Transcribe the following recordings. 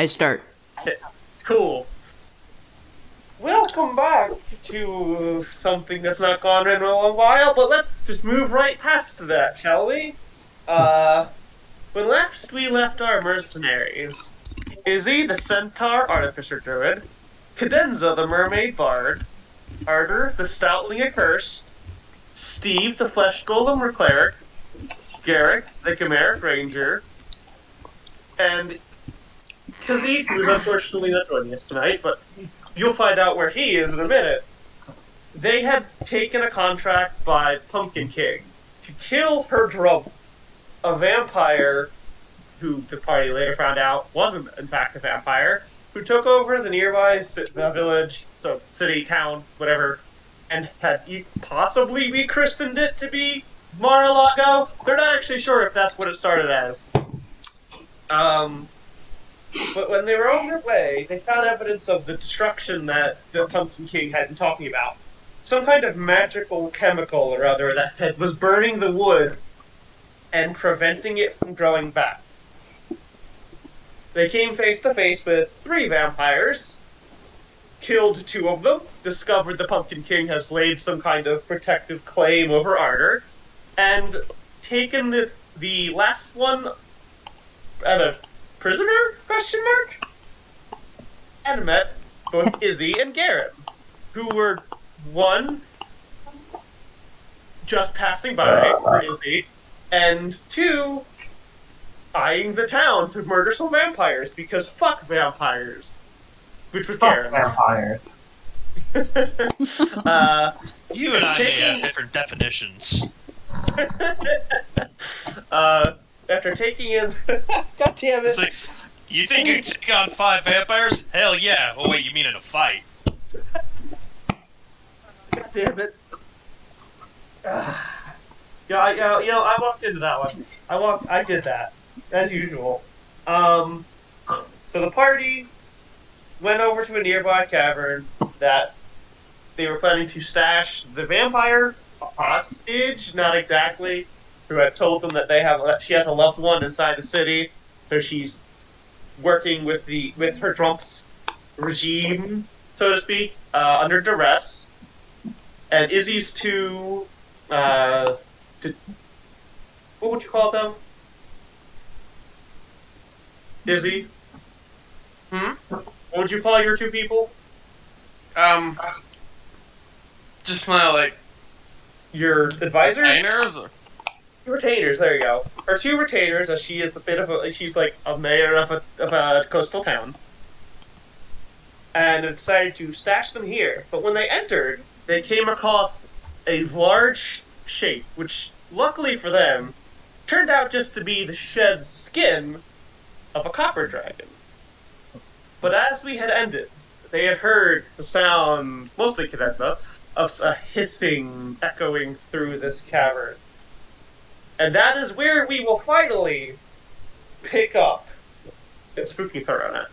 I start. Cool. Welcome back to something that's not gone in a while, but let's just move right past that, shall we? Uh, when last we left our mercenaries, Izzy the centaur artificer druid, Cadenza the mermaid bard, Arter the stoutling accursed, Steve the flesh golem cleric, Garrick the chimeric ranger, and Kazith, who's unfortunately not joining us tonight, but you'll find out where he is in a minute. They had taken a contract by Pumpkin King to kill her drum, a vampire who the party later found out wasn't, in fact, a vampire, who took over the nearby village, so city, town, whatever, and had possibly rechristened it to be Mar-a-Lago. They're not actually sure if that's what it started as. But when they were on their way, they found evidence of the destruction that the Pumpkin King had been talking about. Some kind of magical chemical or other that was burning the wood and preventing it from growing back. They came face to face with 3 vampires, killed 2 of them, discovered the Pumpkin King has laid some kind of protective claim over Arter, and taken the last one as a prisoner? Question mark? And met both Izzy and Garrett, who were, one, just passing by for Izzy, and 2, eyeing the town to murder some vampires, because fuck vampires. Which was Fuck Garrett. vampires. You and I may have different definitions. After taking in... God damn it. It's like, you think you can take on 5 vampires? Hell yeah. Oh wait, you mean in a fight. God damn it. I walked into that one. I did that, as usual. So the party went over to a nearby cavern that they were planning to stash the vampire hostage, not exactly, who had told them that she has a loved one inside the city, so she's working with her Trump's regime, so to speak, under duress. And Izzy's what would you call them? Izzy? What would you call your 2 people? Just my, Your advisors? retainers? Or? Retainers, there you go. Her 2 retainers, as she is she's like a mayor of a coastal town. And decided to stash them here. But when they entered, they came across a large shape, which, luckily for them, turned out just to be the shed skin of a copper dragon. But as we had ended, they had heard the sound, mostly Cadenza, of a hissing echoing through this cavern. And that is where we will finally pick up in Spooky Therona.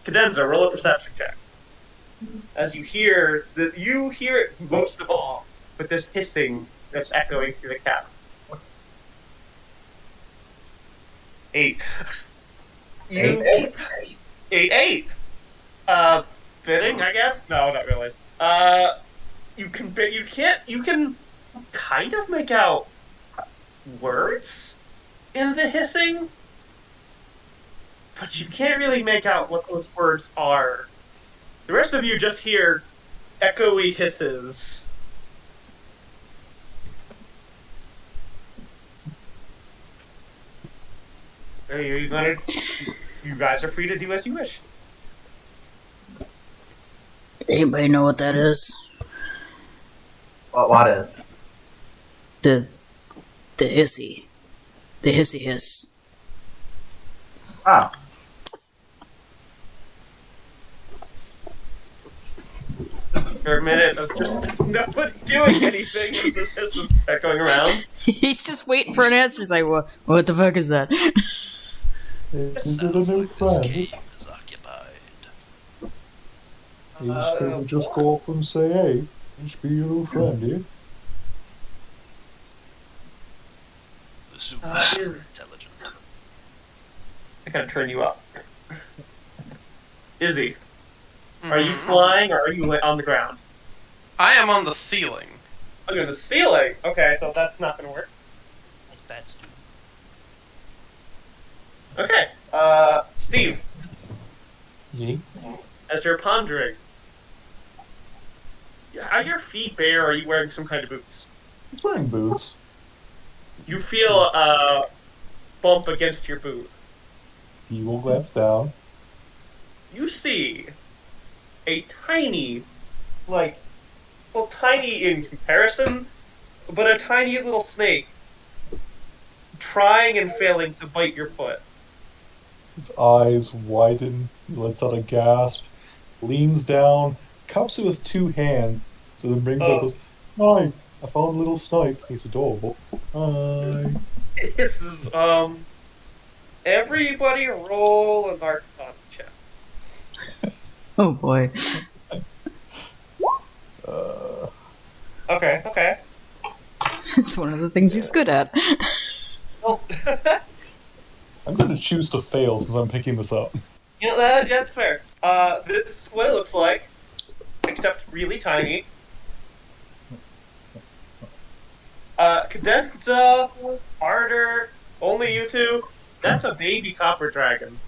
Cadenza, roll a perception check. As you hear it most of all, with this hissing that's echoing through the cavern. 8. 8. Fitting, I guess? No, not really. You can kind of make out words in the hissing, but you can't really make out what those words are. The rest of you just hear echoey hisses. You guys are free to do as you wish. Anybody know what that is? What is? The hissy. The hissy hiss. Oh. For a minute of just nobody doing anything, as this hiss is echoing around. He's just waiting for an answer. He's like, what the fuck is that? Is it a new friend? Cave is occupied. You just gonna just go up and say, hey, this be your new friend, eh? The super intelligent. I kind of turn you up. Izzy, are you flying or are you on the ground? I am on the ceiling. Oh, you're on the ceiling. Okay, so that's not gonna work. Nice bats, dude. Okay, Steve, Yay. as you're pondering, are your feet bare or are you wearing some kind of boots? He's wearing boots. You feel a bump against your boot. He will glance down. You see a tiny, like, well, tiny in comparison, but a tiny little snake trying and failing to bite your foot. His eyes widen. He lets out a gasp. Leans down. Cups it with two hands. So then brings up his, "Hi, I found a little snake. He's adorable. Hi." This is, everybody roll an Arcana check. Oh boy. Okay. It's one of the things he's good at. Well, I'm going to choose to fail since I'm picking this up. you know, that's fair. This is what it looks like, except really tiny. Cadenza, Arter, only you two. That's a baby copper dragon.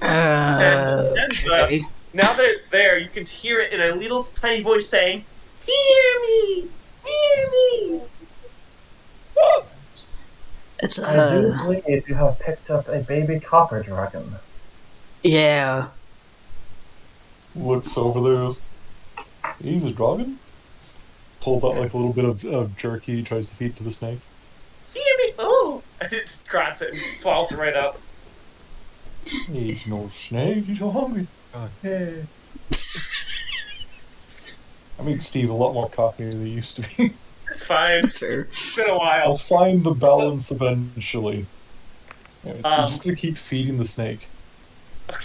And Cadenza, Okay. now that it's there, you can hear it in a little tiny voice saying, "Hear me! Hear me!" Woo! It's I do believe you have picked up a baby copper dragon. yeah. Looks over there. He's a dragon? Pulls out like a little bit of jerky, tries to feed to the snake. Hear me! Oh! And it just grabs it and swallows it right up. He's no snake, he's so hungry. Hey. I make Steve a lot more cocky than he used to be. It's fine. That's fair. It's been a I'll while. find the balance eventually. Anyways, I'm just gonna keep feeding the snake.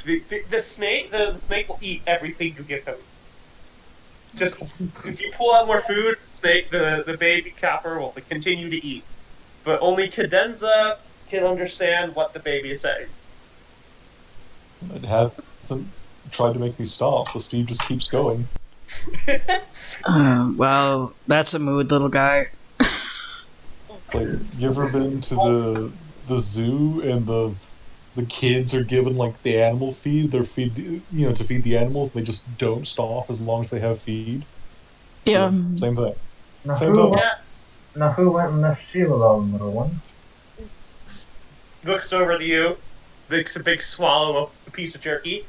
The snake will eat everything you give him. Just if you pull out more food, the baby copper will continue to eat. But only Cadenza can understand what the baby is saying. It hasn't tried to make me stop, so Steve just keeps going. Well, that's a mood, little guy. It's like, you ever been to the zoo and the kids are given like the animal feed? They're to feed the animals. They just don't stop as long as they have feed. Yeah. So, same thing. Now Same who, thing. now who went and left you alone, little one? Looks over to you, takes a big swallow of a piece of jerky.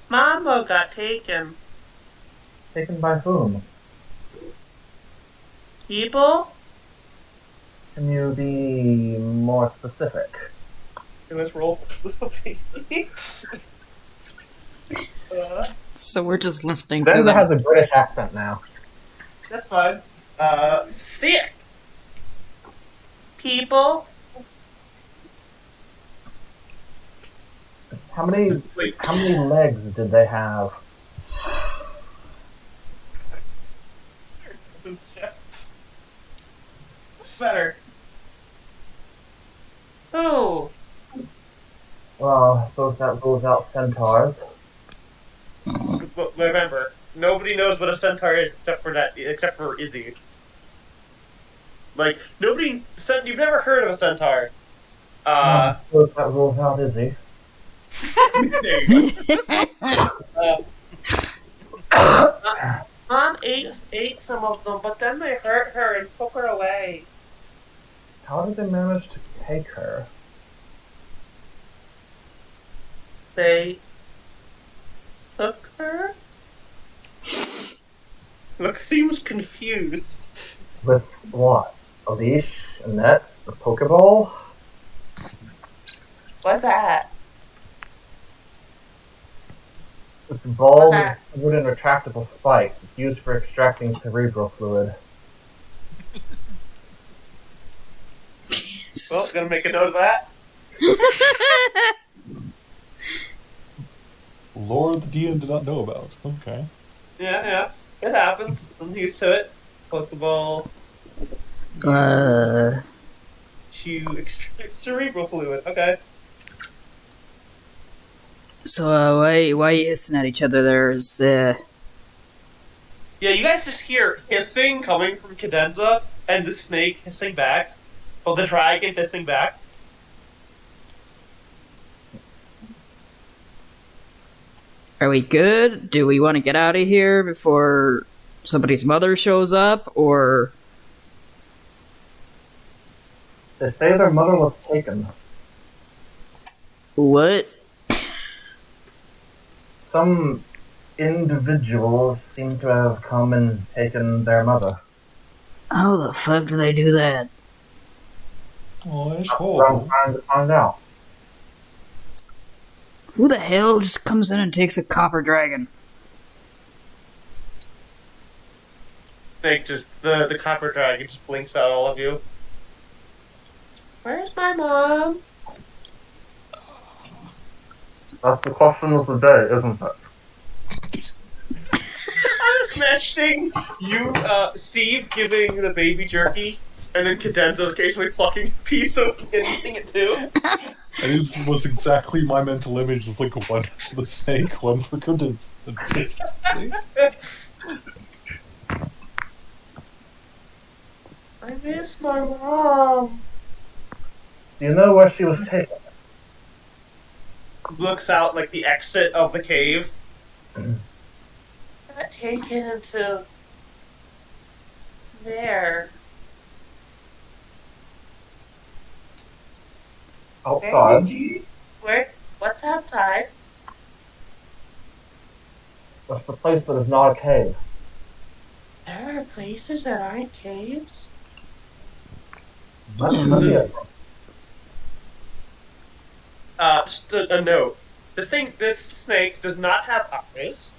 Mama got taken. Taken by whom? People? Can you be more specific? Let's roll. So we're just listening to Denver them. has a British accent now. That's fine. Sick. People? How many legs did they have? Better. Oh. Well, I suppose that rules out centaurs. But remember, nobody knows what a centaur is except for Izzy. Like, you've never heard of a centaur. I suppose that rules out Izzy. There you go. Mom ate some of them, but then they hurt her and took her away. How did they manage to take her? They took her? Look, seems confused. With what? A leash? A net? A Pokeball? What's that? It's a ball What's that? with wooden retractable spikes. It's used for extracting cerebral fluid. Well, gonna make a note of that. Lore the DM did not know about. Okay. Yeah. It happens. I'm used to it. Pokeball. to extract cerebral fluid. Okay. So, why are you hissing at each other there? Yeah, you guys just hear hissing coming from Cadenza and the snake hissing back. Well, the dragon hissing back. Are we good? Do we want to get out of here before somebody's mother shows up, or... They say their mother was taken. What? Some individuals seem to have come and taken their mother. How the fuck do they do that? Oh, that's I'm horrible. trying to find out. Who the hell just comes in and takes a copper dragon? Snake just the copper dragon just blinks at all of you. Where's my mom? That's the question of the day, isn't it? I'm imagining you, Steve, giving the baby jerky, and then Cadenza occasionally plucking a piece of and eating it too. And this was exactly my mental image. It's like one for the snake, one for Cadenza. I miss my mom. Do you know where she was taken? Looks out like the exit of the cave. Got taken into there. Outside. Where? What's outside? That's the place that is not a cave. There are places that aren't caves. That's it. Just a note. This snake does not have eyes.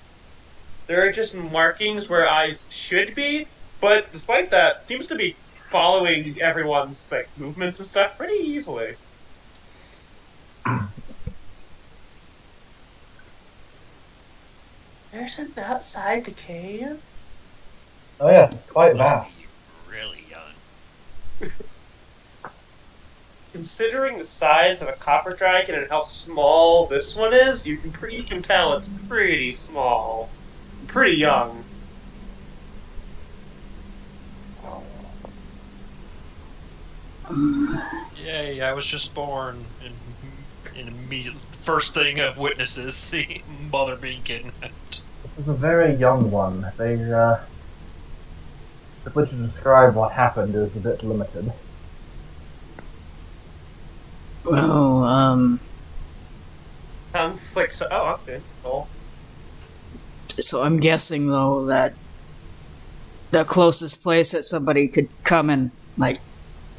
There are just markings where eyes should be, but despite that, seems to be following everyone's like movements and stuff pretty easily. There's something outside the cave. Oh yes, it's quite vast. Really young. Considering the size of a copper dragon and how small this one is, you can tell it's pretty small, pretty young. Yay, I was just born, and immediately, first thing I've witnessed is seeing mother being kidnapped. This is a very young one. The way to describe what happened is a bit limited. Well, Tongue flicks. Oh, okay. Cool. so I'm guessing, though, that the closest place that somebody could come and, like,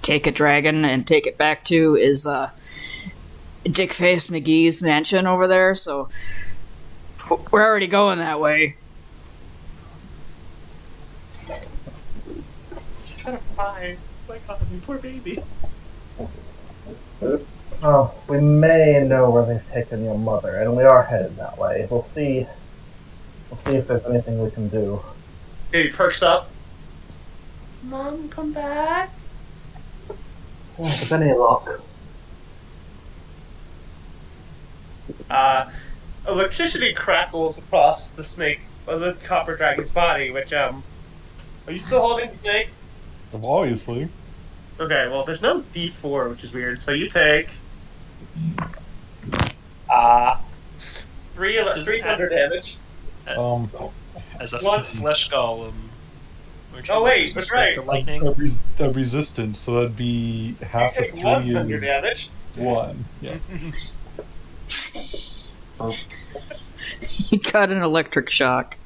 take a dragon and take it back to is, Dick-Faced McGee's mansion over there, so we're already going that way. Kind of fine. My God, poor baby. Oh, we may know where they've taken your mother, and we are headed that way. We'll see. We'll see if there's anything we can do. He perks up. Mom, come back. Yeah, with any luck. Electricity crackles across the the copper dragon's body. Which are you still holding the snake? Obviously. Okay, well, there's no D4, which is weird. So you take 300 damage. As a One. flesh golem. Aren't you Oh, wait, looking that's to right. the lightning? A resistance, so that'd be half You of take 3 100 is damage. 1. Yeah. He got an electric shock.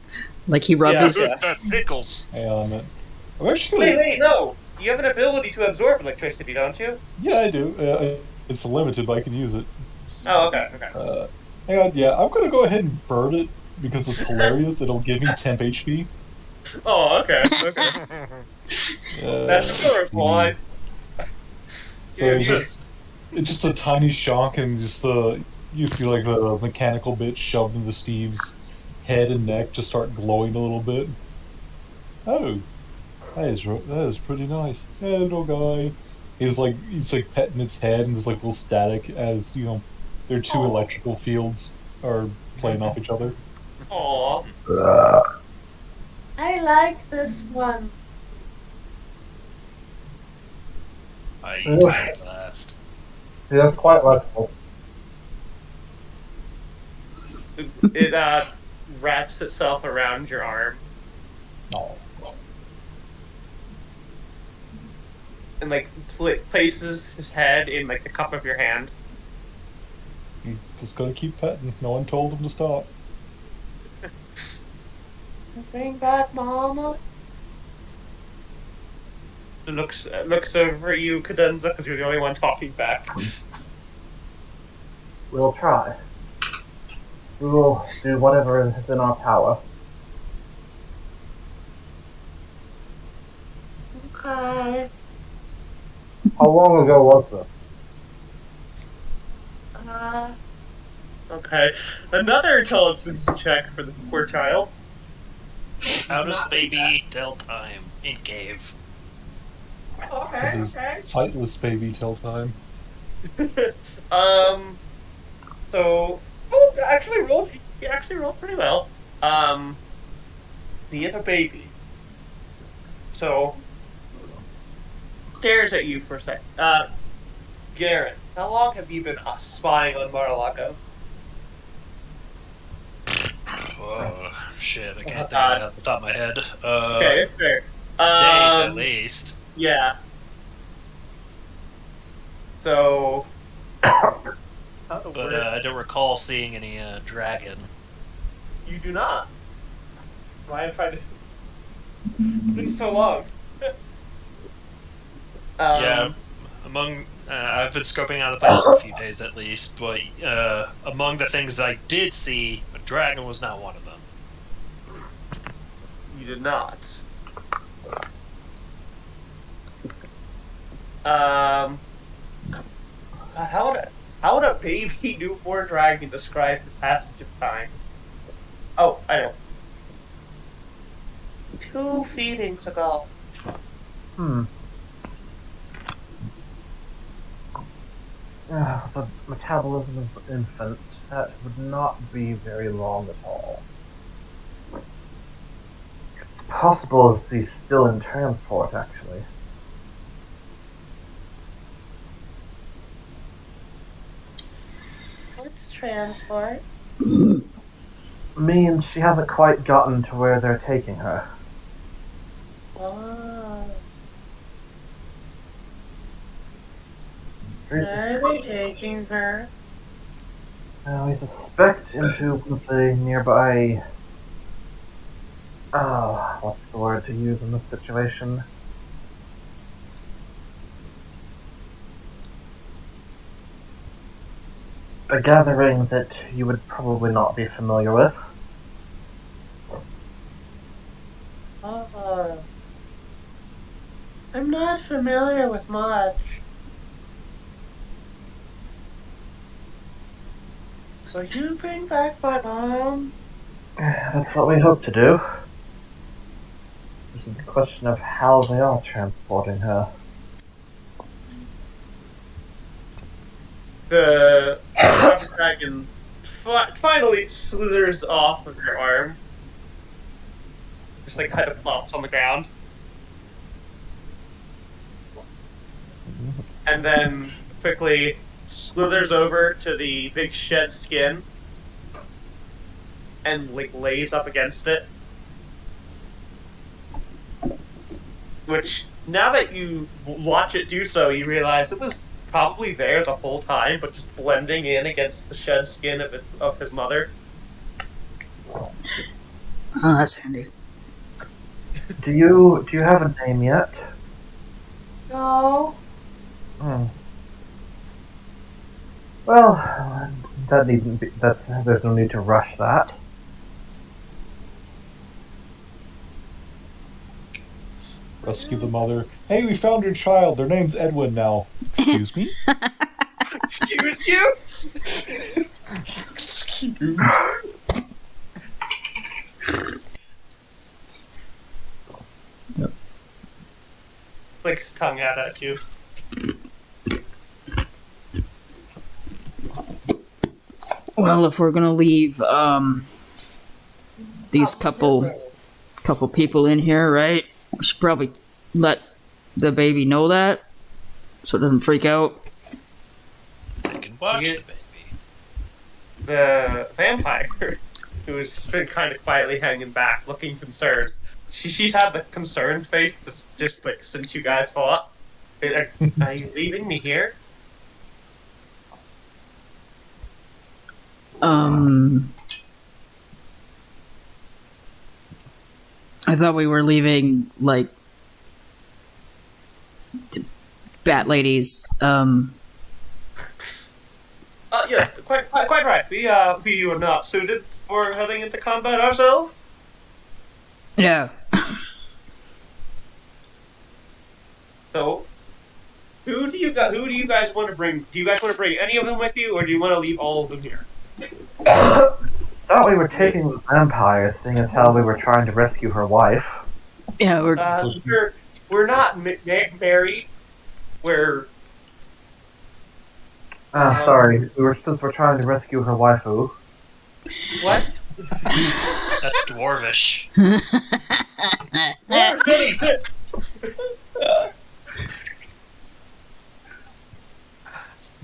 Like he rubbed Yeah, his... yeah. That tickles. Hang on a minute. I'm actually. Wait, no. You have an ability to absorb electricity, don't you? Yeah, I do. It's limited, but I can use it. Oh, okay. Hang on, yeah, I'm gonna go ahead and burn it because it's hilarious. It'll give me temp HP. Oh, okay. That's horrifying. So Yeah, it's just a tiny shock, and just you see like the mechanical bit shoved into Steve's head and neck just start glowing a little bit. Oh, that is pretty nice. Hey, little guy. He's like petting its head, and there's like little static as their two electrical fields are playing off each other. Aw. I like this one. I eat Yeah. it last. Yeah, quite likable. It wraps itself around your arm Oh, and like places his head in like the cup of your hand. you just gotta keep petting. No one told him to stop. Bring back Mama. It looks over at you, Cadenza, because you're the only one talking back. We'll try. We will do whatever is in our power. Okay. How long ago was this? Okay. Another intelligence check for this poor child. How does baby tell time in cave? Okay. It is sightless baby till time. So, he actually rolled pretty well. He is a baby. So, stares at you for a sec. Garrett, how long have you been spying on Mar-a-Lago? Oh, shit, I can't think of that off the top of my head. Okay, fair. Days at least. Yeah. So, But I don't recall seeing any dragon. you do not. Why have I tried to... It's been so long. Yeah, I've been scoping out the place for a few days at least, but among the things I did see, a dragon was not one of them. You did not. How would a baby newborn dragon describe the passage of time? Oh, I know. 2 feedings ago. The metabolism of an infant, that would not be very long at all. It's possible he's still in transport, actually. What's transport? Means she hasn't quite gotten to where they're taking her. Oh. Where are they taking her? We suspect into the nearby. What's the word to use in this situation? A gathering that you would probably not be familiar with. I'm not familiar with much. Will you bring back my mom? That's what we hope to do. This is the question of how they are transporting her. The dragon finally slithers off of your arm. Just like kind of flops on the ground. And then quickly slithers over to the big shed skin and like lays up against it. Which, now that you watch it do so, you realize it was probably there the whole time, but just blending in against the shed skin of his mother. Oh, that's handy. Do you have a name yet? No. Well, that needn't be. There's no need to rush that. Rescue the mother. Hey, we found your child. Their name's Edwin now. Excuse me? Excuse you? Excuse. Flicks his tongue out at you. Well, if we're gonna leave these couple people in here, right? We should probably let the baby know that, so it doesn't freak out. They can watch Yeah. the baby. The vampire, who has just been kind of quietly hanging back, looking concerned. She's had the concerned face that's just like since you guys fought. Are you leaving me here? I thought we were leaving, like, Bat Ladies. Yes, quite right. We were not suited for heading into combat ourselves. Yeah. So, who do you guys want to bring? Do you guys want to bring any of them with you, or do you want to leave all of them here? Thought we were taking the vampire, seeing as how we were trying to rescue her wife. Yeah, We're not married. We're Sorry. Since we're trying to rescue her waifu. what? That's dwarvish. We're getting this.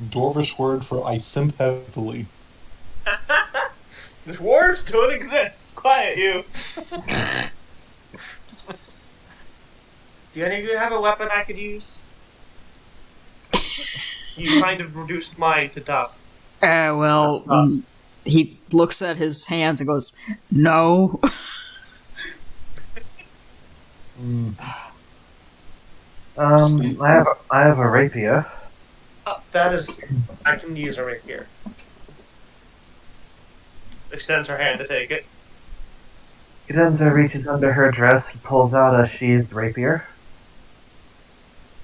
Dwarvish word for I simp heavily. The dwarves don't exist. Quiet, you. Do any of you have a weapon I could use? You kind of reduced mine to dust. he looks at his hands and goes, "No." I have a rapier. That is, I can use a rapier. Extends her hand to take it. Cadenza reaches under her dress and pulls out a sheathed rapier.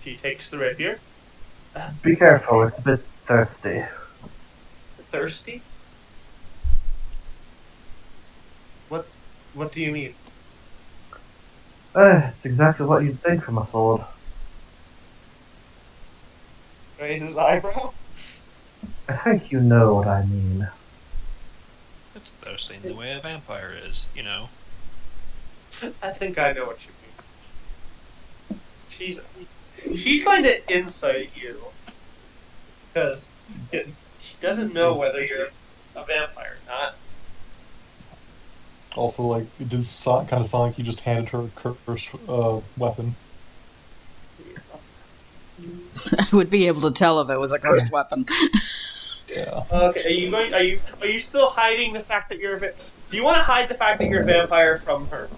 She takes the rapier. Be careful, it's a bit thirsty. Thirsty? What do you mean? It's exactly what you'd think from a sword. Raise his eyebrow. I think you know what I mean. It's thirsty in the way a vampire is, you know. I think I know what you mean. She's going to insight you because she doesn't know whether you're a vampire or not. Also, like, it did kind of sound like he just handed her a cursed weapon. I would be able to tell if it was a cursed weapon. Yeah. Okay, are you still hiding the fact that you're do you want to hide the fact that you're a vampire from her?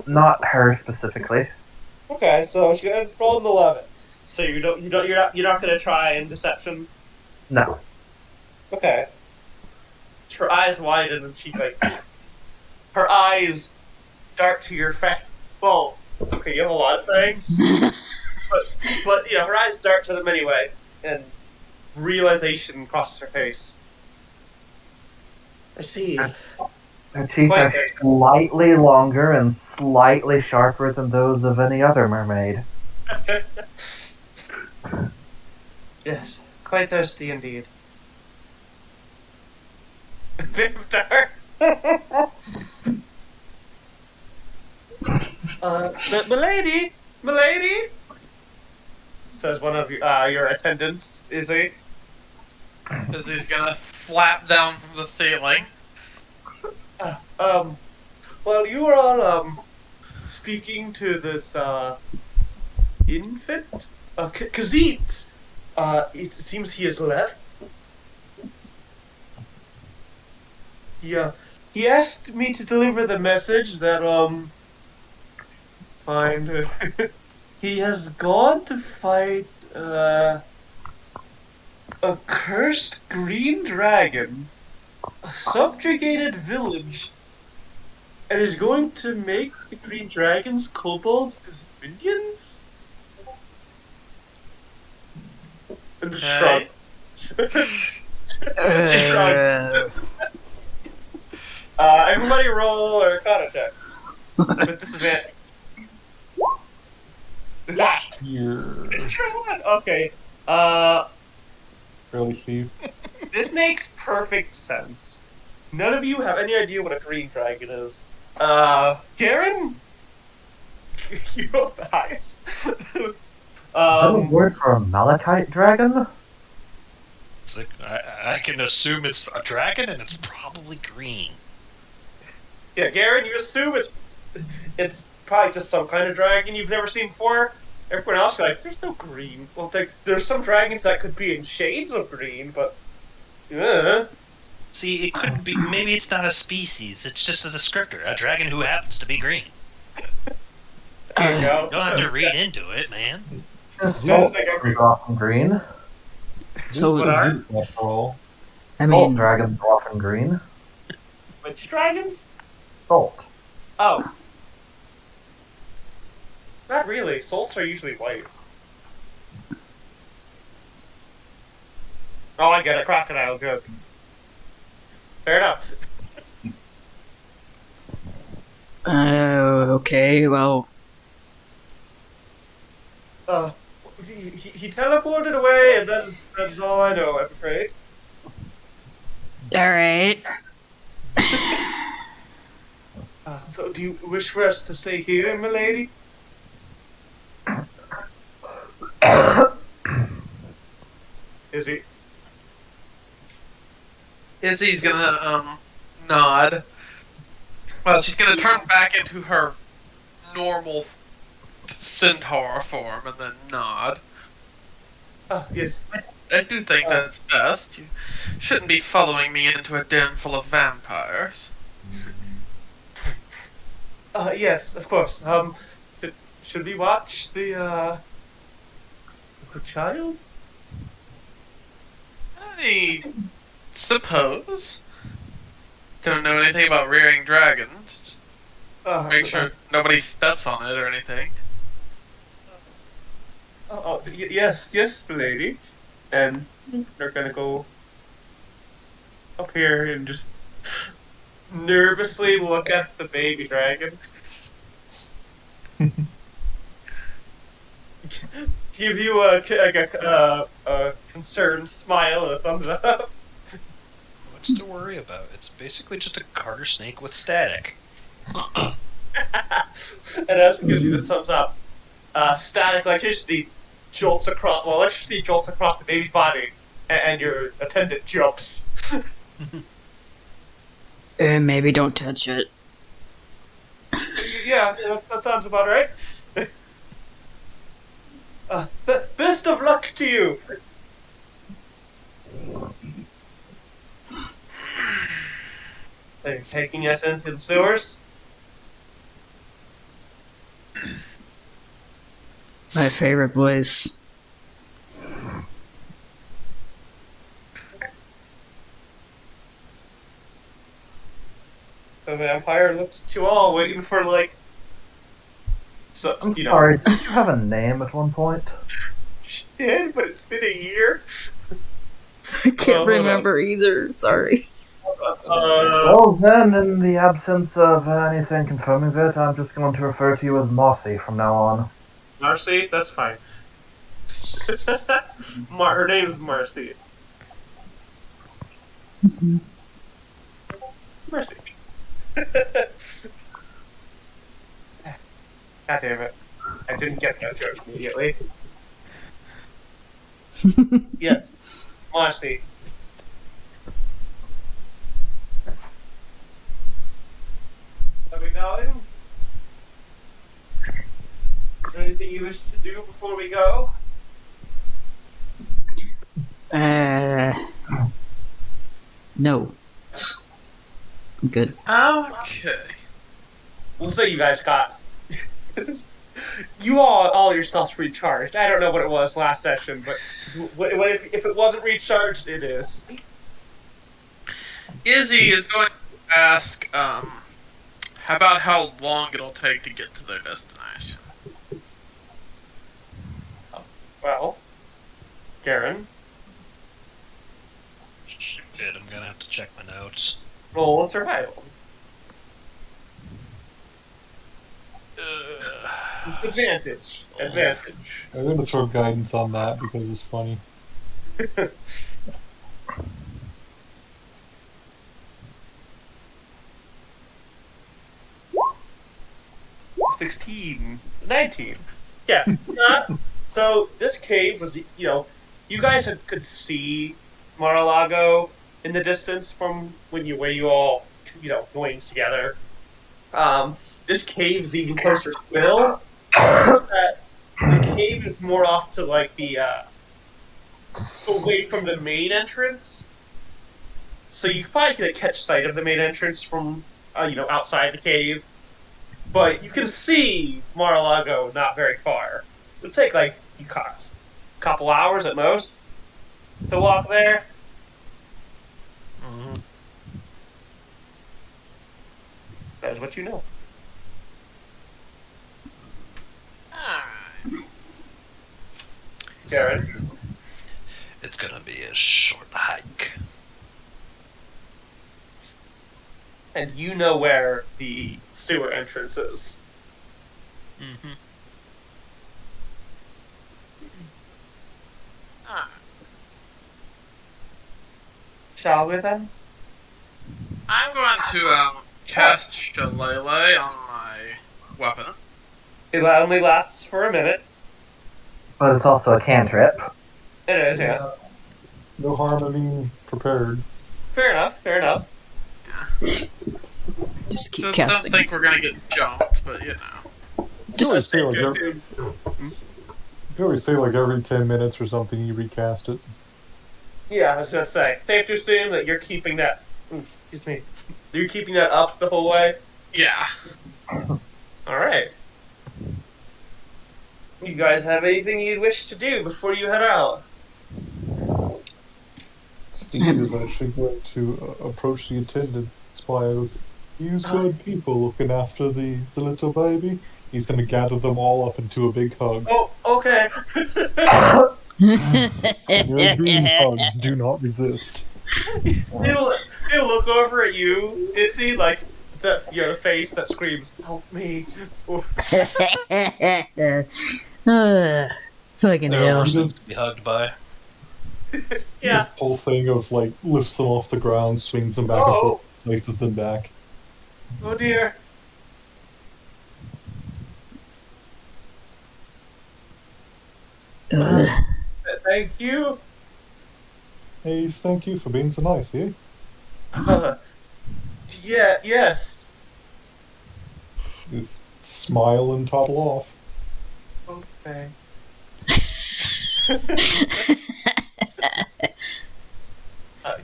Not her specifically. Okay, so she rolled an 11. So you're not going to try in deception. No. Okay. Her eyes widen and she's like, her eyes dart to your face. Well, okay, you have a lot of things, but her eyes dart to them anyway, and realization crosses her face. I see. Her teeth are slightly longer and slightly sharper than those of any other mermaid. Yes, quite thirsty indeed. Vampire. Milady, says one of your attendants, Izzy. Because he's gonna flap down from the ceiling. Well, you were all speaking to this infant, Kazit. It seems he has left. Yeah, he asked me to deliver the message that he has gone to fight a cursed green dragon, a subjugated village, and is going to make the green dragons kobolds his minions? And Okay. shrugged. Everybody roll a Arcana check. With disadvantage. You're Okay. really, Steve. This makes perfect sense. None of you have any idea what a green dragon is. Garen? You have the highest. Is that a word for a malachite dragon? It's like, I can assume it's a dragon, and it's probably green. Yeah, Garen, you assume it's probably just some kind of dragon you've never seen before. Everyone else is like, there's no green. Well, there's some dragons that could be in shades of green, but See, it could be. Maybe it's not a species. It's just a descriptor. A dragon who happens to be green. there you go. You don't have to read into it, man. Salt dragons are often green. So, What are? After all, I Salt mean, dragons are often green. Which dragons? Salt. Oh. Not really. Salts are usually white. Oh, I get it. Crocodile joke. Fair enough. okay, well, He teleported away, and that is all I know, I'm afraid. alright. So, do you wish for us to stay here, milady? Is he? Izzy's gonna nod. Well, she's gonna turn back into her normal centaur form and then nod. Oh, yes. I do think that's best. You shouldn't be following me into a den full of vampires. Yes, of course. Should we watch the child? I suppose. Don't know anything about rearing dragons. Just make sure nobody steps on it or anything. Yes, milady. And they're gonna go up here and just nervously look at the baby dragon. Give you a concerned smile and a thumbs up. What's to worry about? It's basically just a garter snake with static. And as gives you the thumbs up, static electricity jolts across. Well, electricity jolts across the baby's body, and your attendant jumps. Maybe don't touch it. Yeah, that sounds about right. Best of luck to you. They're taking us into the sewers. My favorite place. The vampire looks at you all, waiting for so I'm you know. sorry, did you have a name at one point? Did, but it's been a year. I can't remember either, sorry. Well then, in the absence of anything confirming that, I'm just going to refer to you as Mossy from now on. Marcy, that's fine. Her name's Marcy. Mercy. God damn it. I didn't get that joke immediately. Yes. Marcy. Are we going? Is there anything you wish to do before we go? No. I'm good. Okay. We'll say you guys got. You all your stuff's recharged. I don't know what it was last session, but if it wasn't recharged, it is. Izzy is going to ask about how long it'll take to get to their destination. Well, Garen, Shit, I'm gonna have to check my notes. roll a survival. Advantage. Advantage. I'm going to throw guidance on that because it's funny. 16, 19. Yeah. So this cave was, you guys could see Mar-a-Lago in the distance from where you all, going together. This cave is even closer still. That the cave is more off to like the away from the main entrance. So you probably could catch sight of the main entrance from outside the cave. But you can see Mar-a-Lago not very far. It'll take like a couple hours at most to walk there. Mhm. That is what you know. Alright. Karen. It's gonna be a short hike. And you know where the sewer entrance is. Mm-hmm. Alright. Shall we then? I'm going to cast Shillelagh on my weapon. It only lasts for a minute. But it's also a cantrip. It is, yeah. No harm in being prepared. Fair enough, fair enough. Just keep Don't casting. think we're gonna get jumped, but you know. You always Just say like every 10 minutes or something you recast it. Yeah, I was gonna say. Safe to assume that you're keeping that. Excuse me. You're keeping that up the whole way. Yeah. All right. You guys have anything you'd wish to do before you head out? Steve is actually going to approach the attendant. Spies. Use good people looking after the little baby. He's going to gather them all up into a big hug. Oh, okay. You're being hugged. Do not resist. He'll look over at you. Is he like the face that screams, "Help me"? Fucking There are hell. worse things to be hugged by. Yeah. This whole thing of like lifts them off the ground, swings them back and forth, places them back. Oh dear. Thank you. Hey, thank you for being so nice, eh? Yeah. Yes. Just smile and toddle off. Okay.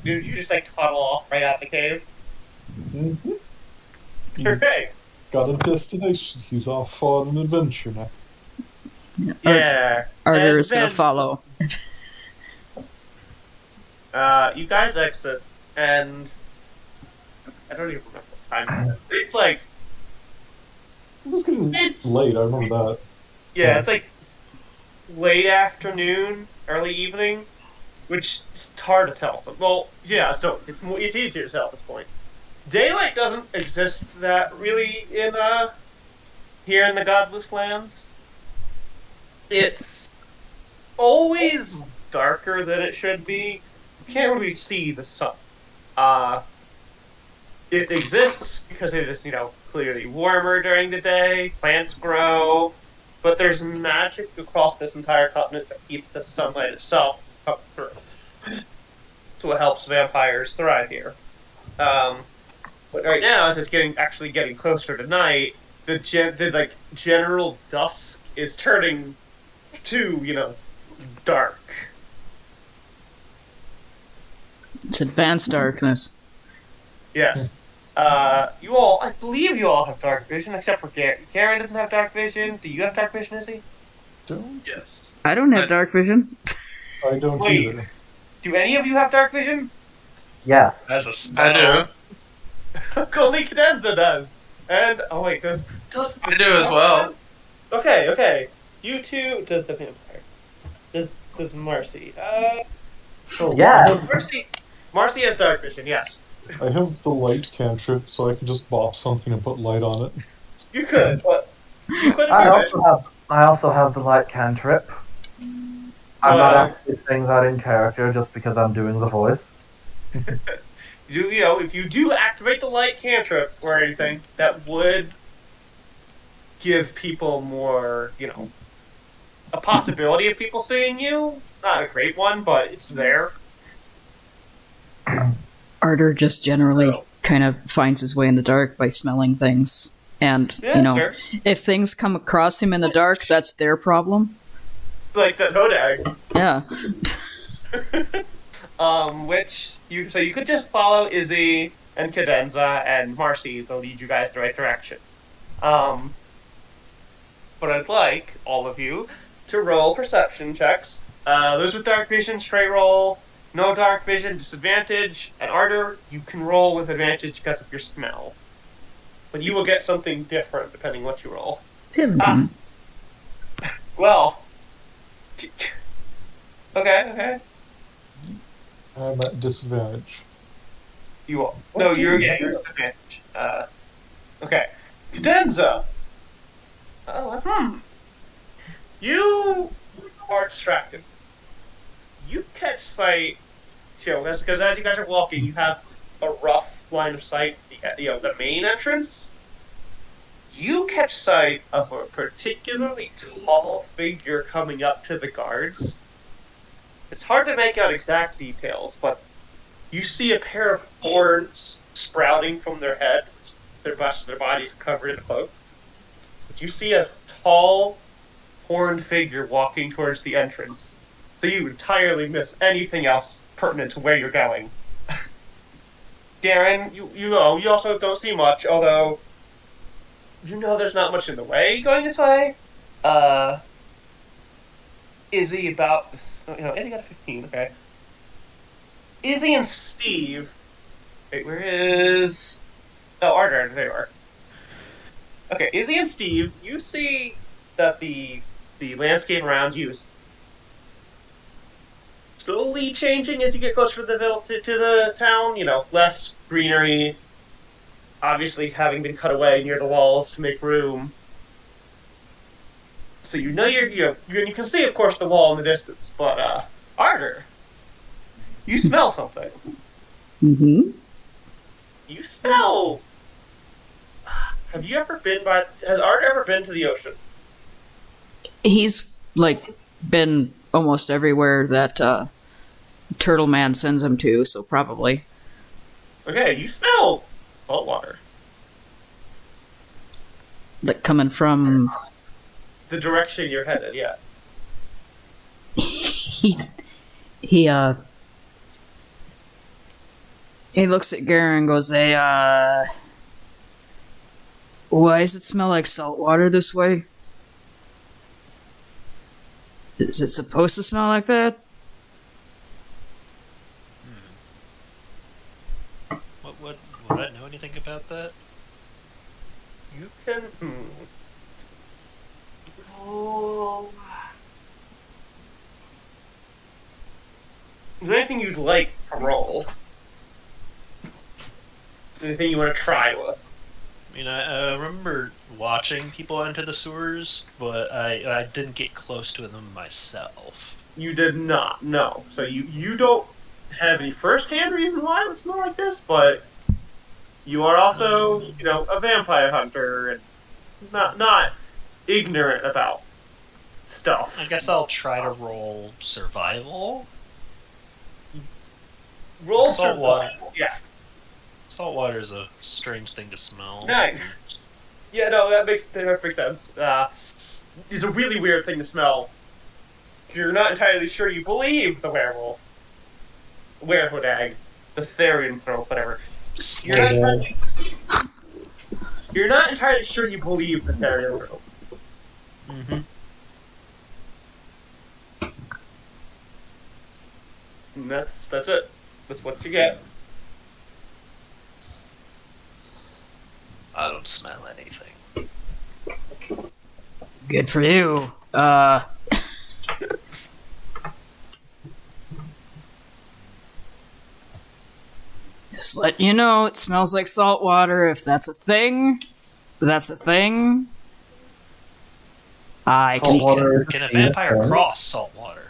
Dude, you just like toddle off right out the cave? Mm-hmm. Okay. Got a destination. He's off on an adventure now. Yeah. Arter And is gonna then, follow. You guys exit, and I don't even remember what time it is. It's like, It was getting It's- late, I remember that. yeah, it's like late afternoon, early evening, which is hard to tell. So, well, yeah, so it's easier to tell at this point. Daylight doesn't exist that really in here in the Godless Lands. It's always darker than it should be. You can't really see the sun. It exists because it is, clearly warmer during the day, plants grow, but there's magic across this entire continent that keeps the sunlight itself come through. So it helps vampires thrive here. But right now, as it's actually getting closer to night, the general dusk is turning to, dark. It's advanced darkness. Yes. I believe you all have dark vision, except for Garen. Garen doesn't have dark vision. Do you have dark vision, Izzy? Don't Yes. I don't have dark vision. I don't Wait. either. Do any of you have dark vision? Yes. As a I spell. do. Only Cadenza does. And, oh wait, does I do as well. Okay. You two, does the vampire. Does Marcy. Oh, Yes. Marcy has dark vision, yes. I have the light cantrip, so I can just bop something and put light on it. You could, but you couldn't I do it. also have the light cantrip. I'm not actually saying that in character just because I'm doing the voice. If you do activate the light cantrip or anything, that would give people more, a possibility of people seeing you. Not a great one, but it's there. Arter just generally kind of finds his way in the dark by smelling things. And, Yeah, fair. if things come across him in the dark, that's their problem. Like the Hodag. Yeah. So you could just follow Izzy and Cadenza and Marcy. They'll lead you guys the right direction. But I'd like all of you to roll perception checks. Those with dark vision, straight roll. No dark vision, disadvantage. And Arter, you can roll with advantage because of your smell. But you will get something different depending what you roll. 17. Well. Okay. I'm at disadvantage. You are. No, you're disadvantage. Okay. Cadenza! You are distracted. You catch sight, because as you guys are walking, you have a rough line of sight, the main entrance. You catch sight of a particularly tall figure coming up to the guards. It's hard to make out exact details, but you see a pair of horns sprouting from their head. Their bodies covered in a cloak. But you see a tall, horned figure walking towards the entrance. So you entirely miss anything else pertinent to where you're going. Darren, you also don't see much, although there's not much in the way going this way. Izzy about Izzy got a 15, okay. Izzy and Steve. Wait, where is Arter, there you are. Okay, Izzy and Steve, you see that the landscape around you is slowly changing as you get closer to the town. Less greenery, obviously having been cut away near the walls to make room. So you can see, of course, the wall in the distance. But Arter, you smell something. Mm-hmm. You smell. Has Arter ever been to the ocean? He's, been almost everywhere that Turtle Man sends him to, so probably. Okay, you smell salt water. Coming from... The direction you're headed, yeah. he looks at Garen and goes, "Hey, why does it smell like salt water this way? Is it supposed to smell like that?" Would I know anything about that? You can. Oh. Is there anything you'd like to roll? Anything you want to try with? I mean, I remember watching people enter the sewers, but I didn't get close to them myself. You did not, no. So you don't have any first-hand reason why it would smell like this, but you are also, a vampire hunter and not ignorant about stuff. I guess I'll try to roll survival. Roll Salt water. Yeah. Salt water is a strange thing to smell. Nice. Yeah, no, that makes perfect sense. It's a really weird thing to smell. You're not entirely sure you believe the werewolf. Werewolf, the Therian throat, whatever. You're not entirely sure you believe the Therian throat. Mm-hmm. And that's it. That's what you get. I don't smell anything. Good for you. Just let you know, it smells like salt water. If that's a thing, I can. Salt water. Can a vampire cross salt water?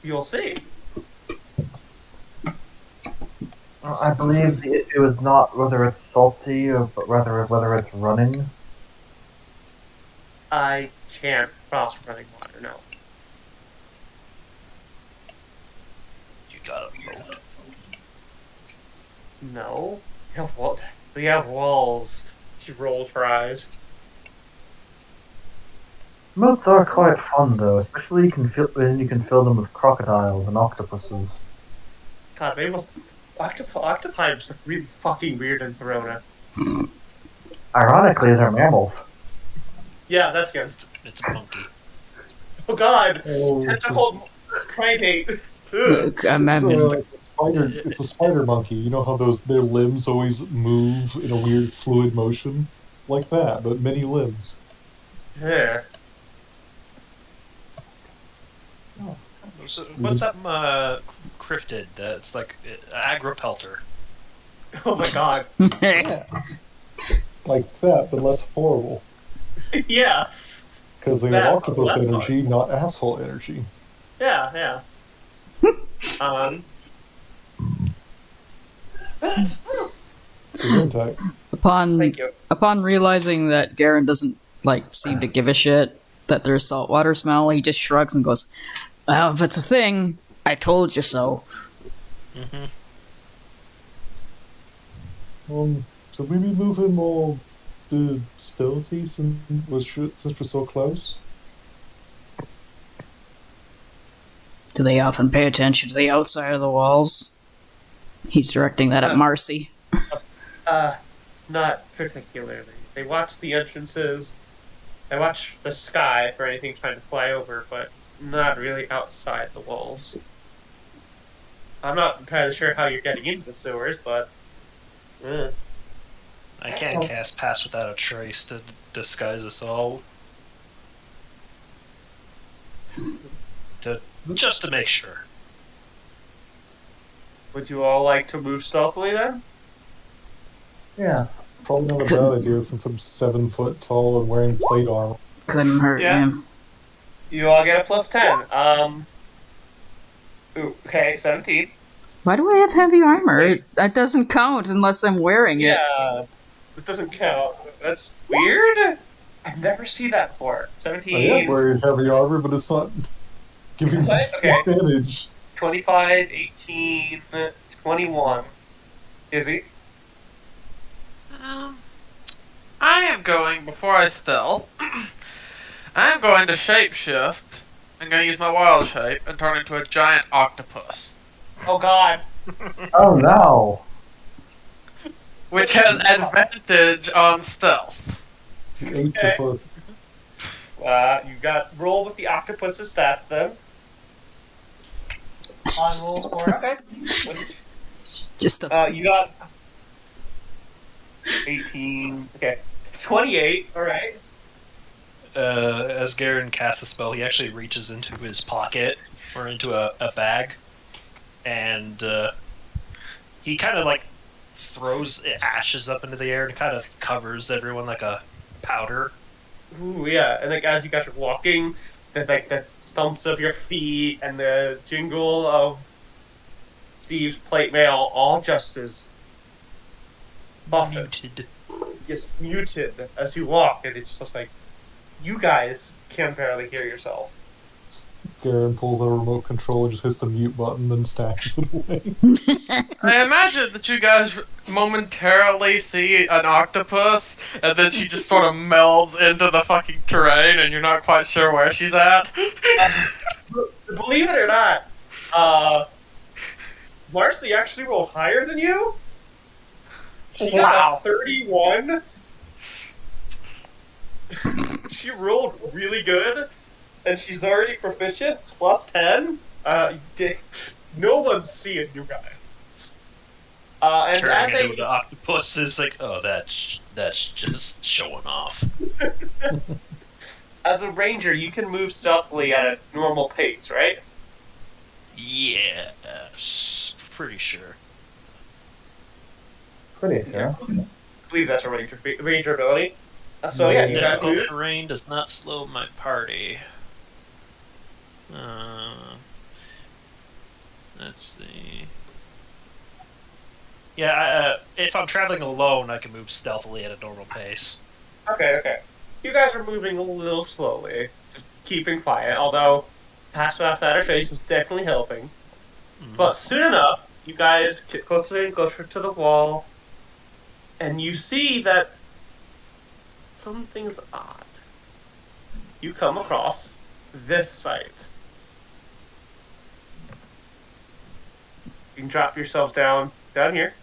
You'll see. I believe it was not whether it's salty, but rather whether it's running. I can't cross running water, no. You got a boat. No. We have walls. She rolls her eyes. Moats are quite fun though, especially when you can fill them with crocodiles and octopuses. God, maybe octopi just look really fucking weird in Therona. Ironically, they're mammals. Yeah, that's good. It's a monkey. Oh god! Oh, Tentacle primate! Ugh. Look, I'm it's, in. a spider. It's a spider monkey. You know how their limbs always move in a weird fluid motion, like that, but many limbs. Yeah. So, what's that cryptid that's like agripelter? Oh my god. Yeah, like that, but less horrible. Yeah. Because they have That, octopus that's energy, not asshole energy. Yeah. Gesundheit. Thank you. Upon realizing that Garen doesn't seem to give a shit that there's saltwater smell, he just shrugs and goes, "Well, if it's a thing, I told you so." Mm-hmm. Should we be moving more stealthy since we're so close? Do they often pay attention to the outside of the walls? He's directing that at Marcy. Not particularly. They watch the entrances. They watch the sky for anything trying to fly over, but not really outside the walls. I'm not entirely sure how you're getting into the sewers, but... I can't cast Pass Without a Trace to disguise us all. Just to make sure. Would you all like to move stealthily then? Yeah. Probably not a bad idea since I'm 7 foot tall and wearing plate armor. Couldn't hurt Yeah. him. You all get a plus 10. Okay, 17. Why do I have heavy armor? That doesn't count unless I'm wearing it. Yeah, it doesn't count. That's weird. I've never seen that before. I 17. am wearing heavy armor, but it's not giving me Okay. advantage. 25, 18, 21. Izzy? I am going, before I stealth, I am going to shapeshift. I'm going to use my wild shape and turn into a giant octopus. Oh god. Oh no! Which has advantage on stealth. You ate Okay. the first. You got roll with the octopus's stats then. On roll for okay. Just a You got 18. Okay. 28. All right. As Garen casts a spell, he actually reaches into his pocket or into a bag, and he kind of throws ashes up into the air and kind of covers everyone like a powder. Ooh, yeah. And as you guys are walking, the the stumps of your feet and the jingle of Steve's plate mail all just as muffled. Muted. Just muted as you walk, and it's just like you guys can barely hear yourself. Garen pulls out a remote control and just hits the mute button and stashes it away. I imagine that you guys momentarily see an octopus, and then she just sort of melds into the fucking terrain, and you're not quite sure where she's at. Believe it or not, Marcy actually rolled higher than you. She got a 31. She rolled really good, and she's already proficient, plus 10. No one's seeing you guys. And as Turning into the octopus is like, oh, that's just showing off. as a ranger, you can move stealthily at a normal pace, right? Yeah, pretty sure. Pretty sure. I believe that's a ranger ability. So yeah, you got Difficult moved. terrain does not slow my party. Let's see. Yeah, if I'm traveling alone, I can move stealthily at a normal pace. Okay. You guys are moving a little slowly, just keeping quiet, although passive adaptation is definitely helping. But soon enough, you guys get closer and closer to the wall, and you see that something's odd. You come across this site. You can drop yourself down here.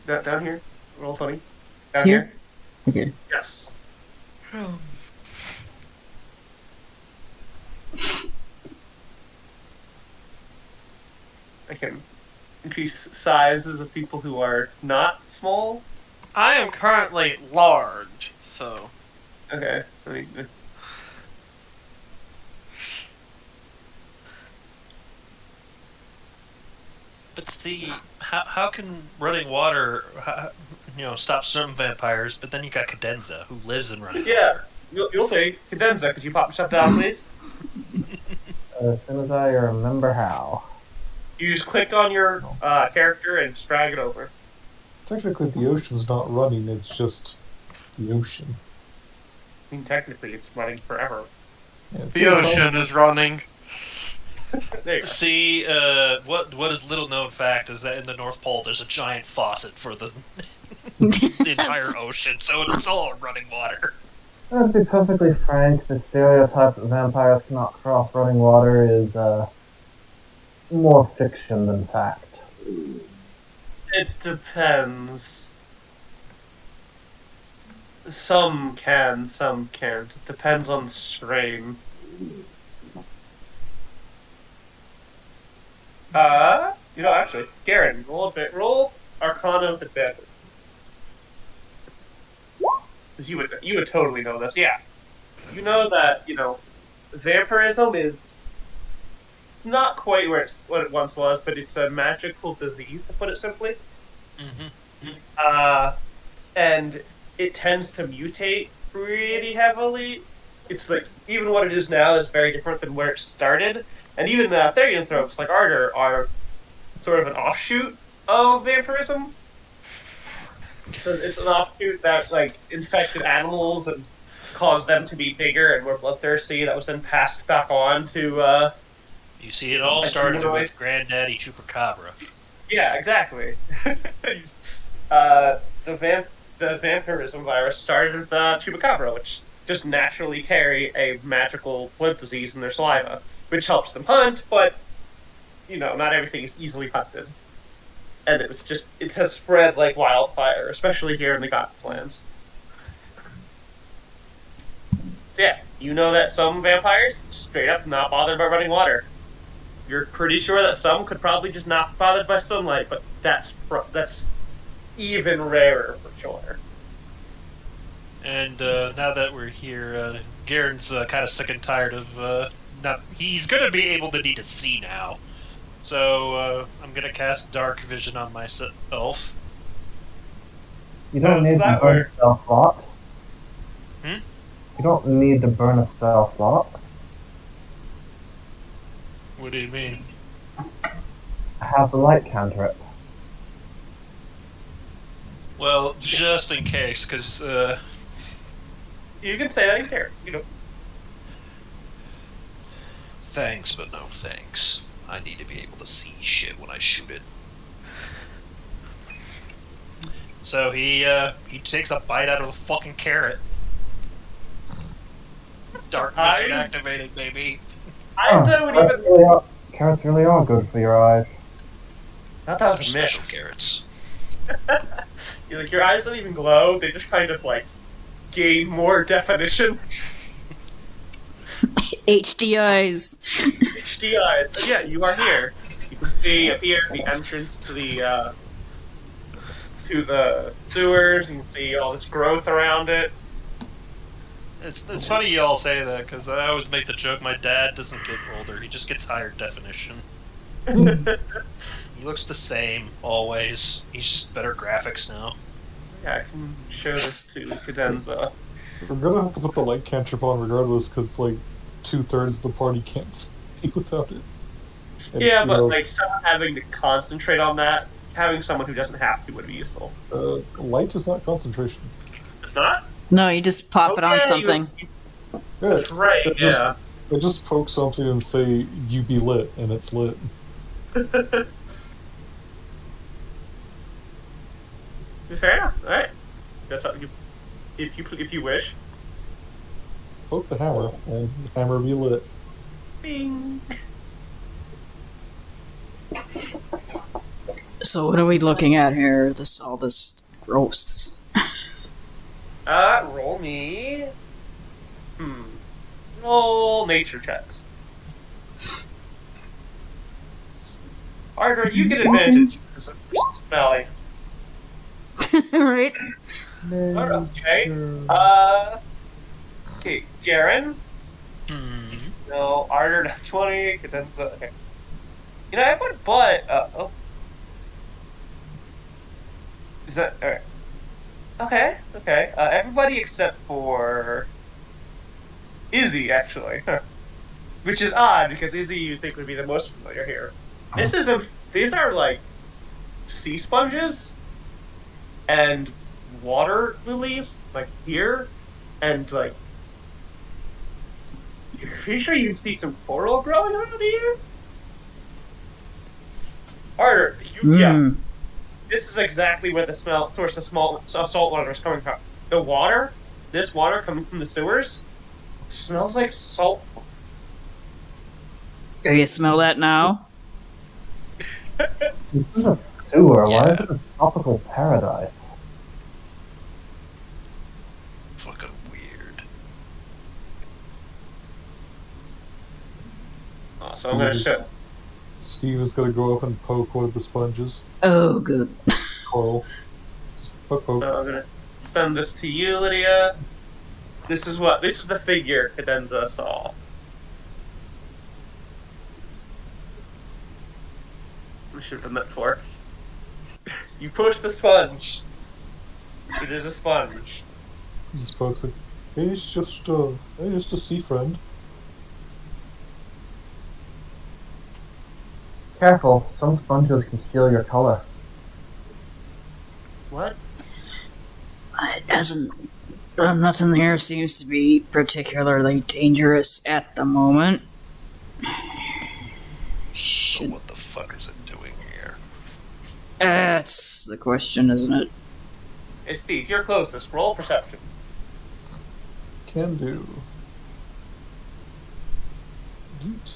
Down here. Roll 20. Down Here? here. Okay. Yes. I can increase sizes of people who are not small. I am currently large, so Okay. But see, how can running water, stop some vampires? But then you got Cadenza, who lives in running Yeah. water. You'll say, Cadenza, could you pop yourself down, please? As soon as I remember how. You just click on your character and just drag it over. Technically, the ocean's not running, it's just the ocean. I mean, technically, it's running forever. Yeah, it's the like ocean is running. There you go. See, what is little known fact is that in the North Pole there's a giant faucet for the entire ocean, so it's all running water. To be perfectly frank, the stereotype that vampires cannot cross running water is more fiction than fact. It depends. Some can, some can't. It depends on the strain. Actually, Garen, roll Arcana with advantage. Because you would totally know this. Yeah. You know that, vampirism is not quite what it once was, but it's a magical disease, to put it simply. And it tends to mutate pretty heavily. It's like, even what it is now is very different than where it started. And even therianthropes, like Ardor, are sort of an offshoot of vampirism. So it's an offshoot that, infected animals and caused them to be bigger and more bloodthirsty. That was then passed back on to, You see, it all started with Granddaddy Chupacabra. Yeah, exactly. The vampirism virus started with Chupacabra, which just naturally carry a magical blood disease in their saliva, which helps them hunt, but, not everything is easily hunted. And it has spread like wildfire, especially here in the Goths lands. Yeah, you know that some vampires straight up not bothered by running water. You're pretty sure that some could probably just not be bothered by sunlight, but that's even rarer for sure. And now that we're here, Garen's kind of sick and tired of he's going to be able to need to see now. So I'm going to cast Dark Vision on myself. You don't need to burn a spell slot. Hmm? You don't need to burn a spell slot. What do you mean? I have the light cantrip. Well, just in case, because You can say that in care. Thanks, but no thanks. I need to be able to see shit when I shoot it. so he takes a bite out of a fucking carrot. Dark Vision activated, baby. Carrots really are good for your eyes. That They're was a myth. special carrots. Your eyes don't even glow, they just kind of, gain more definition. HDIs. HDI. Yeah, you are here. You can see up here the entrance to the sewers. You can see all this growth around it. It's funny you all say that, because I always make the joke my dad doesn't get older, he just gets higher definition. He looks the same, always. He's just better graphics now. Yeah, I can show this to Cadenza. We're gonna have to put the light cantrip on regardless, because 2/3 of the party can't see without it. And, Yeah, but someone having to concentrate on that having someone who doesn't have to would be useful. Light is not concentration. It's not? No, you just pop it on yeah, something. Yeah, That's right, yeah. I just poke something and say, you be lit, and it's lit. Fair enough. Alright. That's how you, if you wish. Poke the hammer, and the hammer be lit. Bing. So what are we looking at here? All this roasts. Roll me. Roll nature checks. Ardra, you get advantage because of smelling. Right? Okay. Okay, Garen. No, Ardra 20. Cadenza. Okay. You know, I put but. Oh. Is that alright? Okay. Okay. Everybody except for Izzy, actually, which is odd because Izzy you think would be the most familiar here. These are like sea sponges and water lilies, like here, and like you're pretty sure you see some coral growing around here. Harder, yeah. This is exactly where the source of salt water is coming from. The water, this water coming from the sewers, smells like salt. Do you smell that now? This is a sewer. Why Yeah. is it a tropical paradise? Fucking weird. So I'm gonna show. Steve is gonna go up and poke one of the sponges. Oh, good. Coral. Just poke. So I'm gonna send this to you, Lydia. This is the figure Cadenza saw. I should have done that before. You push the sponge. It is a sponge. He just pokes it. Hey, it's just a sea friend. Careful, some sponges can steal your color. What? It doesn't. Nothing here seems to be particularly dangerous at the moment. So what the fuck is it doing here? That's the question, isn't it? Hey Steve, you're closest. Roll perception. Can do. Yeet.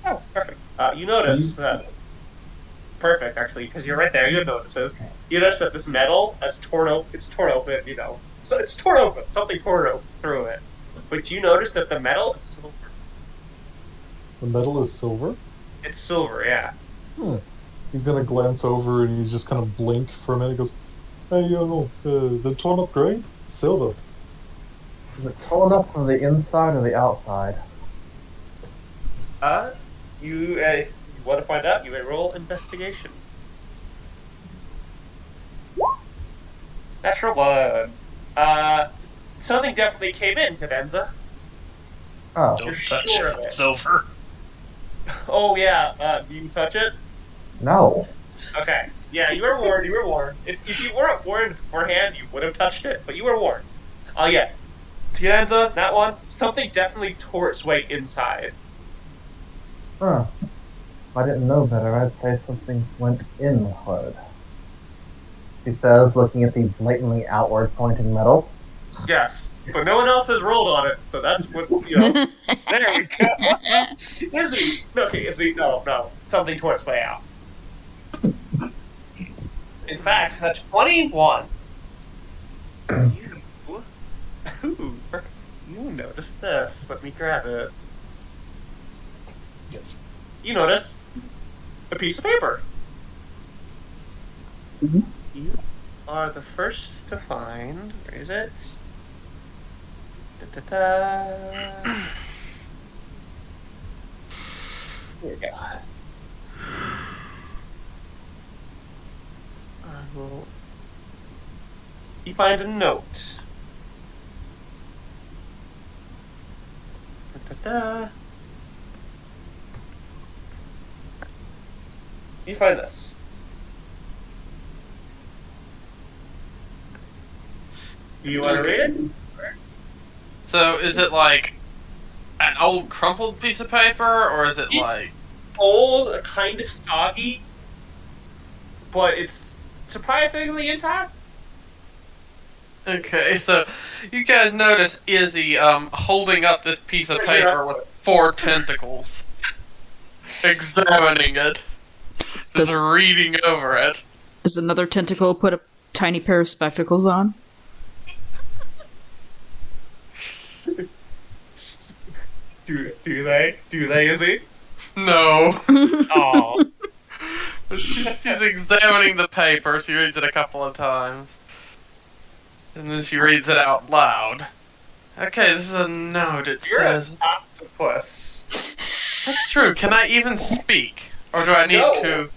Oh, perfect. You notice that. Perfect, actually, because you're right there. You notice this. You notice that this metal that's torn open. It's torn open, you know. So it's torn open. Something torn open through it. But you notice that the metal is silver. The metal is silver? It's silver, yeah. He's gonna glance over and he's just kind of blink for a minute. He goes, hey, you know, the torn up gray? Silver. Is it torn up from the inside or the outside? You want to find out? You may roll investigation. Natural one. Something definitely came in, Cadenza. Oh, Don't You're touch sure it. of it. Silver. Oh yeah. Do you touch it? no. Okay. Yeah, you were warned. You were warned. If you weren't warned beforehand, you would have touched it. But you were warned. Oh yeah. Tienza, that one. Something definitely tore its way inside. Huh. If I didn't know better, I'd say something went inward. He says, looking at the blatantly outward pointing metal. Yes, but no one else has rolled on it, so that's what you know. There we go. Izzy, no. Something tore its way out. In fact, that's 21. You notice this. Let me grab it. You notice a piece of paper. Mhm. You are the first to find. Where is it? Da-da-da. Here we go. You find a note. Da-da-da. You find this. Do you want to read it? So is it like an old crumpled piece of paper, or is it like... Old, kind of soggy, but it's surprisingly intact. Okay, so you guys notice Izzy holding up this piece of paper with 4 tentacles, examining it, just reading over it. Does another tentacle put a tiny pair of spectacles on? Do they? Do they, Izzy? No. Oh. She's examining the paper. She reads it a couple of times. And then she reads it out loud. Okay, this is a note. It You're says... an octopus. That's true. Can I even speak? Or do I need to...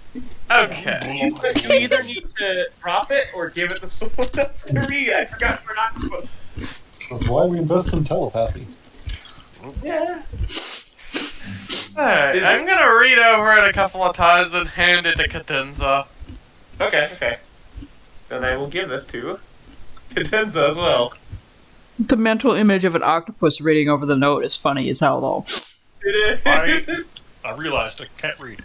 Okay. You either need to drop it or give it to someone else to read. I forgot for an octopus. That's why we invest in telepathy. Yeah. Alright, I'm gonna read over it a couple of times and hand it to Cadenza. Okay. Then I will give this to Cadenza as well. The mental image of an octopus reading over the note is funny as hell, though. It is. I realized I can't read.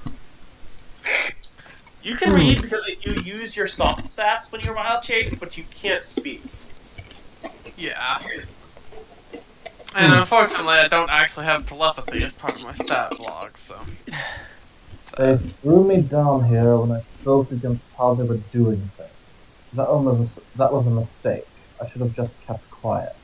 You can read because you use your soft stats when you're wild shape, but you can't speak. Yeah. And unfortunately, I don't actually have telepathy as part of my stat block, so... They threw me down here when I spoke against how they were doing things. That was a mistake. I should have just kept quiet.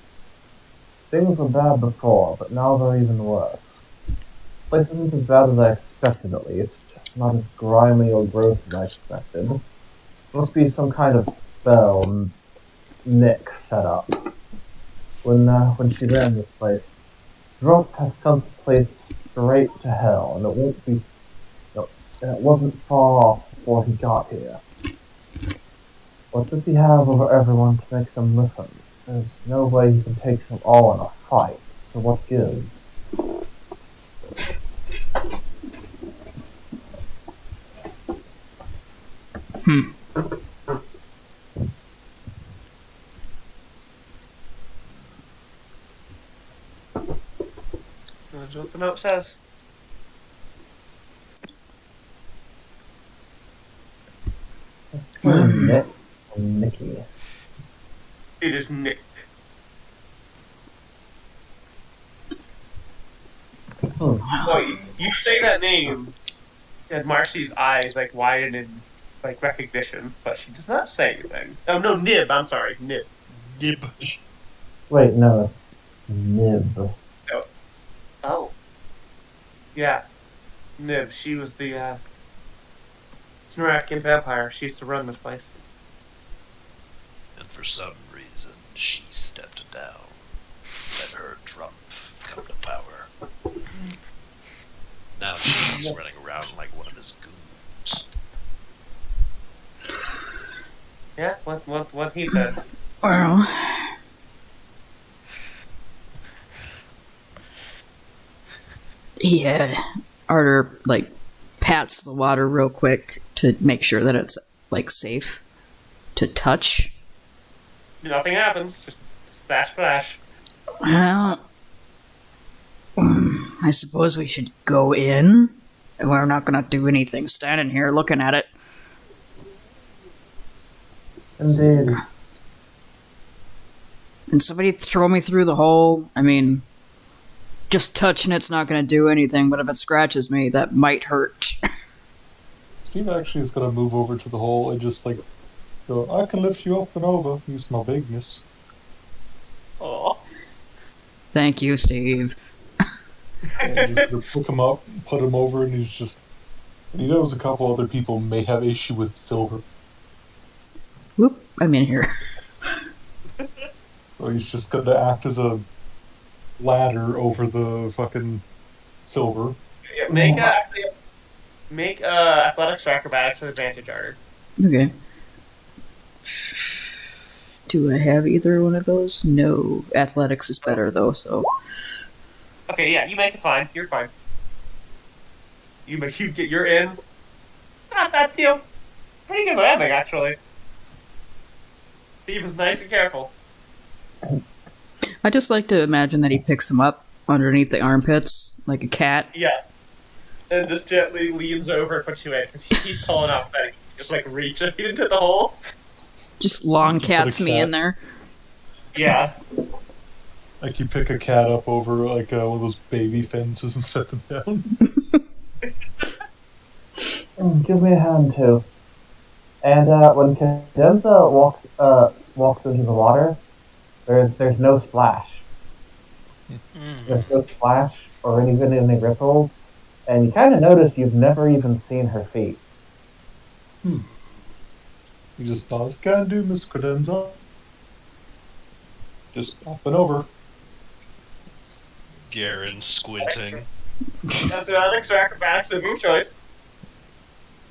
Things were bad before, but now they're even worse. The place isn't as bad as I expected, at least. Not as grimy or gross as I expected. There must be some kind of spell Nick set up. When she ran this place, Drunk has sent the place straight to hell, and it wasn't far before he got here. What does he have over everyone to make them listen? There's no way he can take them all in a fight, so what gives? That's what the note says. Nick or Nicky? It is Nick. Boy, you say that name, and Marcy's eyes like widen in like recognition, but she does not say anything. Oh no, Nib. I'm sorry, Nib. Nib. Wait, no, it's Nib. Oh. Yeah. Nib. She was the Snarakian vampire. She used to run this place. And for some reason, she stepped down. Let her Trump come to power. Now she's running around like one of his goons. Yeah, what he said. Well, yeah, Arter like pats the water real quick to make sure that it's like safe to touch. Nothing happens. Just splash, splash. Well, I suppose we should go in. We're not gonna do anything standing here looking at it. Indeed. And somebody throw me through the hole. I mean, just touching it's not gonna do anything, but if it scratches me, that might hurt. Steve actually is gonna move over to the hole and just like go, I can lift you up and over, use my bigness. Oh. Thank you, Steve. And just gonna pick him up, put him over, and he's just... And he knows a couple other people may have issue with silver. Whoop, I'm in here. So he's just gonna act as a ladder over the fucking silver. Yeah, make athletics or acrobatics with advantage, Arter. Okay. Do I have either one of those? No. Athletics is better, though, so... Okay, yeah, you make it fine. You're fine. You're in. Not that deal. Pretty good landing, actually. Steve was nice and careful. I just like to imagine that he picks him up underneath the armpits like a cat. Yeah. And just gently leans over and puts you in, because he's tall enough that he can just, like, reach into the hole. Just long You put a cats me cat- in there. Yeah. Like you pick a cat up over like one of those baby fences and set them down. Give me a hand too. And when Cadenza walks into the water, there's no splash. There's no splash or even any ripples, and you kind of notice you've never even seen her feet. You just nods. Can do, Miss Credenza. Just hopping over. Garen squinting. Athletics or acrobatics of your choice.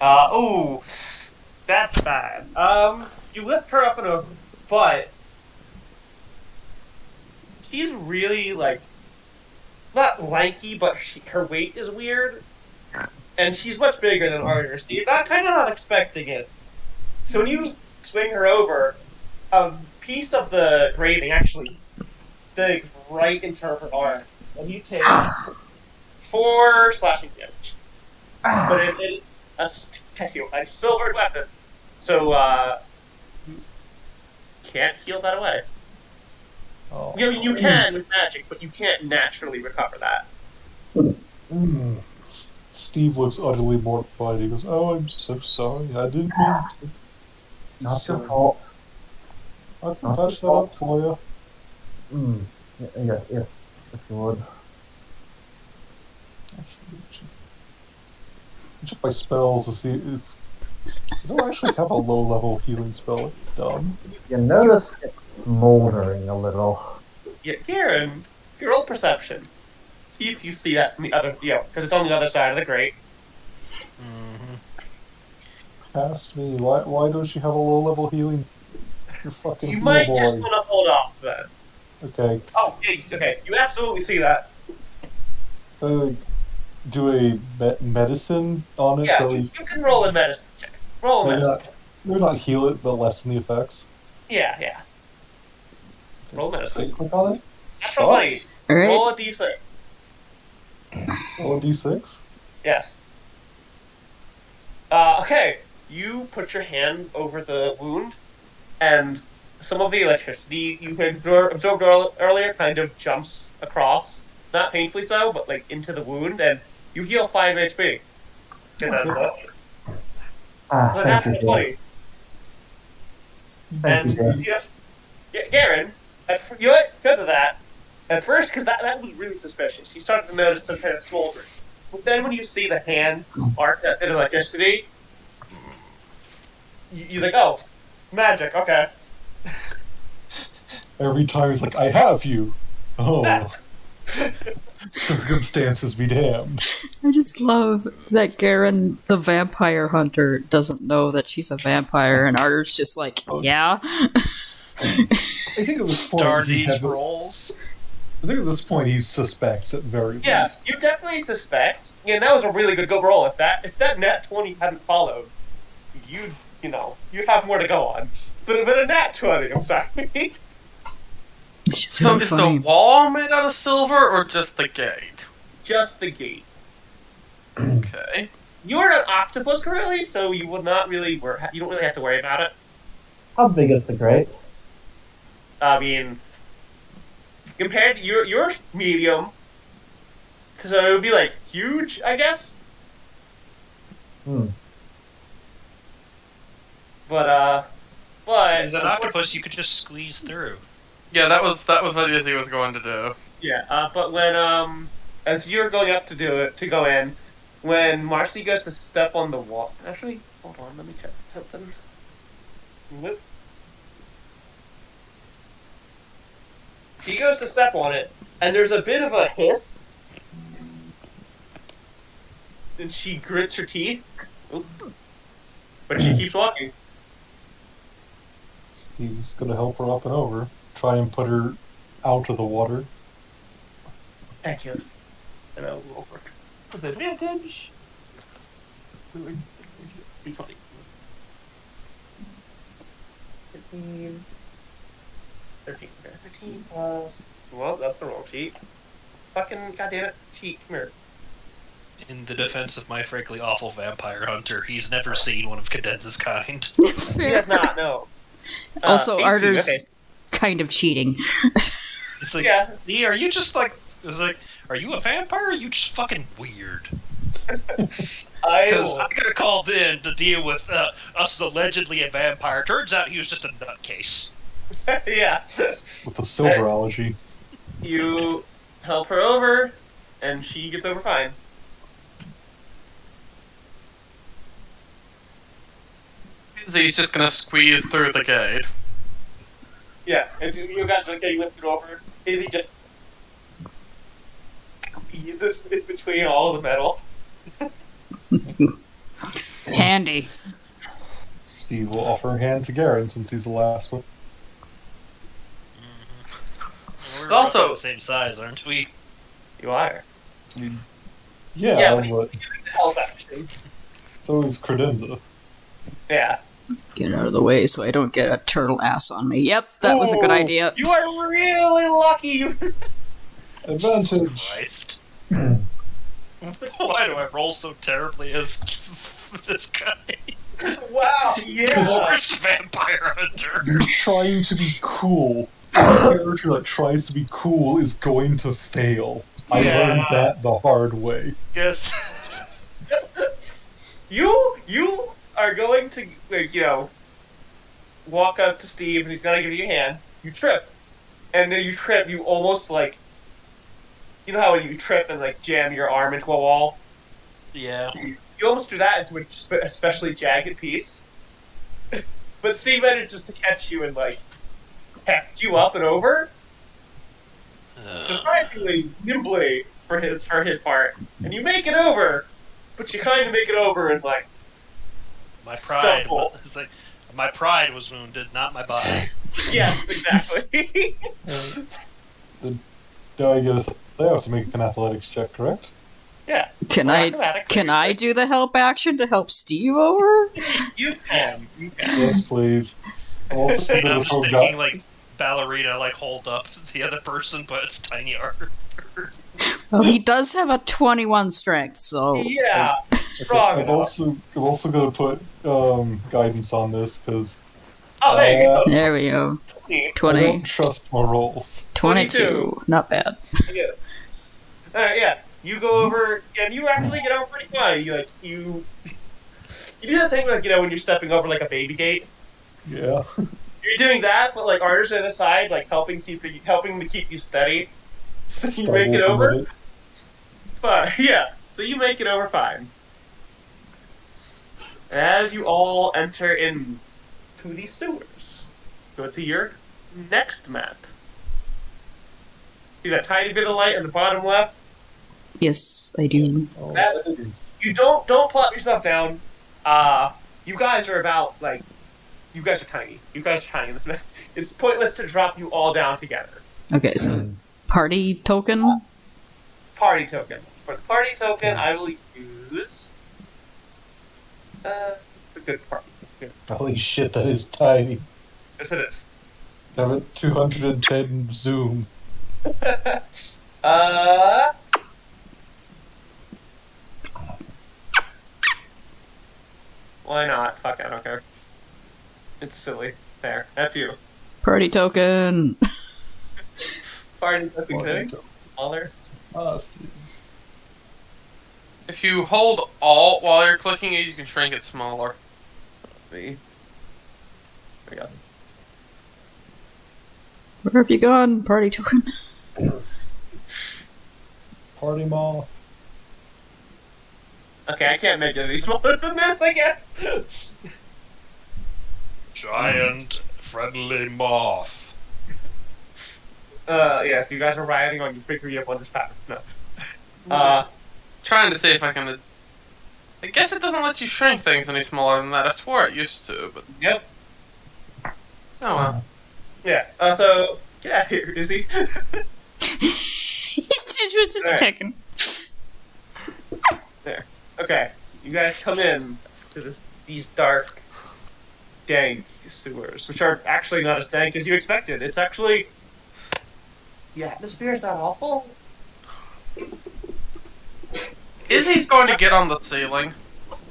Ooh. That's bad. You lift her up and over, but she's really, like, not lanky, but her weight is weird. And she's much bigger than Arthur, so you're kind of not expecting it. So when you swing her over, a piece of the grating actually digs right into her arm. And you take 4 slashing damage. But it is a silvered weapon. So, can't heal that away. Oh. I mean, you can with magic, but you can't naturally recover that. Steve looks utterly mortified. He goes, "Oh, I'm so sorry. I didn't mean to." Not your fault. I can patch that up for you. Yes, if you would. Check my spells to see if I don't actually have a low-level healing spell. Dumb. You notice it's moldering a little. Yeah, Garen, your old perception. See if you see that from the other, because it's on the other side of the grate. Ask me, why don't you have a low-level healing? You're fucking You heal might boy. just want to hold off then. Okay. Oh, yeah, okay. You absolutely see that. Do a medicine on it Yeah, to at you least can roll a medicine check. Roll a maybe medicine not, check. maybe not heal it, but lessen the effects. Yeah. Roll medicine. Click on it. Natural Fuck. 20. All right. Roll a d6. Roll a d6. Yes. Okay. You put your hand over the wound, and some of the electricity you had absorbed earlier kind of jumps across. Not painfully so, but like into the wound, and you heal 5 HP. Thank Natural you, 20. Thank And you, Garen. yes, Garen, you know what? Because of that, at first, because that was really suspicious, you started to notice some kind of smoldering. But then when you see the hands arc that bit of electricity, you're like, oh, magic, okay. Every time he's like, "I have you." Oh, That- circumstances be damned. I just love that Garen, the vampire hunter, doesn't know that she's a vampire, and Arter's just like, yeah. I think at this Star point he these has rolls. I think at this point he suspects at very Yeah, least. you definitely suspect. Yeah, that was a really good go roll. If that nat 20 hadn't followed, you'd have more to go on. But a nat 20, I'm sorry. She's So really is funny. the wall made out of silver or just the gate? Just the gate. Okay. You're an octopus currently, so you would not really you don't really have to worry about it. How big is the grate? I mean, compared to your medium, so it would be like huge, I guess. But As an octopus, you could just squeeze through. Yeah, that was what Izzy was going to do. yeah. But when as you're going up to go in, when Marcy goes to step on the wall, actually, hold on, let me check something. Whoop. She goes to step on it, and there's a bit of a hiss. And she grits her teeth. Oop. But she keeps walking. Steve's gonna help her up and over. Try and put her out of the water. Thank you. And I'll roll for with advantage. D20. 15. 13. 13 plus. Well, that's the roll cheat. Fucking goddamn it, cheat. Come here. In the defense of my frankly awful vampire hunter, he's never seen one of Cadenz's kind. It's He fair. does not know. Also, 18, Arter's okay. kind of cheating. It's like, Yeah. see, are you just like, it's like, are you a vampire? Or are you just fucking weird? Because I got called in to deal with us allegedly a vampire. Turns out he was just a nutcase. Yeah. With the silver allergy. You help her over, and she gets over fine. He's just gonna squeeze through the gate. Yeah, and you guys are getting lifted over. Izzy just squeezes in between all the metal. Handy. Steve will offer a hand to Garen since he's the last one. We're Also- roughly the same size, aren't we? You are. Yeah, but but Health action. so is Credenza. Yeah. Get out of the way so I don't get a turtle ass on me. Yep, that was a good Ooh, idea. You are really lucky. Advantage! Christ. Why do I roll so terribly as this guy? Wow. Yeah. Worst vampire hunter. You're trying to be cool. A character that tries to be cool is going to fail. I Yeah. learned that the hard way. Yes. You are going to, like, walk up to Steve and he's gonna give you a hand. You trip, and then you trip. You almost like, you know how when you trip and like jam your arm into a wall. Yeah. You almost do that into a especially jagged piece. But Steve manages to catch you and like catch you up and over, surprisingly nimbly for his part, and you make it over. But you kind of make it over and like. My pride. Stumble. It's like my pride was wounded, not my body. Yes, exactly. I guess they have to make an athletics check, correct? Yeah. Can I do the help action to help Steve over? You can. Yes, please. I'm also And going I'm to just throw thinking guy. like ballerina, like hold up the other person, but it's tiny art. Well, he does have a 21 strength, so Yeah. Strong I'm enough. also going to put guidance on this because Oh, there you go. there we go. I 20, don't trust my rolls. 22. Not bad. Yeah. Alright, yeah. You go over, and you actually get out pretty fine. You do that thing like, when you're stepping over like a baby gate. Yeah. You're doing that, but like Arter's on the side, like helping to keep you steady. So you make it Stumbles a over. minute. Fine. Yeah. So you make it over fine. As you all enter into the sewers, go to your next map. See that tiny bit of light on the bottom left? Yes, I do. Oh, That is, you don't plop yourself down. You guys are about like, you guys are tiny. You guys are tiny in this map. It's pointless to drop you all down together. Okay, so party token? Party token. For the party token, I will use a good party. Good. Holy shit, that is tiny. Yes, it is. I have a 210 zoom. Why not? Fuck, I don't care. It's silly. There. That's you. Party token. Party token thing. Smaller. Steve. If you hold Alt while you're clicking it, you can shrink it smaller. See. There we go. Where have you gone, party token? Party moth. Okay, I can't make it any smaller than this, I guess. Giant friendly moth. Yeah, so you guys are rioting on your figure you have on this pattern. No. Trying to see if I can. I guess it doesn't let you shrink things any smaller than that. I swore it used to, but Yep. oh well. Yeah, so, get out of here, Izzy. He's just Alright. checking. There. Okay, you guys come in to these dark dank sewers, which are actually not as dank as you expected. It's actually... The atmosphere is not awful. Izzy's going to get on the ceiling.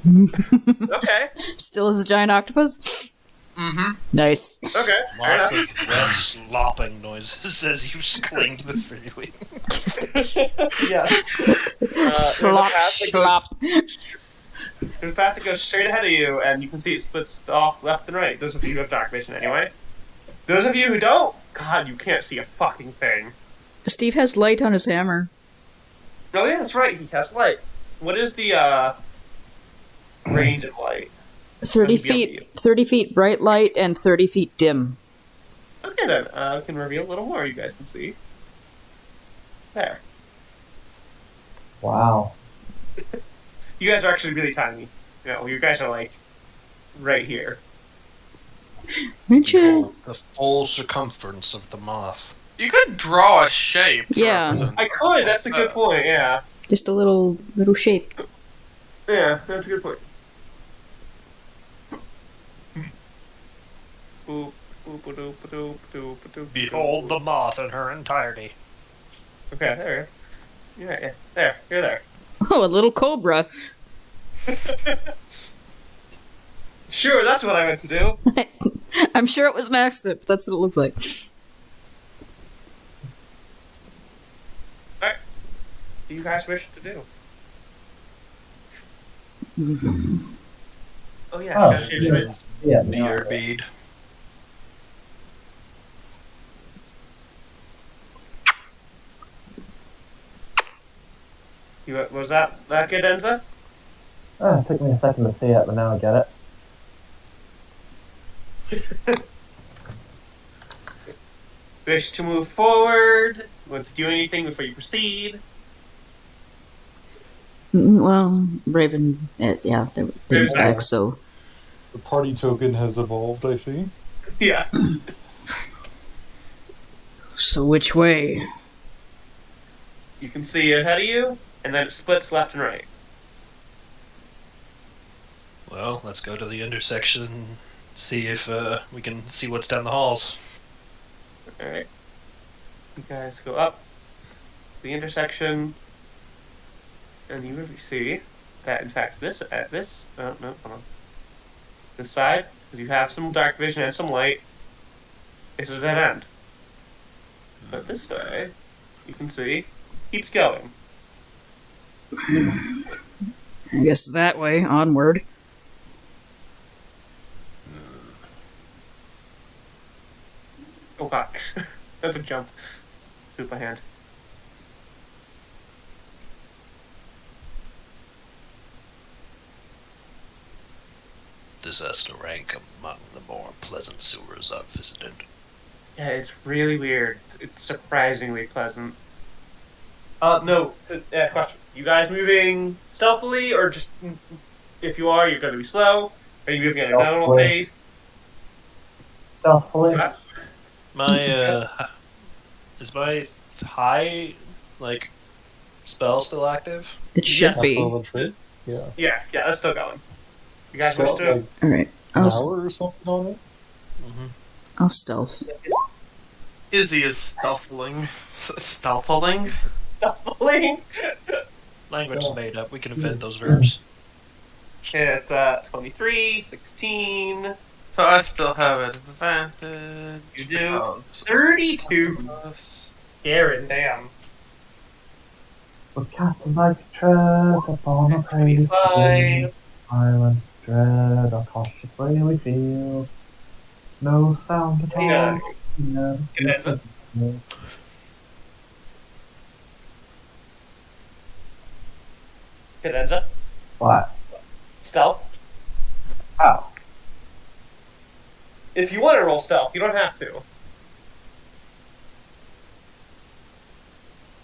Okay. Still is a giant octopus? Mm-hmm. Nice. Okay. Fair Lots enough. of wet slopping noises as you cling to the ceiling. Yeah. Slop, slop. There's a path that goes straight ahead of you, and you can see it splits off left and right. Those of you who have dark vision, anyway. Those of you who don't, God, you can't see a fucking thing. Steve has light on his hammer. Oh yeah, that's right. He has light. What is the range of light? 30 That'd be up to you. feet. 30 feet bright light and 30 feet dim. Okay then, I can reveal a little more. You guys can see. There. Wow. You guys are actually really tiny. You know, you guys are like right here. Aren't you? Behold the full circumference of the moth. You could draw a shape. To Yeah. represent I could. That's a good point. Yeah. Just a little shape. Yeah, that's a good point. Boop, boop, boop, boop, boop, boop, Behold boop. the moth in her entirety. Okay, there. Yeah, there. You're there. Oh, a little cobra. Sure, that's what I meant to do. I'm sure it was maxed up. That's what it looks like. Alright. What do you guys wish to do? Oh yeah, Oh, you gotta change it. Yeah. Near bead. Was that good, Enza? Oh, it took me a second to see it, but now I get it. Wish to move forward? Want to do anything before you proceed? Well, Raven, yeah, Raven's back. back, so. The party token has evolved, I see. Yeah. So which way? You can see it ahead of you, and then it splits left and right. Well, let's go to the intersection, see if we can see what's down the halls. Alright. You guys go up the intersection, and you will see that, in fact, this, oh, no, hold on. This side, because you have some dark vision and some light, is a dead end. But this way, you can see, keeps going. I guess that way, onward. Oh god. That's a jump. Super hand. This has to rank among the more pleasant sewers I've visited. Yeah, it's really weird. It's surprisingly pleasant. No, question. You guys moving stealthily, or just, if you are, you're gonna be slow? Are you moving at a normal Stealthily. pace? Stealthily. My, is my high, like, spell still active? It should Yeah. be. Pastoral traits? Yeah. Yeah, that's still going. You guys Stealth, wish to... like Alright, an I'll, hour or something on it? Mm-hmm. I'll stealth. Izzy is stealthling. Stealthling? Stealthily? Language is made up. We can invent those verbs. It's 23, 16... So I still have an advantage. You do? because 32. plus- Garen, damn. With Captain like tread upon a crazy 25. silence dread, or cautiously we feel no sound at all. 29. Never Good, Enza. feel. Cadenza. What? Stealth. Oh. If you want to roll stealth, you don't have to.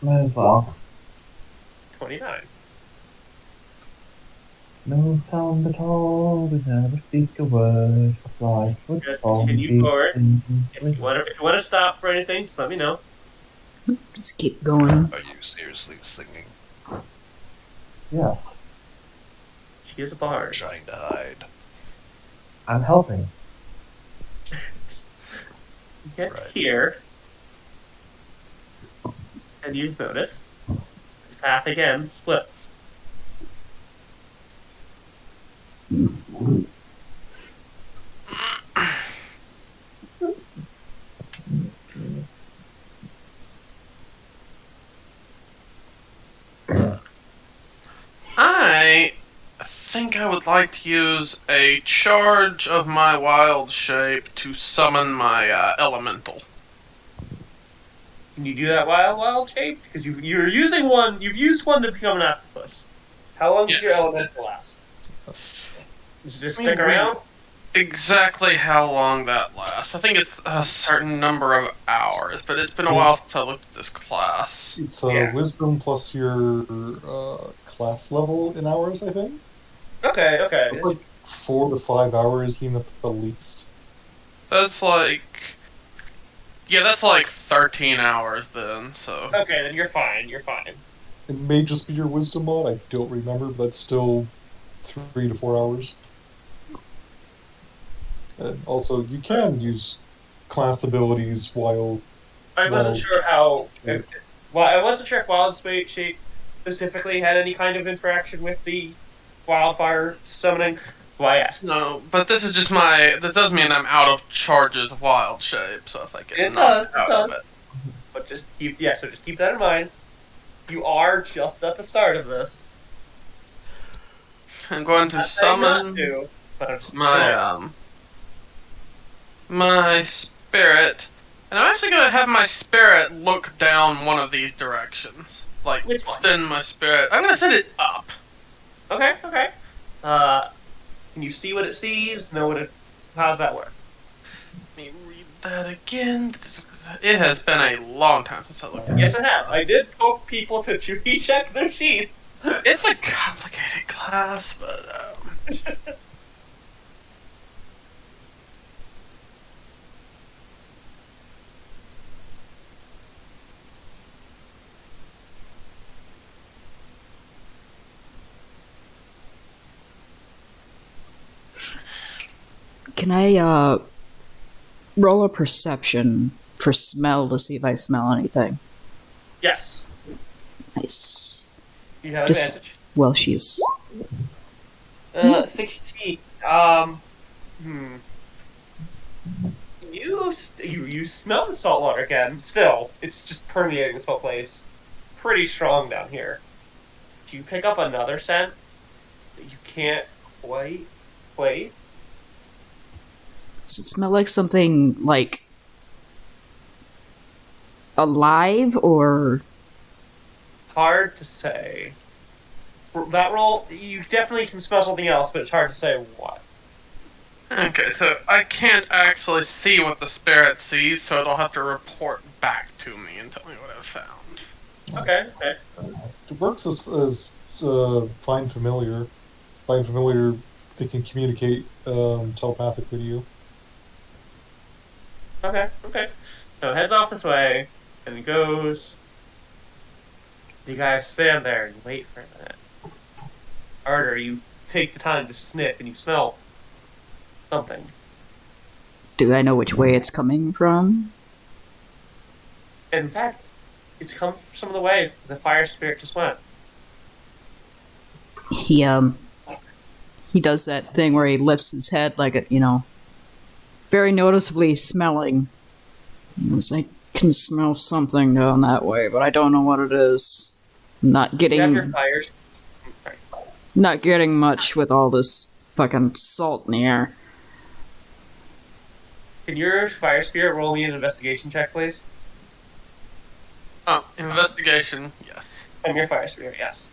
Might as well. 29. No sound at all, we never speak a word. A fly would Just fall continue deep forward. in- If you want to stop for anything, just let me know. Just keep going. Are you seriously singing? Yes, She is a Or bard. trying to hide? I'm helping. You get Right. here, and you notice the path again splits. I think I would like to use a charge of my wild shape to summon my elemental. Can you do that wild shape? Because you're using one. You've used one to become an octopus. How long does your Yes. elemental last? Does it just I mean, stick around? Exactly how long that lasts. I think it's a certain number of hours, but it's been a while since I looked at this class. It's Yeah. wisdom plus your class level in hours, I think. Okay. It's like 4 to 5 hours, even at the least. That's like... Yeah, that's like 13 hours then, so... Okay, then you're fine. You're fine. It may just be your wisdom mod. I don't remember, but that's still 3 to 4 hours. And also, you can use class abilities while. I wasn't Wild sure how. shape. Well, I wasn't sure if wild shape specifically had any kind of interaction with the wildfire summoning. Why ask? No, but this is just my... This does mean I'm out of charges of wild shape, so if I get It knocked does, out of it... But just keep that in mind. You are just at the start of this. I'm going to Not saying not summon to, but I'm just my, my spirit, and I'm actually gonna have my spirit look down one of these directions. Like, Which one? send my spirit. I'm gonna send it up. Okay. Can you see what it sees? Know what it? How's that work? Let me read that again. It has been a long time since I looked at Yes, it. it has. I did poke people to recheck their sheets. It's a complicated class, but, Can I roll a perception for smell to see if I smell anything? Yes, Nice. you have Just advantage. well, she's 16. You smell the salt water again. Still, it's just permeating this whole place. Pretty strong down here. Do you pick up another scent that you can't quite place? Does it smell like something like alive or Hard to say. That roll, you definitely can smell something else, but it's hard to say what. okay, so I can't actually see what the spirit sees, so it'll have to report back to me and tell me what I've found. Okay. It works as find familiar. Find familiar, they can communicate telepathically to you. Okay. So it heads off this way, and it goes. You guys stand there and wait for a minute. Harder, you take the time to sniff, and you smell something. do I know which way it's coming from? In fact, it's come some of the way the fire spirit just went. He does that thing where he lifts his head like a very noticeably smelling. I can smell something down that way, but I don't know what it is. I'm not You have your getting fire. Sorry. not getting much with all this fucking salt in the air. Can your fire spirit roll me an investigation check, please? Oh, investigation, yes. I'm your fire spirit, yes.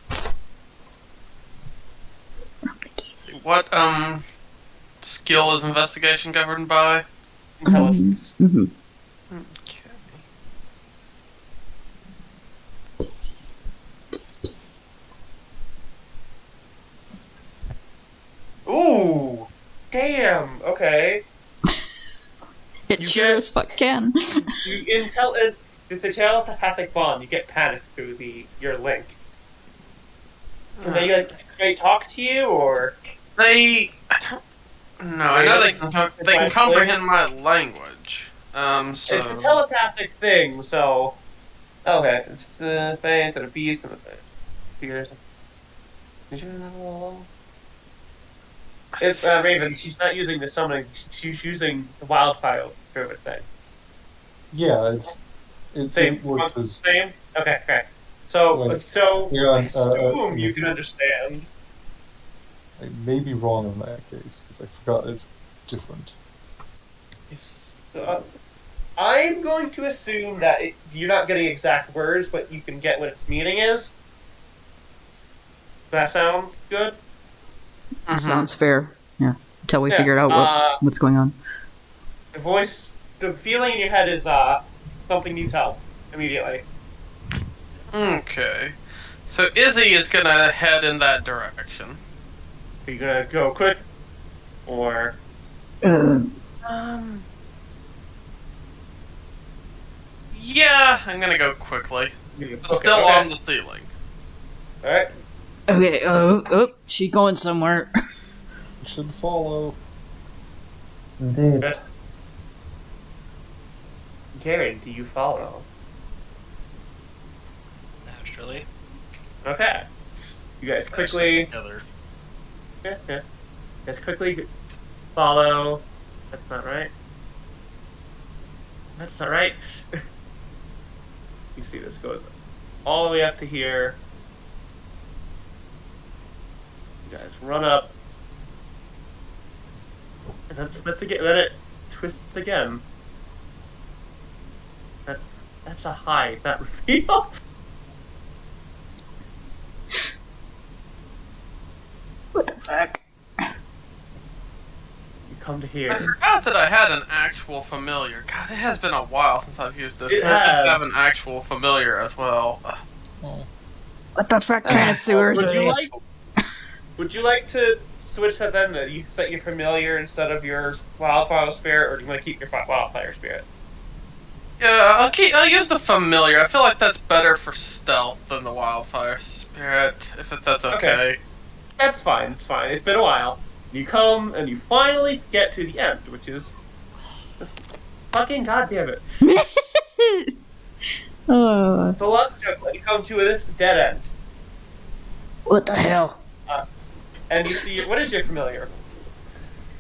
What, skill is investigation governed by? Intelligence. Mm-hmm. Okay. Ooh! Damn, okay. It You sure get- as fuck can. With the telepathic bond, you get panic through your link. Can they straight talk to you, or I don't know, I know they can talk, they can comprehend my language. So It's a telepathic thing, so okay. It's the face and a beast and the fears. It's Raven. She's not using the summoning. She's using the wildfire druid thing. Yeah, it Same. works as Same. Okay. Okay. So like so yeah. I assume you can understand. I may be wrong in that case because I forgot it's different. I'm going to assume that you're not getting exact words, but you can get what its meaning is. Does that sound good? Sounds fair. Yeah. Until we Yeah, figure out what's going on. The feeling in your head is something needs help immediately. okay. So Izzy is gonna head in that direction. Are you gonna go quick, or Yeah, I'm gonna go quickly. okay, It's still okay. on the ceiling. All right. Okay, she going somewhere. You should follow. Indeed. Okay. Garen, do you follow? Naturally. Okay. You guys quickly. Together. Yeah, yeah. You guys quickly follow. That's not right. That's not right. You see, this goes all the way up to here. You guys run up. And then it twists again. That's a high. That reveal. What the fuck? You come to I here. forgot that I had an actual familiar. God, it has been a while since I've used this. It I has. did have an actual familiar as well. What the fuck kind of sewers are Would you these? Would you like to switch that then? That you set your familiar instead of your wildfire spirit, or do you want to keep your wildfire spirit? Yeah, I'll use the familiar. I feel like that's better for stealth than the wildfire spirit, that's okay. That's fine. It's fine. It's been a while. You come and you finally get to the end, which is just fucking goddamn it. Oh, So let's just you come to this dead end, what the hell? and you see what is your familiar?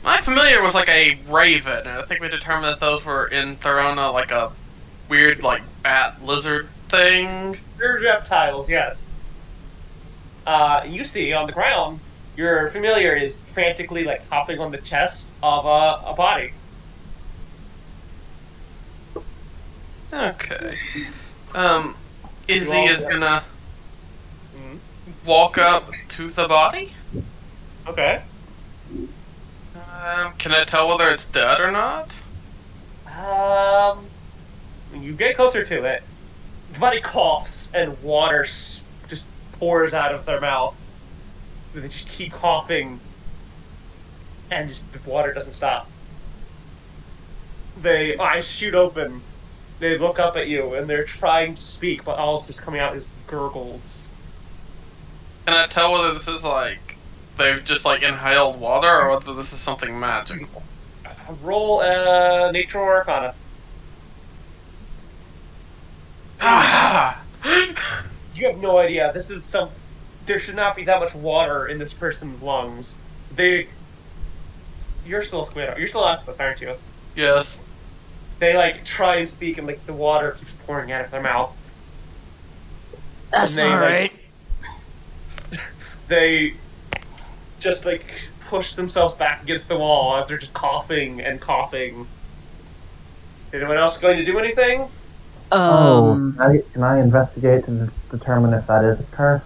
My familiar was like a raven, and I think we determined that those were in Therona like a weird like bat lizard thing. They're reptiles, yes. You see on the ground, your familiar is frantically like hopping on the chest of a body. Okay. Izzy You all- is gonna Mhm. walk up to the body. Okay. Can I tell whether it's dead or not? When you get closer to it, the body coughs and water just pours out of their mouth. They just keep coughing, and just the water doesn't stop. They eyes shoot open. They look up at you, and they're trying to speak, but all it's just coming out is gurgles. Can I tell whether this is like they've just like inhaled water or whether this is something magical? Roll nature or arcana. Ah! You have no idea. There should not be that much water in this person's lungs. You're still Squid. You're still Octopus, aren't you? Yes. They like try and speak, and like the water keeps pouring out of their mouth. That's And they, not right. They just like push themselves back against the wall as they're just coughing and coughing. Anyone else going to do anything? Can I investigate to determine if that is a curse?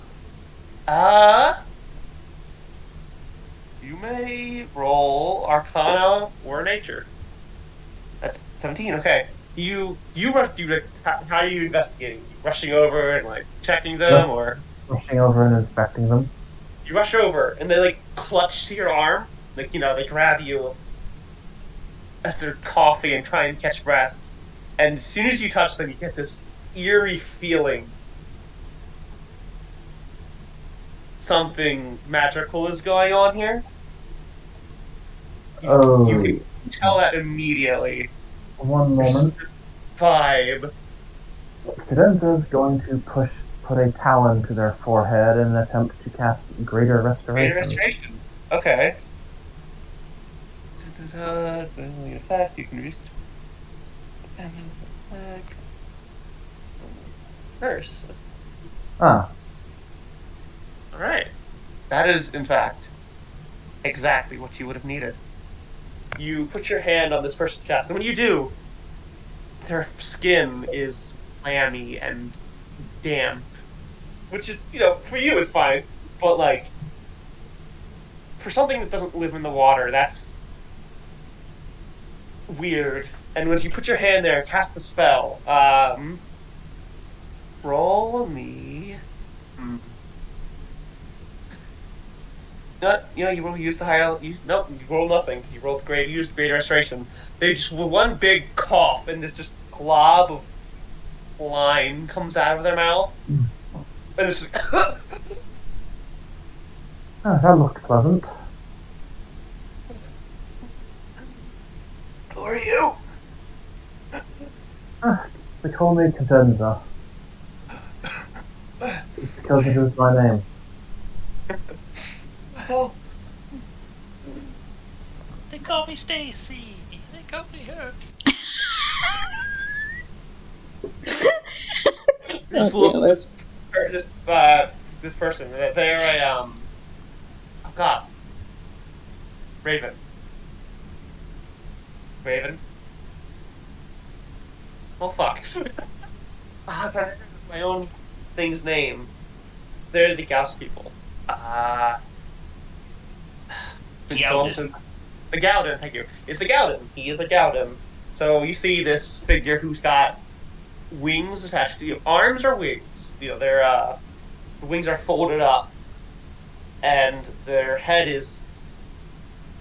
You may roll Arcana or Nature. That's 17. Okay. You how are you investigating? Rushing over and like checking them, or Rushing over and inspecting them. you rush over and they like clutch to your arm, like they grab you as they're coughing and trying to catch breath. And as soon as you touch them, you get this eerie feeling. Something magical is going on here. You can tell that immediately. One moment. Vibe. Cadenza is going to put a talon to their forehead in an attempt to cast Greater Greater Restoration. restoration. Okay. Effect, you can use curse. Ah, Alright. That is, in fact, exactly what you would have needed. You put your hand on this person's chest, and when you do, their skin is clammy and damp. Which is, for you it's fine, but like, for something that doesn't live in the water, that's weird. And when you put your hand there and cast the spell, roll me. You will use the higher. Nope, you roll nothing. You rolled great. You used greater restoration. They just one big cough, and this just glob of line comes out of their mouth, and it's just, that looked pleasant. who are you? They call me Cadenza. It's because it is my name. Well, They call me Stacy. They call me her. this person. They're a oh god, Raven. Oh fuck. I'm trying to remember my own thing's name. They're the Gauss people. Gowden. The Gowden, thank you. It's a Gowden. He is a Gowden. So you see this figure who's got wings attached to arms or wings. Their the wings are folded up, and their head is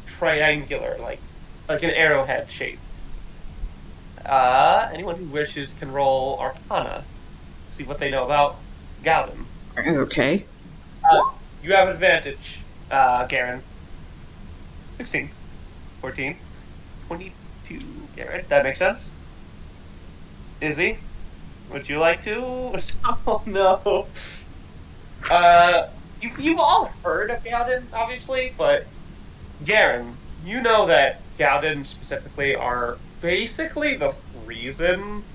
triangular, like an arrowhead shaped. Anyone who wishes can roll Arcana, see what they know about Gowden. Okay. You have advantage, Garen. 16, 14, 22, Garrett. That makes sense. Izzy, would you like to? Oh no. You've all heard of Gowden, obviously, but Garen, you know that Gowden specifically are basically the reason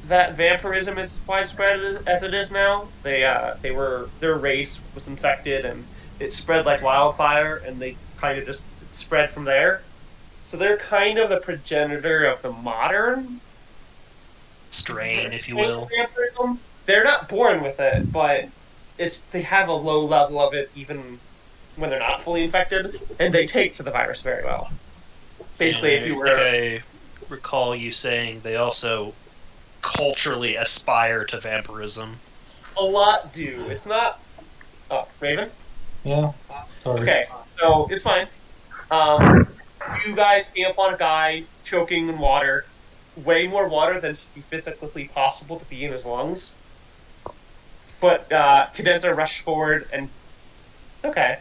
that vampirism is widespread as it is now. Their race was infected and it spread like wildfire, and they kind of just spread from there. So they're kind of the progenitor of the modern Strain, if you will. vampirism. They're not born with it, but they have a low level of it even when they're not fully infected, and they take to the virus very well. Basically, And if you I were think I recall you saying they also culturally aspire to vampirism. a lot do. It's not. Oh, Raven. Yeah. Sorry. Okay, so it's fine. You guys came upon a guy choking in water, way more water than should be physically possible to be in his lungs. But Cadenza rushed forward and Cadenza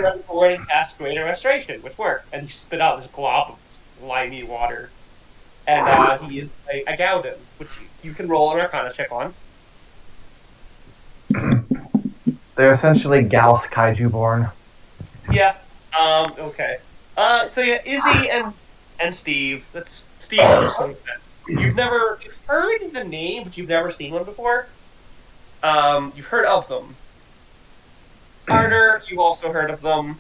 rushed forward and cast Greater Restoration, which worked, and he spit out this glob of slimy water. And he is a Gowden, which you can roll an Arcana check on. They're essentially Gauss kaiju born. Yeah. Okay. So yeah, Izzy and Steve. That's Steve. You've heard the name, but you've never seen one before. You've heard of them. Carter, you've also heard of them.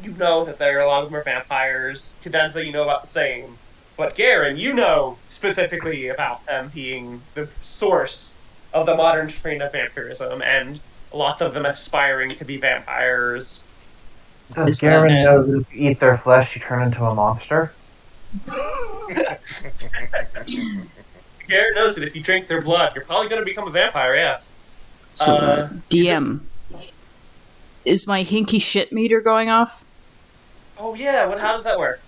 You know that a lot of them are vampires. Cadenza, you know about the same. But Garen, you know specifically about them being the source of the modern strain of vampirism, and lots of them aspiring to be vampires. Does Garen know that if you eat their flesh, you turn into a monster? Garrett knows that if you drink their blood, you're probably going to become a vampire, yeah. So, DM, is my hinky shit meter going off? Oh, yeah, how does that work?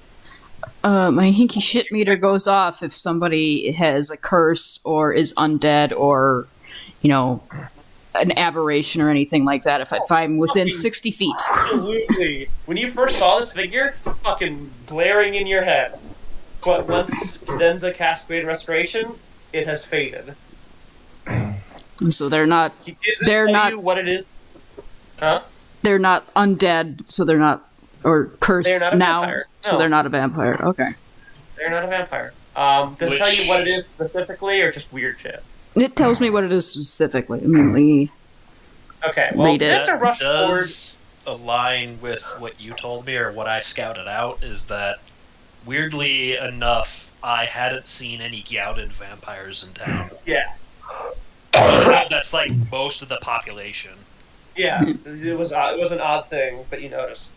My hinky shit meter goes off if somebody has a curse or is undead or, an aberration or anything like that. If I'm within 60 feet. Absolutely. When you first saw this figure, fucking blaring in your head. but once Cadenza cast Great Restoration, it has faded. So they're not. He doesn't They're tell not. you what it is. Huh? They're not undead, so they're not, or cursed They're not a now, vampire. so No. they're not a vampire. Okay. They're not a vampire. Does it tell you Which- what it is specifically, or just weird shit? It tells me what it is specifically. I mean, Okay, well, Read it. Cadenza That rushed forward. does align with what you told me or what I scouted out. Is that weirdly enough, I hadn't seen any Gowden vampires in town. Yeah, That's like most of the population. yeah. It was an odd thing, but you noticed.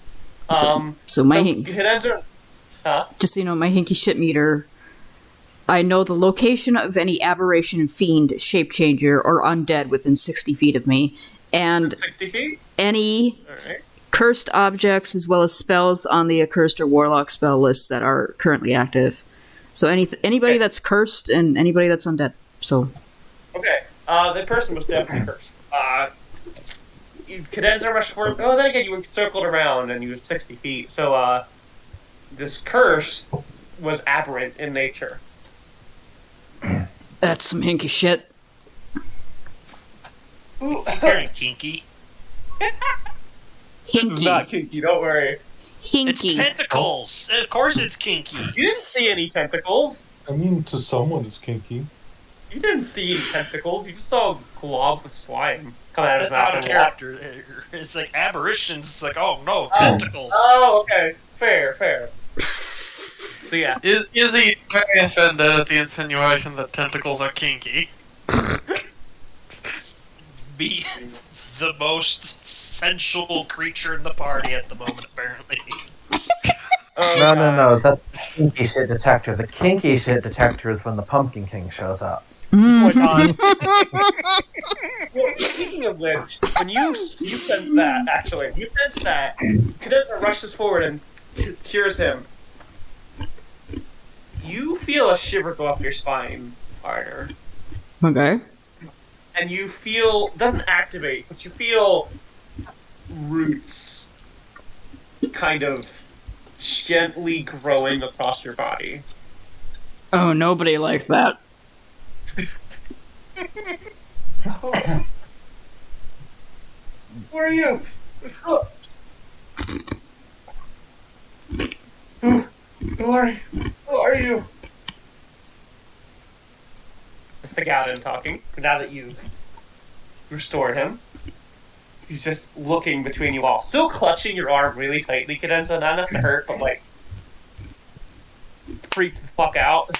so my Cadenza. Huh? just so you know, my hinky shit meter. I know the location of any aberration, fiend, shape changer, or undead within 60 feet of me, and 60 feet? any Alright. cursed objects as well as spells on the accursed or warlock spell lists that are currently active. So anybody Okay. that's cursed and anybody that's undead. So Okay, the person was definitely cursed. Cadenza rushed forward. Oh, then again, you were circled around and you were 60 feet. So, this curse was aberrant in nature. that's some hinky shit. Ooh, Very kinky. it's not Hinky. kinky, don't worry. It's Hinky. tentacles. Of course, it's kinky. You didn't see any tentacles. I mean, to someone it's kinky. You didn't see any tentacles. You just saw globs of slime come out of his That's mouth out of and walk. character. It's like aberrations. It's like, oh no, tentacles. Oh, okay. Fair. So yeah, Is he very offended at the insinuation that tentacles are kinky? Be the most sensual creature in the party at the moment, apparently. oh, No. That's the kinky shit detector. The kinky shit detector is when the Pumpkin King shows up. Well, speaking of which, when you sense that, actually, you sense that, Cadenza rushes forward and cures him. You feel a shiver go up your spine, Arner. Okay. And you feel, doesn't activate, but you feel roots kind of gently growing across your body. Oh, nobody likes that. Where are you? Who are you? Who are you? It's the Gowden talking. Now that you've restored him, he's just looking between you all. Still clutching your arm really tightly, Cadenza. Not enough to hurt, but like, freak the fuck out.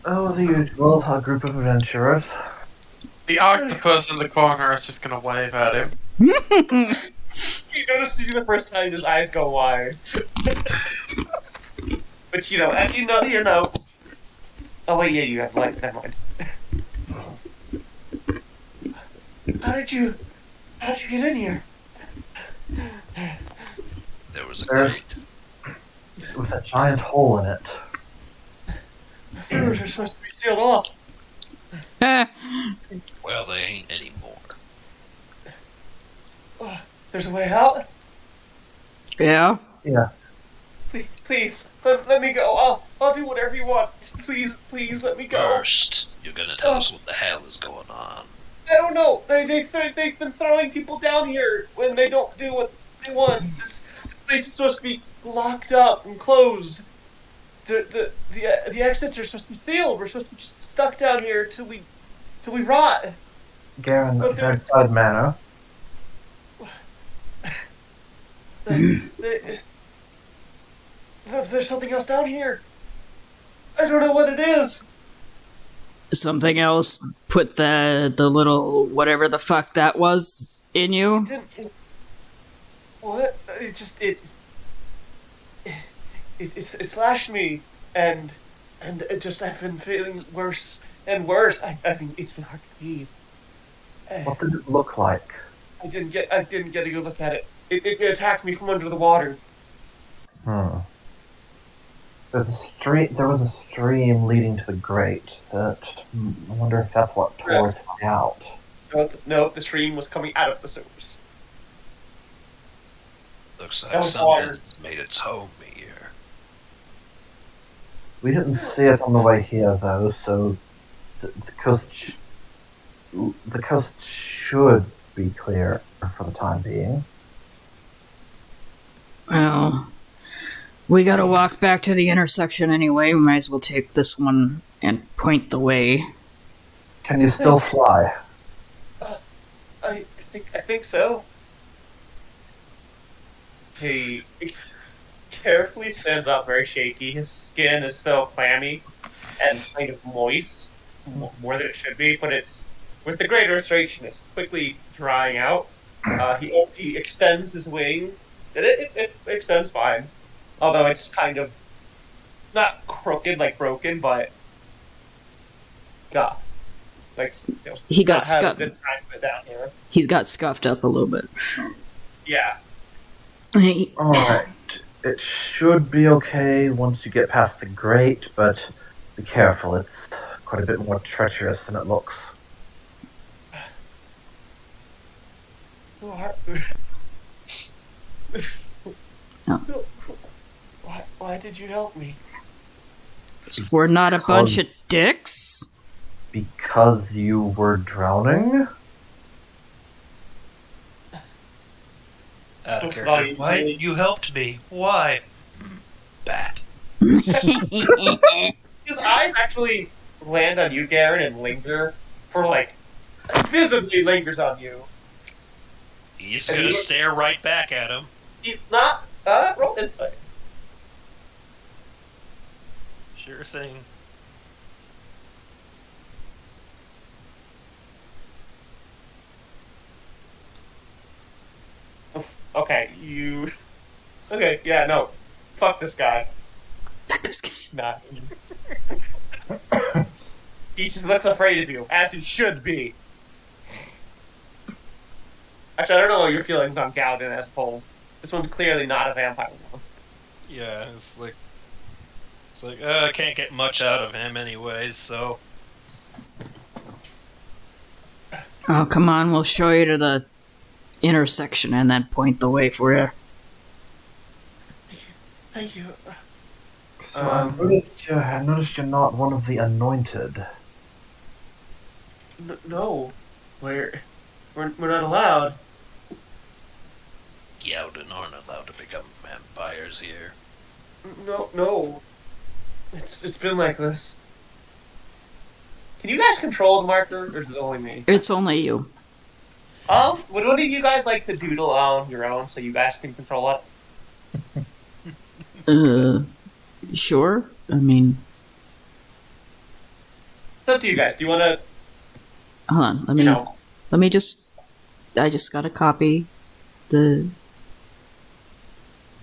Oh, the usual, a group of adventurers. The octopus in the corner is just gonna wave at him. He notices you the first time, his eyes go wide. But you know, as you know. Oh wait, yeah, you have light. Never mind. How did you get in here? There was a There's- grate. With a giant hole in it. The sewers are supposed to be sealed off. Well, they ain't anymore. There's a way out. Yeah. Yes. Please, let me go. I'll do whatever you want. Just please let me go. First, you're gonna tell us what the hell is going on. I don't know. They've been throwing people down here when they don't do what they want. This place is supposed to be locked up and closed. The exits are supposed to be sealed. We're supposed to be just stuck down here till we rot. Garen, But there- bedside manner. There's something else down here. I don't know what it is. Something else put the little whatever the fuck that was in you. What? It slashed me, and it just I've been feeling worse and worse. I mean, it's been hard to breathe. What did it look like? I didn't get a good look at it. It attacked me from under the water. There was a stream leading to the grate. I wonder if that's what tore its way out. No, the stream was coming out of the sewers. Looks That like was water. something's made its home here. We didn't see it on the way here, though, so the coast should be clear for the time being. Well, we gotta walk back to the intersection anyway. We might as well take this one and point the way. Can you still fly? I think so. He carefully stands up, very shaky. His skin is still clammy and kind of moist, more than it should be. But it's with the great restoration, it's quickly drying out. He extends his wing, and it extends fine, although it's kind of not crooked like broken, but He got have a scuffed. good time with it down here. He's got scuffed up a little bit. Yeah. Alright. It should be okay once you get past the grate, but be careful, it's quite a bit more treacherous than it looks. Why did you help me? We're not a bunch of dicks. Because you were drowning? Out of Looks character. like- Why? You helped me. Why? Bat. His eyes actually land on you, Garen, and linger for visibly lingers on you. He's gonna stare right back at him. He's not roll insight. Sure thing. Okay, you. Okay, yeah, no. Fuck this guy. This guy. Nah. He just looks afraid of you, as he should be. Actually, I don't know what your feelings on Galvin as Pole. This one's clearly not a vampire one. Yeah, it's like I can't get much out of him anyways. So Oh, come on. We'll show you to the intersection and then point the way for you. Thank you. So I noticed you're not one of the anointed. No, we're not allowed. Gowden aren't allowed to become vampires here. No. It's been like this. Can you guys control the marker, or is it only me? It's only you. Would one of you guys like to doodle on your own so you guys can control it? Sure. I mean, It's up to you guys. Do you want to, hold on. Let me just. I just got to copy the.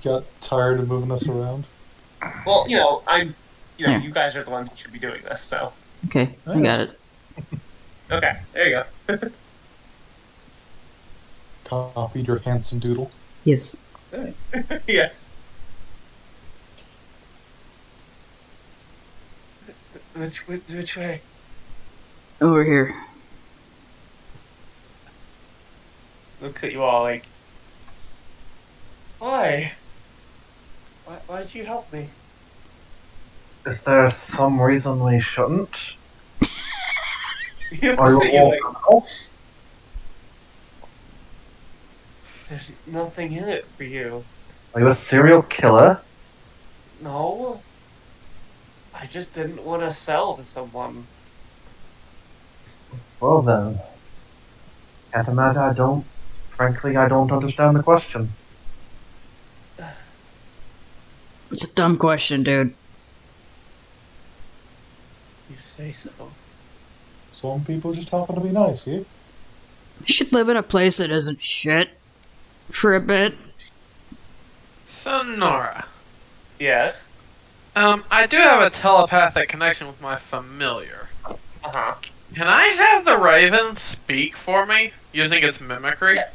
Got tired of moving us around? well, Yeah. you guys are the ones who should be doing this, so. Okay, I got it. Okay, there you go. Copied your handsome doodle. Yes. Yes. Which way? Over here. Looks at you all like, why? Why did you help me? Is there some reason we shouldn't? He Are looks you at you all like, criminals? there's nothing in it for you. Are you a serial killer? No. I just didn't want to sell to someone. Well then. Can't imagine frankly, I don't understand the question. It's a dumb question, dude. You say so. Some people just happen to be nice, yeah? You should live in a place that isn't shit for a bit. So, Nora, Yes. I do have a telepathic connection with my familiar. Uh-huh. Can I have the raven speak for me using its mimicry? Yeah.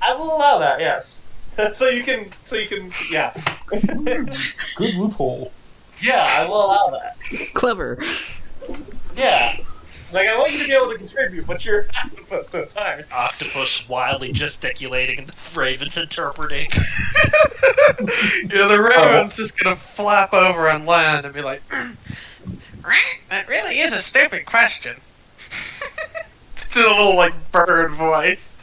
I will allow that, yes. so you can, yeah. Good loophole. Yeah, I will allow that. Clever. Yeah. Like, I want you to be able to contribute, but you're an octopus, so it's hard. Octopus wildly gesticulating and the Raven's interpreting. Yeah, the raven's just gonna flap over and land and be like, that really is a stupid question. It's in a little, like, bird voice.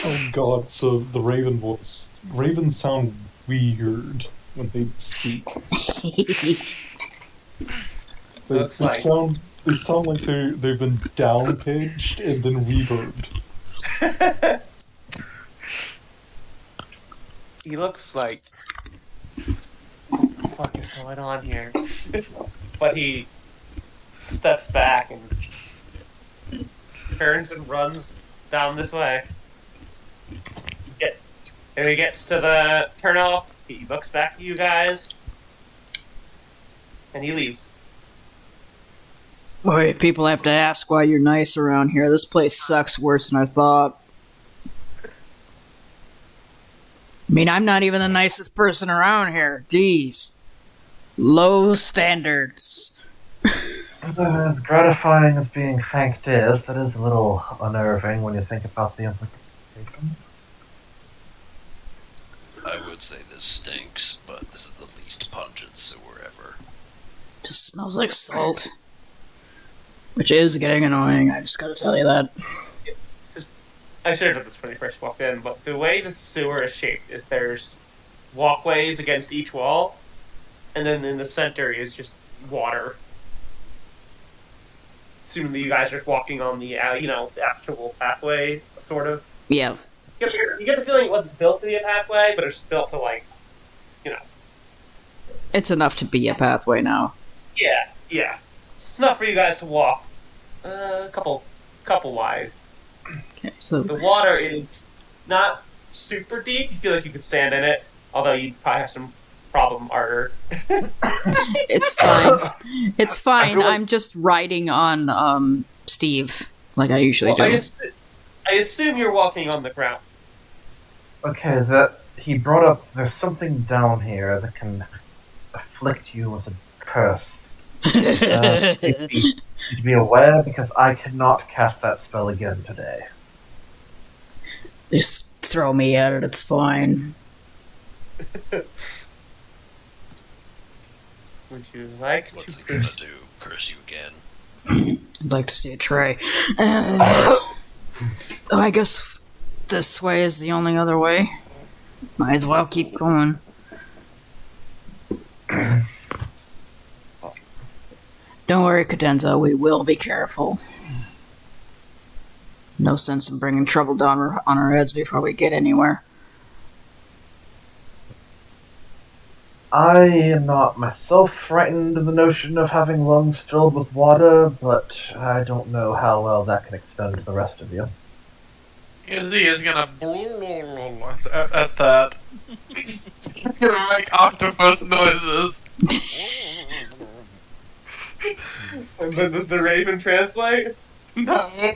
Oh god, so the raven voice. Ravens sound weird when they speak. That's They like- sound like they've been down pitched and then reverbed. He looks like... What the fuck is going on here? But he steps back and turns and runs down this way. And he gets to the turnoff, he looks back at you guys, and he leaves. Boy, people have to ask why you're nice around here. This place sucks worse than I thought. I mean, I'm not even the nicest person around here. Jeez. Low standards. As gratifying as being thanked is, it is a little unnerving when you think about the implications. I would say this stinks, but this is the least pungent sewer ever. Just smells like salt. Which is getting annoying, I just gotta tell you that. I should have done this when I first walked in, but the way the sewer is shaped is there's walkways against each wall, and then in the center is just water. Assuming that you guys are walking on the, the actual pathway, sort of. Yeah. You get the feeling it wasn't built to be a pathway, but it's built to, It's enough to be a pathway now. Yeah. Enough for you guys to walk. A couple wide. Okay, so The water is not super deep. You feel like you could stand in it, although you'd probably have some problem ardor. it's fine. It's fine. I'm just riding on Steve, like I usually do. I assume you're walking on the ground. Okay, that he brought up. There's something down here that can afflict you with a curse. Please be aware, because I cannot cast that spell again today. Just throw me at it. It's fine. Would you like What's to it gonna do? Curse you again? I'd like to see a tray. I guess this way is the only other way. Might as well keep going. Don't worry, Cadenza, we will be careful. No sense in bringing trouble down on our heads before we get anywhere. I am not myself frightened of the notion of having lungs filled with water, but I don't know how well that can extend to the rest of you. Izzy is gonna at that. He's gonna make octopus noises. And then does the raven translate? No.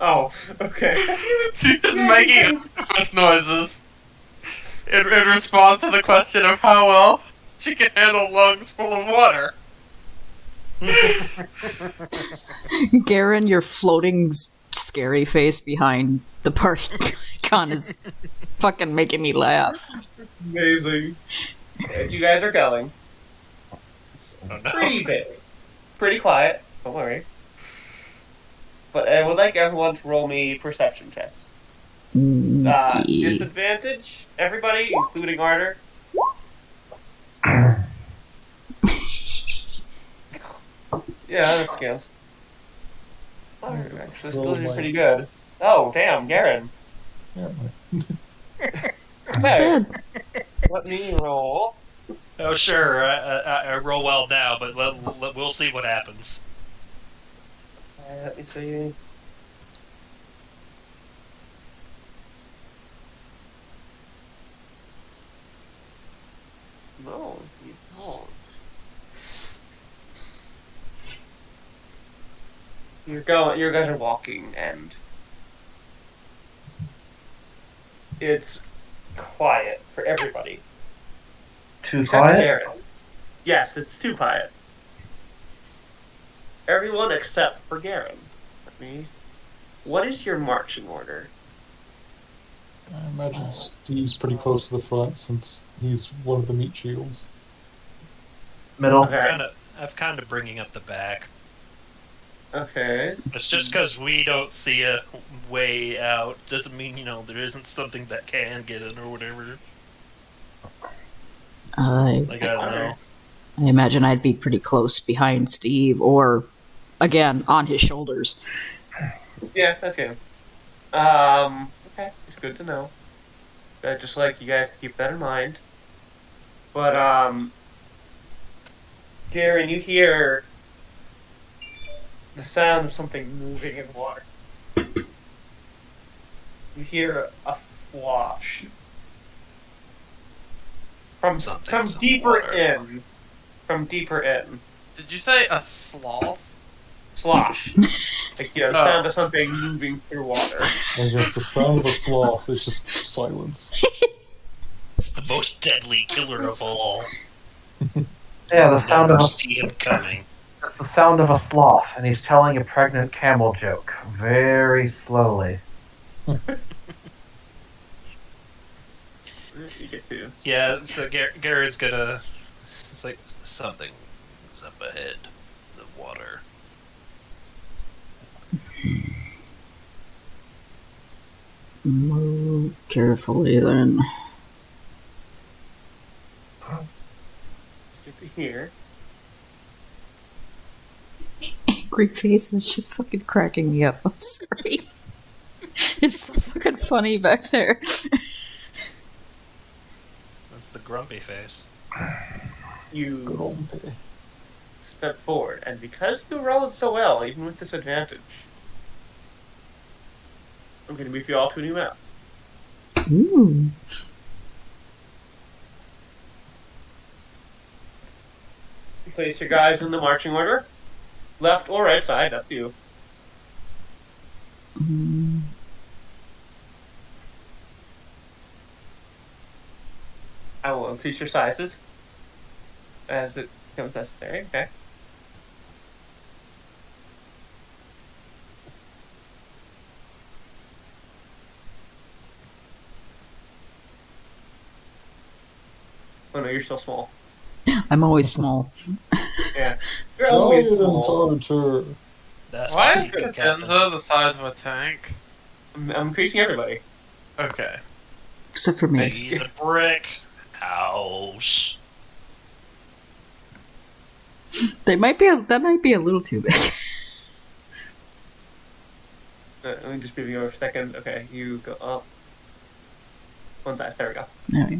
Oh, okay. She's just making octopus noises in response to the question of how well she can handle lungs full of water. Garen, your floating scary face behind the party con is fucking making me laugh. Amazing. And you guys are going. Oh no. Pretty big. Pretty quiet. Don't worry. But I would like everyone to roll me perception checks. Okay. Disadvantage, everybody, including Arter. Yeah, that scans. Arter actually still doing pretty good. Oh, damn, Garen. Yeah. Okay, let me roll. Oh sure, I roll well now, but we'll see what happens. Let me see. No, you don't. You guys are walking, and it's quiet for everybody. Too Except quiet? Garen. Yes, it's too quiet. everyone except for Garen. What is your marching order? I imagine Steve's pretty close to the front since he's one of the meat shields. Middle. Okay. I've kind of bringing up the back. Okay. It's just because we don't see a way out doesn't mean there isn't something that can get in or whatever. I Like I don't know. I imagine I'd be pretty close behind Steve, or again on his shoulders. Yeah, that's good. Okay, it's good to know. I'd just like you guys to keep that in mind. But, Garen, you hear the sound of something moving in water. You hear a slosh. From Something's in deeper water. in. From deeper in. Did you say a sloth? Slosh. Like, the sound of something moving through water. And just the sound of a sloth is just silence. The most deadly killer of all. Yeah, the sound of Never a, see him coming. it's the sound of a sloth, and he's telling a pregnant camel joke very slowly. You get to. Yeah, so Garrett's gonna. It's like Something's up ahead. The water. Move carefully then. Get to here. Angry face is just fucking cracking me up. I'm sorry. It's so fucking funny back there. that's the grumpy face. You Grumpy. step forward, and because you rolled so well, even with disadvantage, I'm going to move you all to a new map. Ooh. You place your guys in the marching order, left or right side, up to you. Mm. I will increase your sizes as it becomes necessary. Okay. Oh no, you're still small. I'm always small. Yeah. You're always Giant small. and Tartar. That's Why why is Cadenza the size of a tank? I'm increasing everybody. Okay. Except for me. He's a brick house. That might be a little too big. Let me just move you over a second. Okay, you go up. One size. There we go. Alright.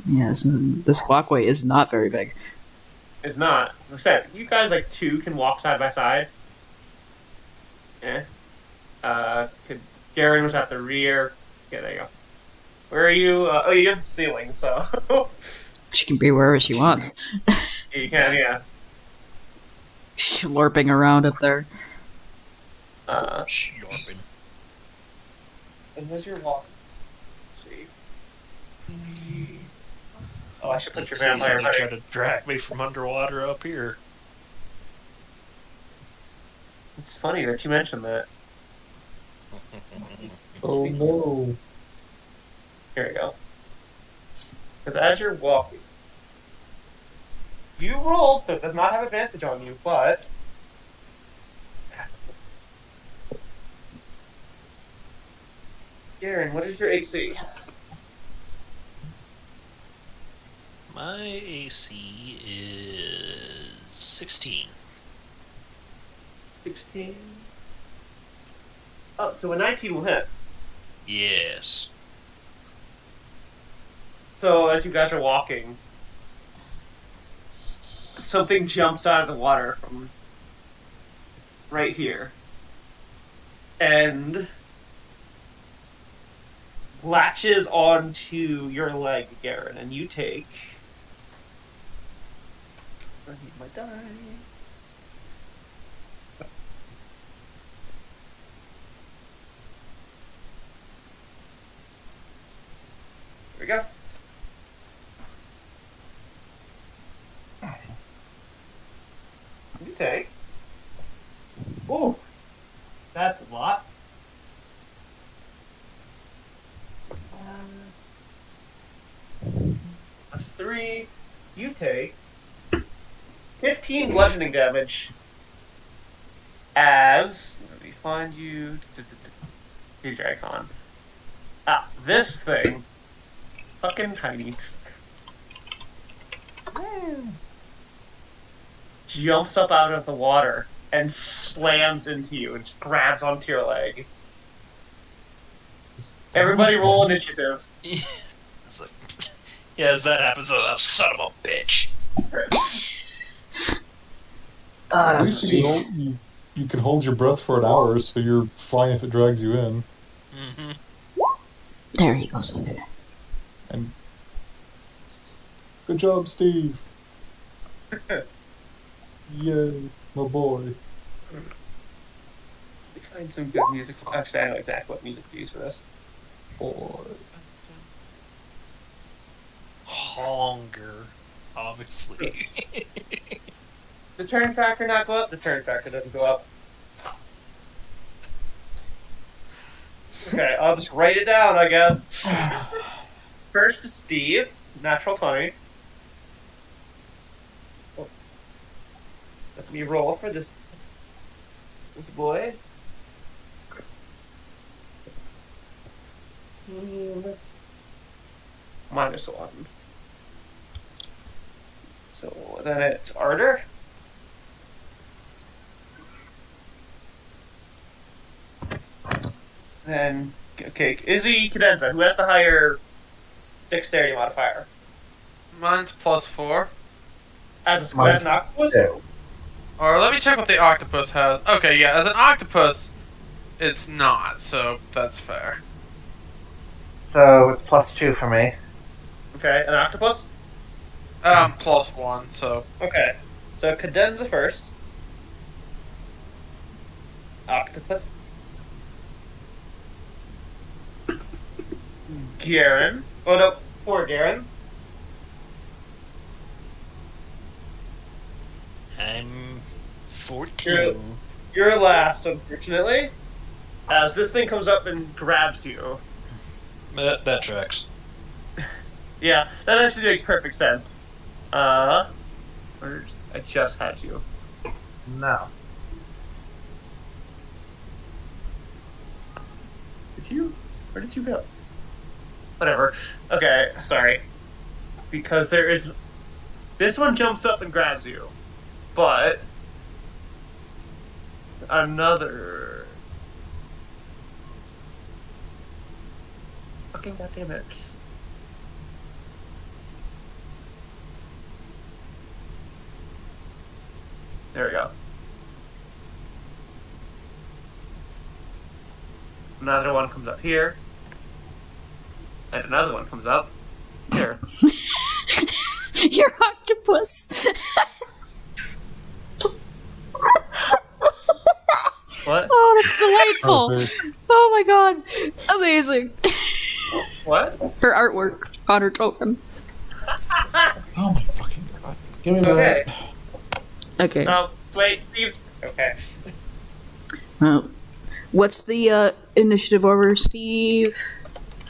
Yes, this walkway is not very big. It's not. I said, you guys like two can walk side by side. Yeah. Garen was at the rear. Yeah, there you go. Where are you? Oh, you have the ceiling, so She can be wherever she wants. you can. Yeah. Slurping around up there. Sharpen. And as you're walking, let's see. Oh, I should put your vampire They try buddy. to drag me from underwater up here. It's funny that you mentioned that. Oh no. Here we go. Because as you're walking, you rolled, so it does not have advantage on you, but Garen, what is your AC? My AC is 16. 16. Oh, so a 19 will hit. Yes. So as you guys are walking, something jumps out of the water from right here and latches onto your leg, Garen, and you take. I need my die. Here we go. 3, you take 15 bludgeoning damage as... Let me find you... Dracon. This thing. Fucking tiny. Jumps up out of the water and slams into you and just grabs onto your leg. Everybody roll initiative. It's like, yeah, as that happens, oh, son of a bitch. At least you can hold your breath for an hour, so you're fine if it drags you in. Mm-hmm. There he goes. Okay. And good job, Steve. Yay, my boy. Find some good music. Actually, I know exactly what music to use for this. Boy. Honger, obviously. The turn tracker not go up? The turn tracker doesn't go up. Okay, I'll just write it down, I guess. First is Steve, natural 20. Oh. Let me roll for this boy. -1. So then it's Arter. Then, okay, Izzy Cadenza, who has the higher dexterity modifier? Mine's +4. As an octopus? Two. Or let me check what the octopus has. Okay, yeah, as an octopus, it's not, so that's fair. So it's +2 for me. Okay, an octopus? +1, so. Okay, so Cadenza first. Octopus. Garen. Oh no, poor Garen. I'm 14. You're last, unfortunately. As this thing comes up and grabs you. That tracks. Yeah, that actually makes perfect sense. I just had you. No. Did you? Where did you go? Whatever. Okay, sorry. Because there is... This one jumps up and grabs you. But... Another... Fucking goddamn it. There we go. Another one comes up here. And another one comes up here. Your octopus. What? Oh, that's delightful. Perfect. Oh my god. Amazing. What? Her artwork on her token. Oh my fucking god. Give me Okay. that. Okay. Oh, wait, Steve's... Okay. Well, what's the initiative order, Steve?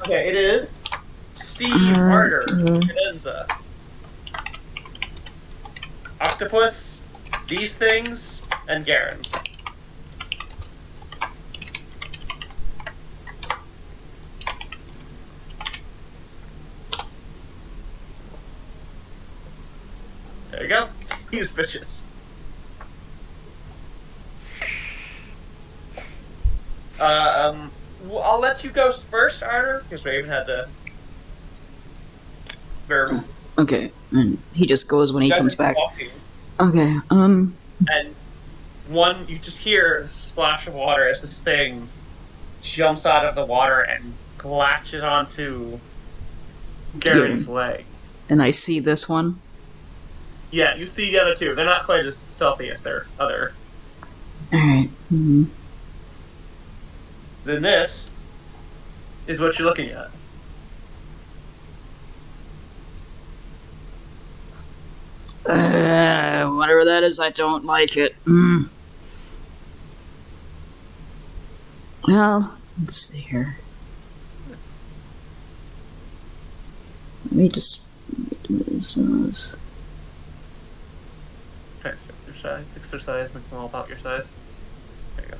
Okay, it is Steve, Arter, Cadenza, Octopus, these things, and Garen. There you go. He's vicious. I'll let you go first, Arter, because Raven had to verb. Okay, and he just goes when he comes back. Walking. Okay, And you just hear a splash of water as this thing jumps out of the water and latches onto Garen's leg. and I see this one. Yeah, you see the other two. They're not quite as stealthy as their other. Alright. Then this is what you're looking at. Whatever that is, I don't like it. Well, let's see here. Let me just This is- Exercise, make them all about your size. There you go.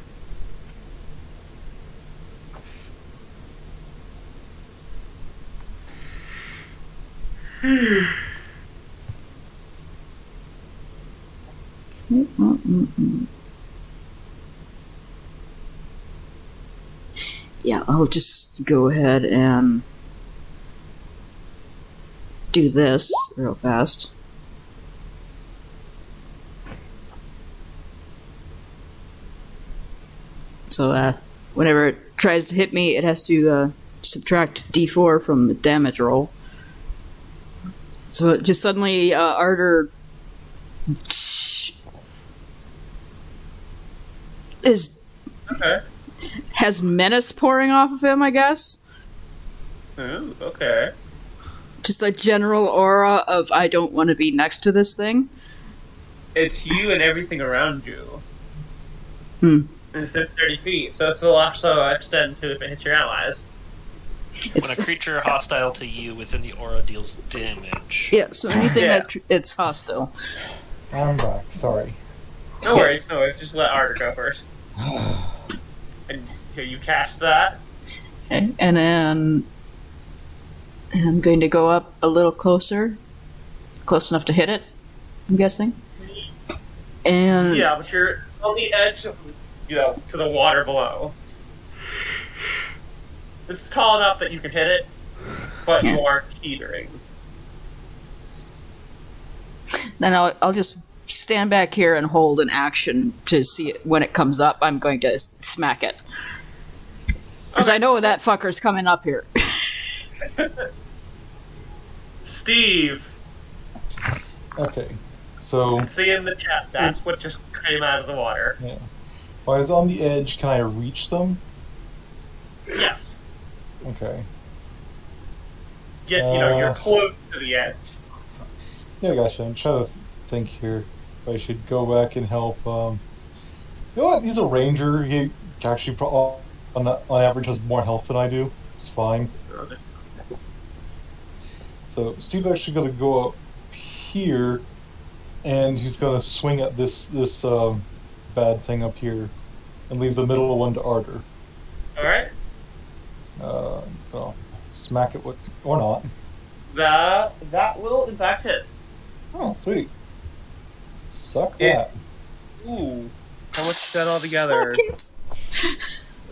Yeah, I'll just go ahead and do this real fast. So, whenever it tries to hit me, it has to subtract d4 from the damage roll. So it just suddenly, Arter Okay. has menace pouring off of him, I guess. Ooh, okay. Just a general aura of I don't want to be next to this thing. It's you and everything around you. Hmm. And it's 30 feet, so it'll also extend to if it hits your allies. When It's a creature hostile to you within the aura deals damage. yeah. So anything Yeah. that it's hostile. I'm back. Sorry. No worries, no worries. Just let Arter go first. And here you cast that. And then I'm going to go up a little closer, close enough to hit it. I'm guessing. And Yeah, but you're on the edge of, to the water below. It's tall enough that you can hit it, but Yeah. you are teetering. then I'll just stand back here and hold an action to see it. When it comes up, I'm going to smack it. Because I know that fucker's coming up here. Steve, Okay. So see in the chat, that's what just came out of the water. if I was on the edge, can I reach them? Yes. Okay. Yes, you're close to the edge. Yeah, gotcha. I'm trying to think here. If I should go back and help. You know what? He's a ranger. He actually, on average, has more health than I do. It's fine. So Steve's actually going to go up here, and he's going to swing at this bad thing up here, and leave the middle one to Arter. Alright. Well, smack it with or not. That will in fact hit. Oh, sweet. Suck Yeah. that. Ooh. How much is that all together?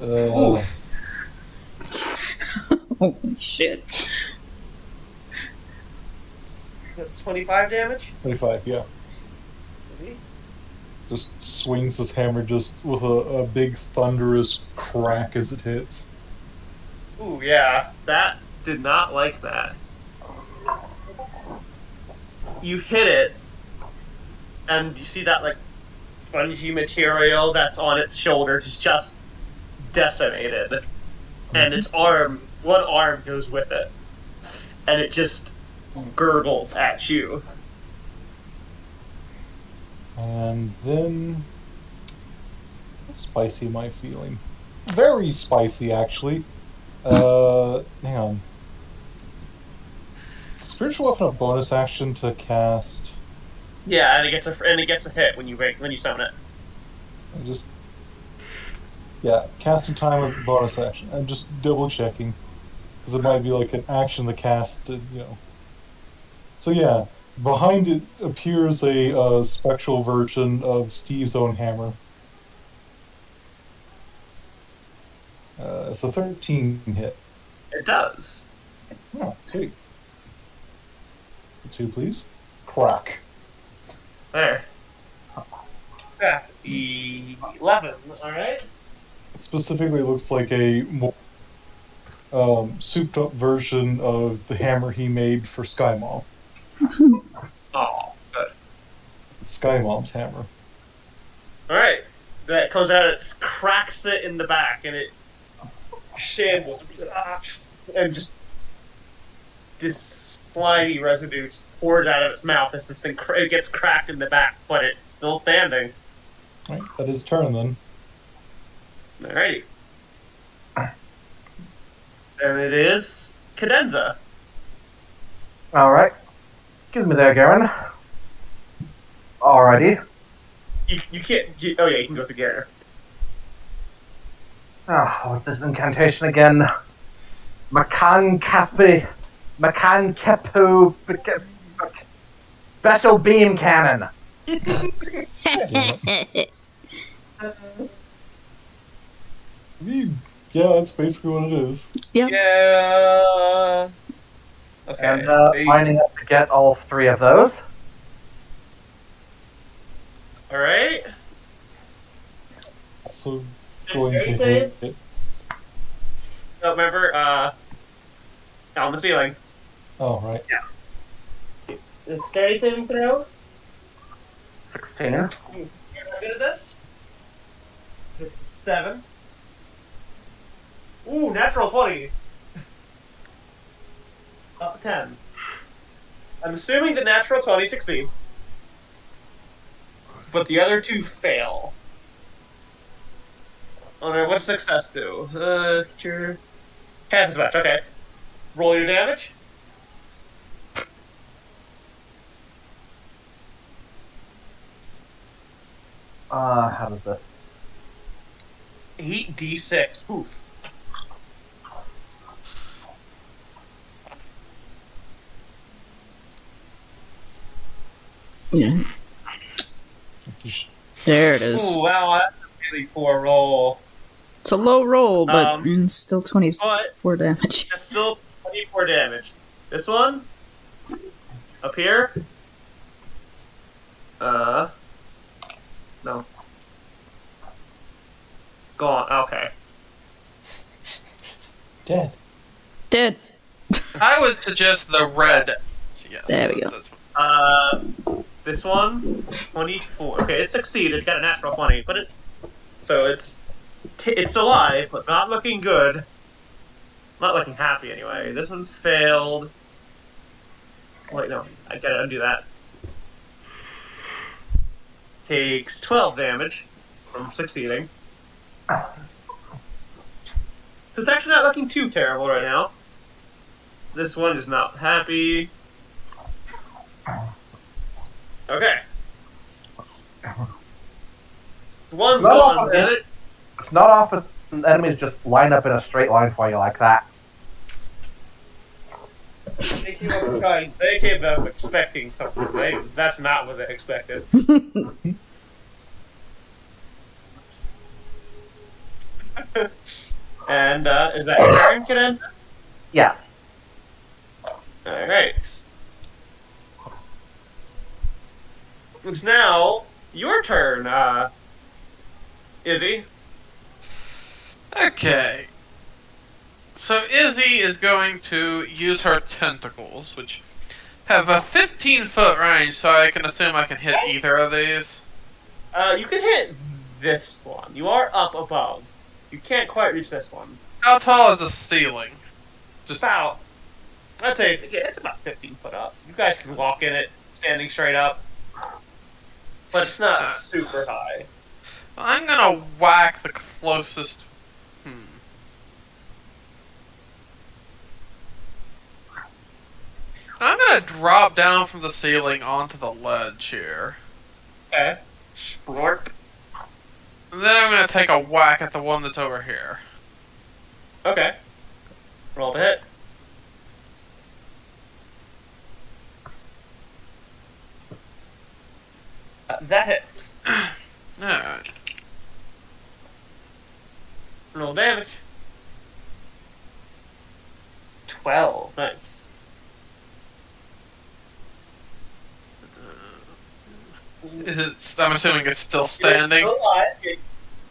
Uh, Holy shit. That's 25 damage? 25, yeah. Just swings his hammer just with a big thunderous crack as it hits. Ooh, yeah. That did not like that. You hit it, and you see that, spongy material that's on its shoulders is just decimated. And its one arm goes with it. And it just gurgles at you. And then... How spicy am I feeling? Very spicy, actually. Hang on. Spiritual weapon a bonus action to cast. Yeah, and it gets a hit when you summon it. Casting time of bonus action. I'm just double checking. Because it might be like an action to cast, So yeah, behind it appears a spectral version of Steve's own hammer. It's a 13 hit. It does. Oh, sweet. 2, please. Crack. There. Yeah, 11, alright? Specifically looks like a more souped up version of the hammer he made for Sky Mom. Oh, good. Sky Mom's hammer. Alright. That comes out, it cracks it in the back, and it shambles. And just this slimy residue pours out of its mouth as this thing it gets cracked in the back, but it's still standing. Right, that is turn then. Alrighty. And it is Cadenza. Alright. Excuse me there, Garen. Alrighty. You can't. Oh yeah, you can go through Garen. What's this incantation again? Makan Caspi. Makan Kepu. Special Beam Cannon. I mean, yeah, that's basically what it is. Yep. Yeah. Okay. And they- lining up to get all 3 of those. all right. So, going to hit it. Oh, remember, on the ceiling. Oh, right. Dexterity saving throw. 16. You're not good at this. 7. Ooh, natural 20. Up to 10. I'm assuming the natural 20 succeeds. But the other 2 fail. Oh no, what's success do? Sure. Half as much, okay. Roll your damage. How does this? 8d6. Oof. Yeah. There it is. Ooh, wow, that's a really poor roll. It's a low roll, but still but- 24 damage. That's still 24 damage. This one? Up here? No. Gone. Okay. Dead. Dead. I would suggest the red. Yes, There we go. that's- This one? 24. Okay, it succeeded. It got a natural 20, but it's alive, but not looking good. Not looking happy, anyway. This one failed. Wait, no. I gotta undo that. Takes 12 damage from succeeding. So it's actually not looking too terrible right now. This one is not happy. Okay. One's No, gone. okay. The other, It's not often enemies just line up in a straight line for you like that. they came up expecting something. That's not what they expected. And is that your turn, Kiden? Yes. Alright. It's now your turn, Izzy. Okay. So Izzy is going to use her tentacles, which have a 15-foot range, so I can assume I can hit either of these. You can hit this one. You are up above. You can't quite reach this one. How tall is the ceiling? Just about. I'd say it's about 15 foot up. You guys can walk in it standing straight up. But it's not super high. I'm gonna whack the closest. I'm gonna drop down from the ceiling onto the ledge here. Okay. Splorp. And then I'm gonna take a whack at the one that's over here. Okay. Roll to hit. That hits. Alright. Roll damage. 12. Nice. Is it? I'm assuming it's still standing. It's still alive.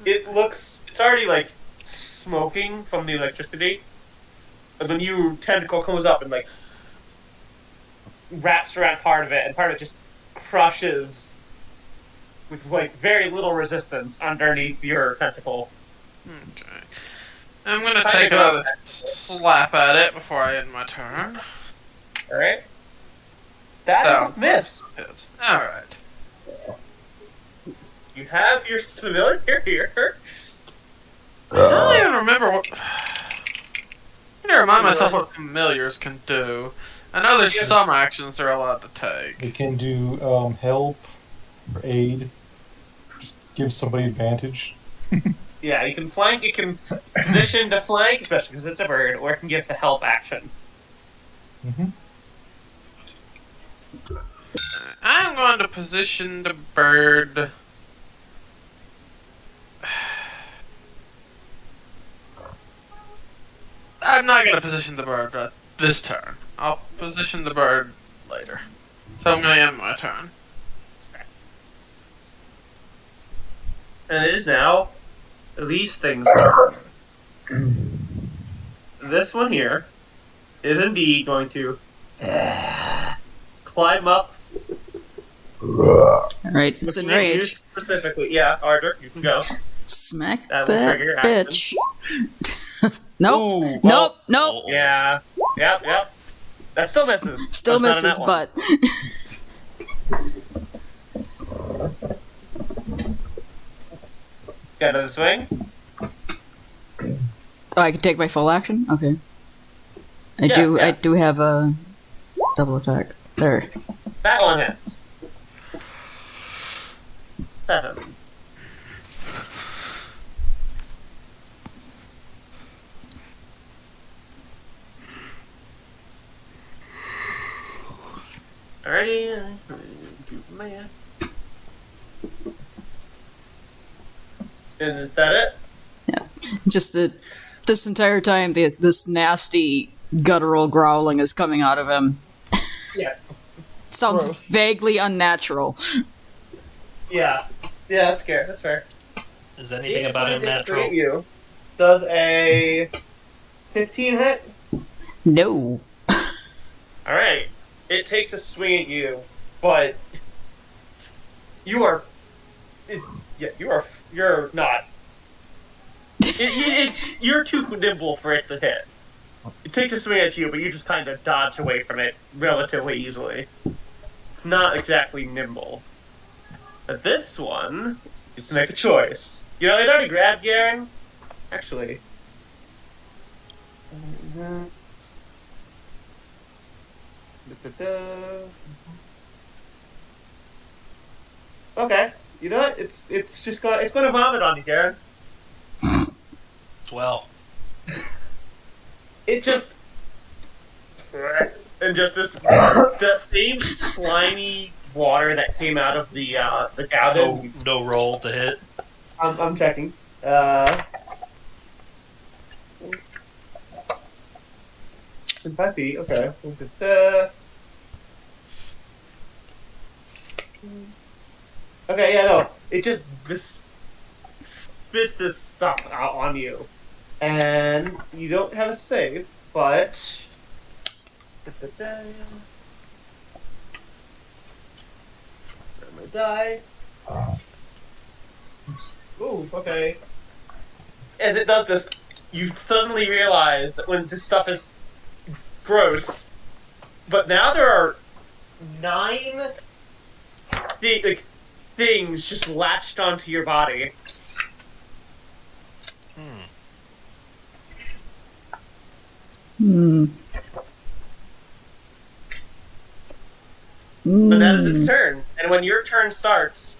It looks. It's already like smoking from the electricity. And the new tentacle comes up and like wraps around part of it, and part of it just crushes with like very little resistance underneath your tentacle. Okay. I'm gonna take another slap at it before I end my turn. All right. That is a miss. Alright. You have your familiar here. I don't even remember what. to remind myself what familiars can do. I know there's some actions they're allowed to take. They can do help or aid. Just give somebody advantage. Yeah, you can flank, you can position to flank, especially because it's a bird, or it can give the help action. Mm-hmm. I'm going to position the bird. I'm not going to position the bird this turn. I'll position the bird later. So I'm going to end my turn. And it is now these things. This one here is indeed going to climb up. Alright, it's Looking at you enraged. specifically. Yeah, Arthur, you can go. Smack That that, will trigger bitch. Nope. Ooh, Nope. oh, Nope. Yeah. Yep. That still misses. Still That's not misses, a net but Got another swing? oh, I can take my full action. Okay. I Yeah. do have a double attack there. That one hits. 7. Alrighty. Do math. And is that it? Just that this entire time, this nasty guttural growling is coming out of him. Yes. Sounds Gross. vaguely unnatural. Yeah. Yeah, that's fair. That's fair. Is anything about him natural? You. Does a 15 hit? No. Alright. It takes a swing at you, but you are. You're not. You're too nimble for it to hit. It takes a swing at you, but you just kind of dodge away from it relatively easily. It's not exactly nimble. But this one is to make a choice. You know, it already grabbed Garen. Actually. Okay. You know what? It's going to vomit on you, Garen. Well, It just and just the same slimy water that came out of the cabin. no roll to hit. I'm checking. In 5 feet. Okay. Okay. Yeah. No. It just spits this stuff out on you. And you don't have a save, but I'm gonna die. Ooh, okay. As it does this, you suddenly realize that when this stuff is gross, but now there are 9 things just latched onto your body. Hmm. But that is its turn. And when your turn starts,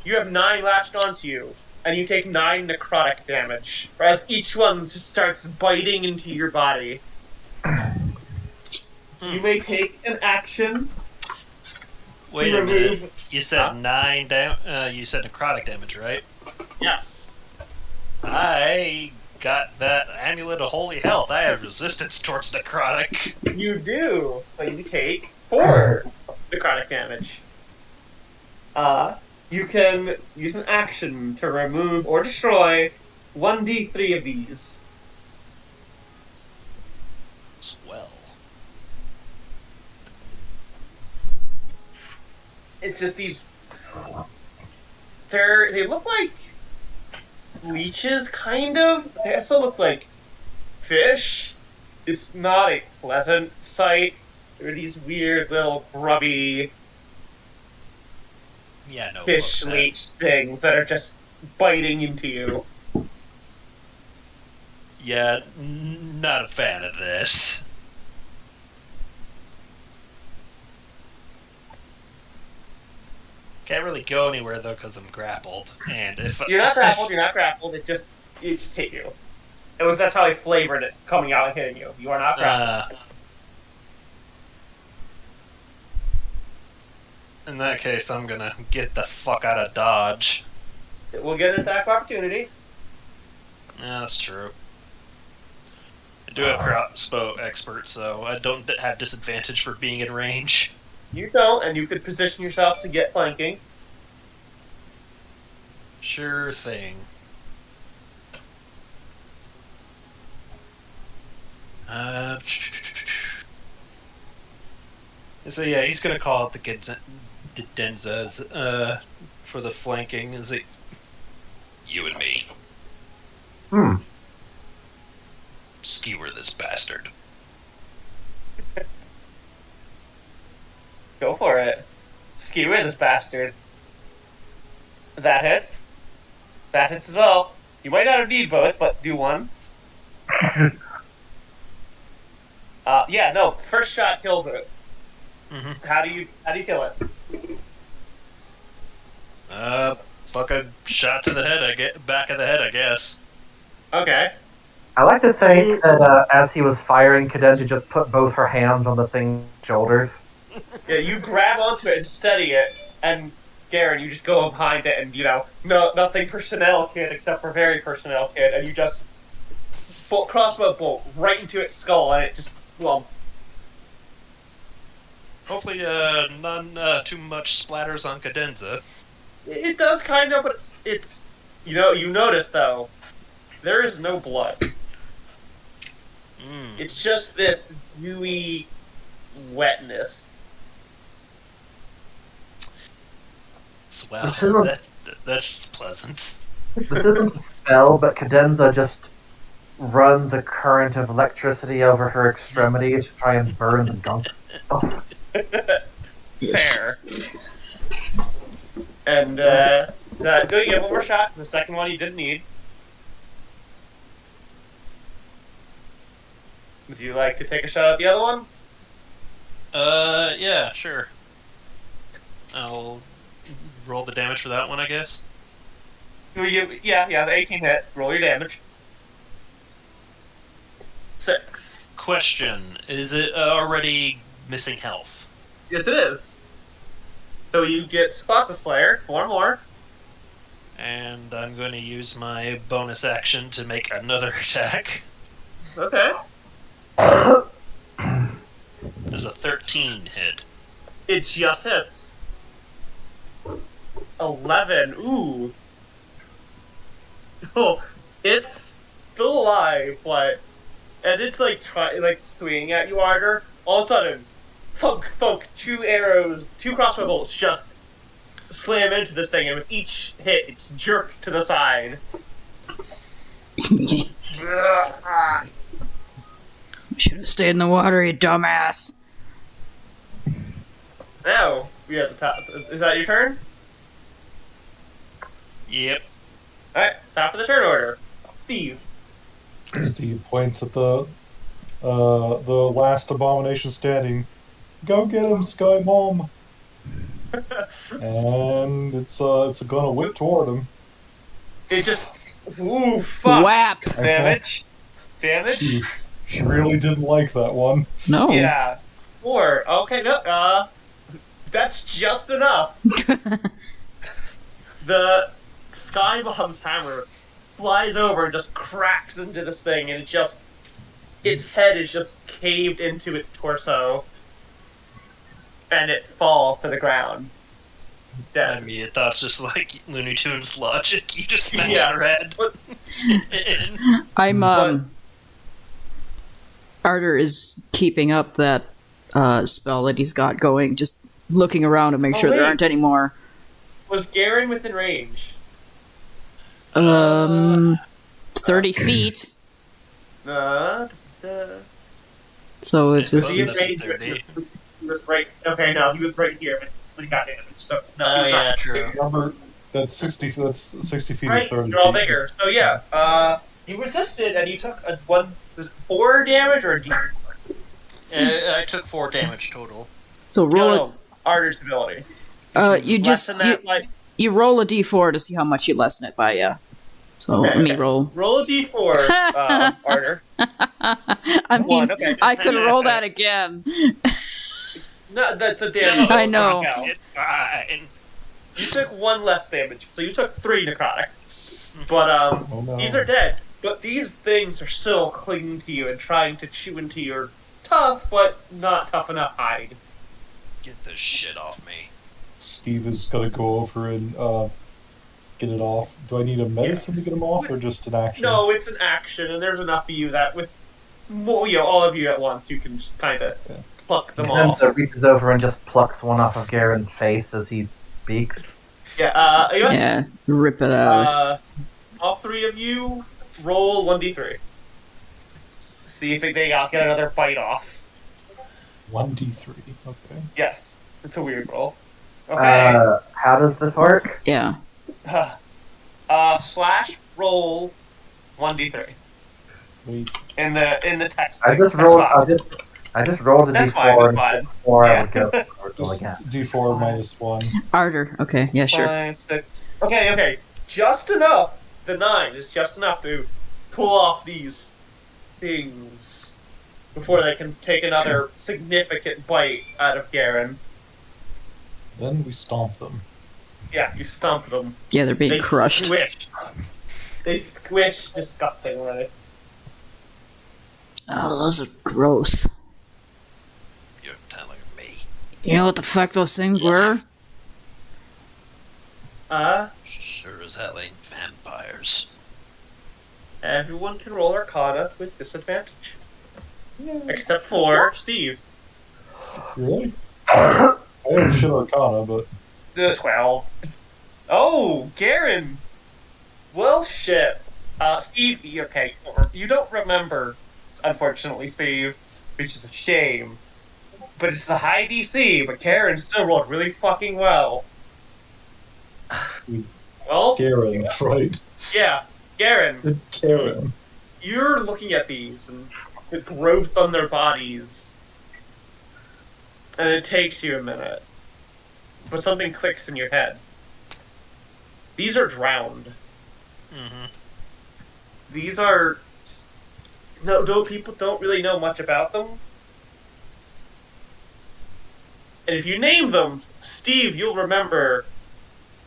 you have 9 latched onto you, and you take 9 necrotic damage. Whereas each one just starts biting into your body. You may take an action. Wait to a minute. remove- You said 9 you said necrotic damage, right? Yes. I got that amulet of holy health. I have resistance towards necrotic. You do, but you take 4 necrotic damage. You can use an action to remove or destroy 1d3 of these. Swell. It's just these. They look like leeches, kind of. They also look like fish. It's not a pleasant sight. They're these weird little grubby Yeah, no. fish look, that- leech things that are just biting into you. Yeah, not a fan of this. Can't really go anywhere though because I'm grappled, and if You're not grappled. You're not grappled. It just hit you. That's how he flavored it, coming out and hitting you. You are not grappled. In that case, I'm gonna get the fuck out of Dodge. We'll get an attack opportunity. Yeah, that's true. I do have crossbow expert, so I don't have disadvantage for being in range. You don't, and you could position yourself to get flanking. Sure thing. So yeah, he's gonna call it the Denzas for the flanking. Is it you and me? Skewer this bastard. Go for it. Skewer this bastard. That hits. That hits as well. You might not need both, but do one. Yeah, no. First shot kills it. Mm-hmm. How do you kill it? Fucking shot to the head. Back of the head, I guess. Okay. I like to think that as he was firing, Cadenza just put both her hands on the thing's shoulders. Yeah, you grab onto it and steady it, and Garen, you just go up behind it, and no, nothing personnel kid except for very personnel kid, and you just crossbow bolt right into its skull, and it just slumps. Hopefully, none too much splatters on Cadenza. It does kind of, but it's you notice though, there is no blood. It's just this gooey wetness. Well, that's pleasant. This isn't a spell, but Cadenza just runs a current of electricity over her extremities to try and burn the gunk off. Fair. And do you have one more shot? The second one you didn't need. Would you like to take a shot at the other one? Yeah, sure. I'll roll the damage for that one, I guess. Yeah, the 18 hit. Roll your damage. 6. Question: is it already missing health? Yes, it is. So you get Colossus Slayer, 4 more. And I'm going to use my bonus action to make another attack. Okay. There's a 13 hit. It just hits. 11. Ooh. Oh, it's still alive, but as it's like swinging at you harder, all of a sudden, thunk, thunk, 2 crossbow bolts just slam into this thing, and with each hit, it's jerked to the side. Should have stayed in the water, you dumbass. Now, we at the top. Is that your turn? Yep. Alright, top of the turn order. Steve. Steve points at the last abomination standing. Go get him, Sky Mom. And it's gonna whip toward him. It just... Ooh, fuck. Whap! Damage. She really didn't like that one. No. Yeah. 4. Okay, no, that's just enough. The Sky Bomb's hammer flies over and just cracks into this thing, and its head is just caved into its torso, and it falls to the ground. Dead. I mean, that's just like Looney Tunes logic. You just smash Yeah. her head. I'm, Arter is keeping up that spell that he's got going, just looking around to make sure there wait. aren't any more. Was Garen within range? 30 feet. So if this He was is... right. Okay, no, he was right here when he got damaged. So no, he Oh was yeah, not. true. Remember, that's 60 feet Right, is 30 you're all feet. bigger. So yeah, You resisted, and you took a 4 damage or a D? I took 4 damage total. So roll No, Arter's ability. you just Lessen that by... you roll a d4 to see how much you lessen it by. Yeah. So let me roll. Roll a D4, Arter. I mean, 1, okay. I could roll that again. No, that's a damage. I know. It's fine. You took 1 less damage, so you took 3 necrotic. But Oh, no. these are dead. But these things are still clinging to you and trying to chew into your tough, but not tough enough hide. Get this shit off me. Steve has got to go over and get it off. Do I need a medicine to get him off, or just an action? No, it's an action, and there's enough of you that with all of you at once, you can just kind of pluck them off. Senza reaches over and just plucks one off of Garen's face as he speaks. Yeah, Yeah, rip it out. all 3 of you roll 1d3. See if they get another bite off. 1d3. Okay. Yes, it's a weird roll. Okay. How does this work? Yeah. Slash roll 1d3 Wait. in the text. I just That's rolled. fine. I just rolled a That's d4 fine, and before I Yeah. would go for Just again. d4 minus 1. Arter. Okay. Yeah. Sure. 5, 6. Okay. Just enough. The 9 is just enough to pull off these things before they can take another significant bite out of Garen. Then we stomp them. Yeah, you stomp them. Yeah, they're being They crushed. squish. They squish disgustingly. Oh, those are gross. You're telling me. You know what the fuck those things were? Sure as hell ain't vampires. Everyone can roll Arcana with disadvantage. Except for Steve. Really? I have shit Arcana, but The 12. Oh, Garen! Well, shit. Steve, okay, you don't remember, unfortunately, Steve, which is a shame. But it's the high DC, but Garen still rolled really fucking well. Well, Garen, right? yeah, Garen, Garen. you're looking at these and the growth on their bodies, and it takes you a minute. But something clicks in your head. These are drowned. Mm-hmm. These are... No, people don't really know much about them. And if you name them, Steve, you'll remember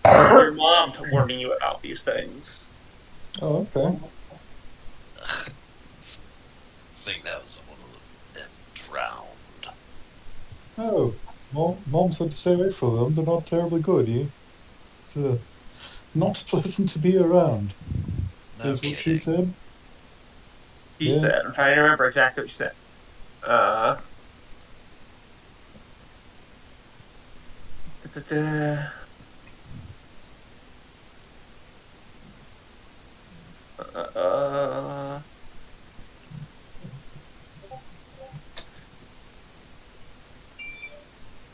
your mom warning you about these things. Oh, okay. Think that was one of them drowned. Oh, Mom said to stay away from them. They're not terribly good, It's not pleasant to be around. No Is what she kidding. said? He Yeah. said. I'm trying to remember exactly what she said. Da-da-da.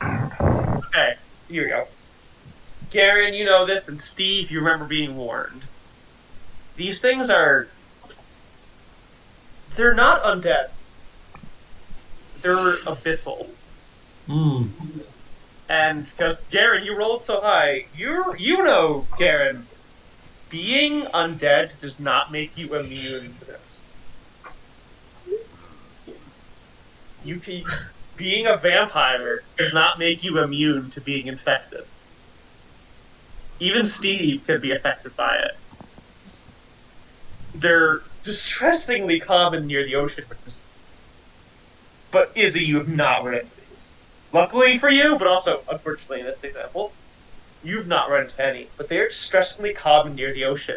Okay, here we go. Garen, you know this, and Steve, you remember being warned. These things are... They're not undead. They're abyssal. Hmm. And because, Garen, you rolled so high, you know, Garen, being undead does not make you immune to this. Being a vampire does not make you immune to being infected. Even Steve could be affected by it. They're distressingly common near the ocean, but Izzy, you have not run into these. Luckily for you, but also, unfortunately in this example, you've not run into any. But they are distressingly common near the ocean.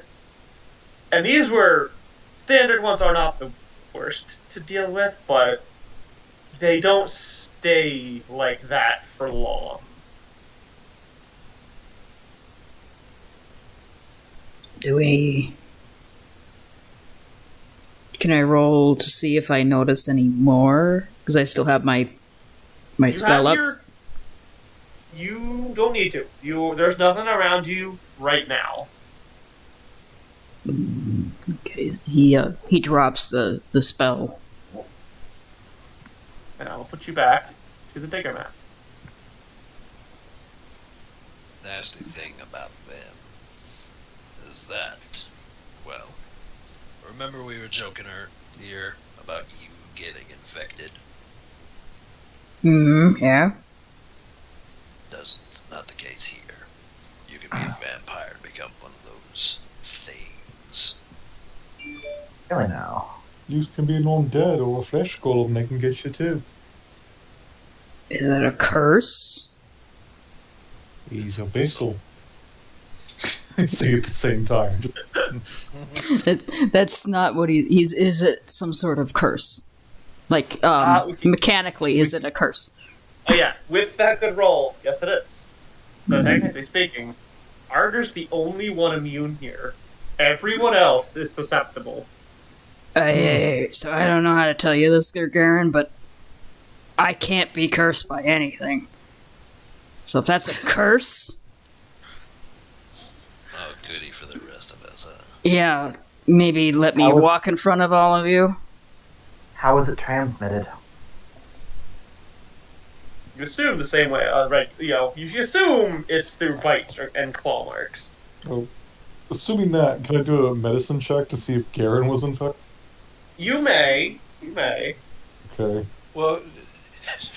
And these were... Standard ones are not the worst to deal with, but they don't stay like that for long. Can I roll to see if I notice any more? Because I still have my spell up. You don't need to. There's nothing around you right now. Okay, He drops the spell. And I'll put you back to the bigger map. Nasty thing about them is that, well, remember we were joking earlier about you getting infected? Yeah. It's not the case here. You can be a vampire and become one of those things. Really now. You can be an undead or a flesh golem, and they can get you too. Is it a curse? He's abyssal. Say it at the same time. That's not what he's. Is it some sort of curse? Like, mechanically, is it a curse? Oh yeah, with that good roll, yes it is. So technically speaking, Ardor's the only one immune here. Everyone else is susceptible. So I don't know how to tell you this, Garen, but I can't be cursed by anything. So if that's a curse, Oh, goody for the rest of us, huh? yeah, maybe let me walk in front of all of you. How is it transmitted? You assume the same way, right? You assume it's through bites and claw marks. Oh, assuming that, can I do a medicine check to see if Garen was infected? You may. Okay. Well,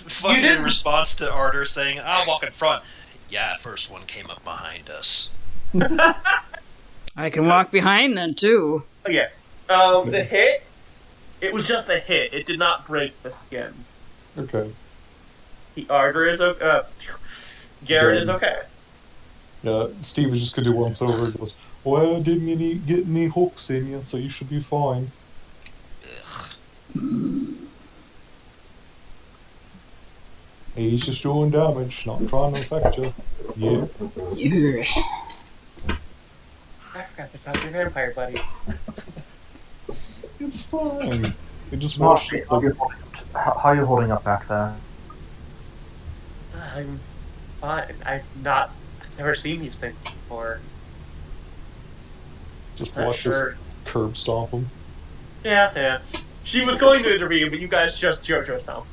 fucking didn't- in response to Ardor saying, I'll walk in front. Yeah, first one came up behind us. I can walk behind then, too. Okay. The hit, it was just a hit. It did not break the skin. Okay. The Ardor is okay. Garen is okay. Yeah, Steve was just gonna do once over. He goes, well, didn't get any hooks in you, so you should be fine. Ugh. He's just doing damage, not trying to affect you. Yeah. Yeah. I forgot to talk to your vampire buddy. It's fine. You just Mark, watched it. how are you holding up back there? I'm fine. I've never seen these things before. Just Not watch sure. us curb stomp him. Yeah. She was going to intervene, but you guys just JoJo's now.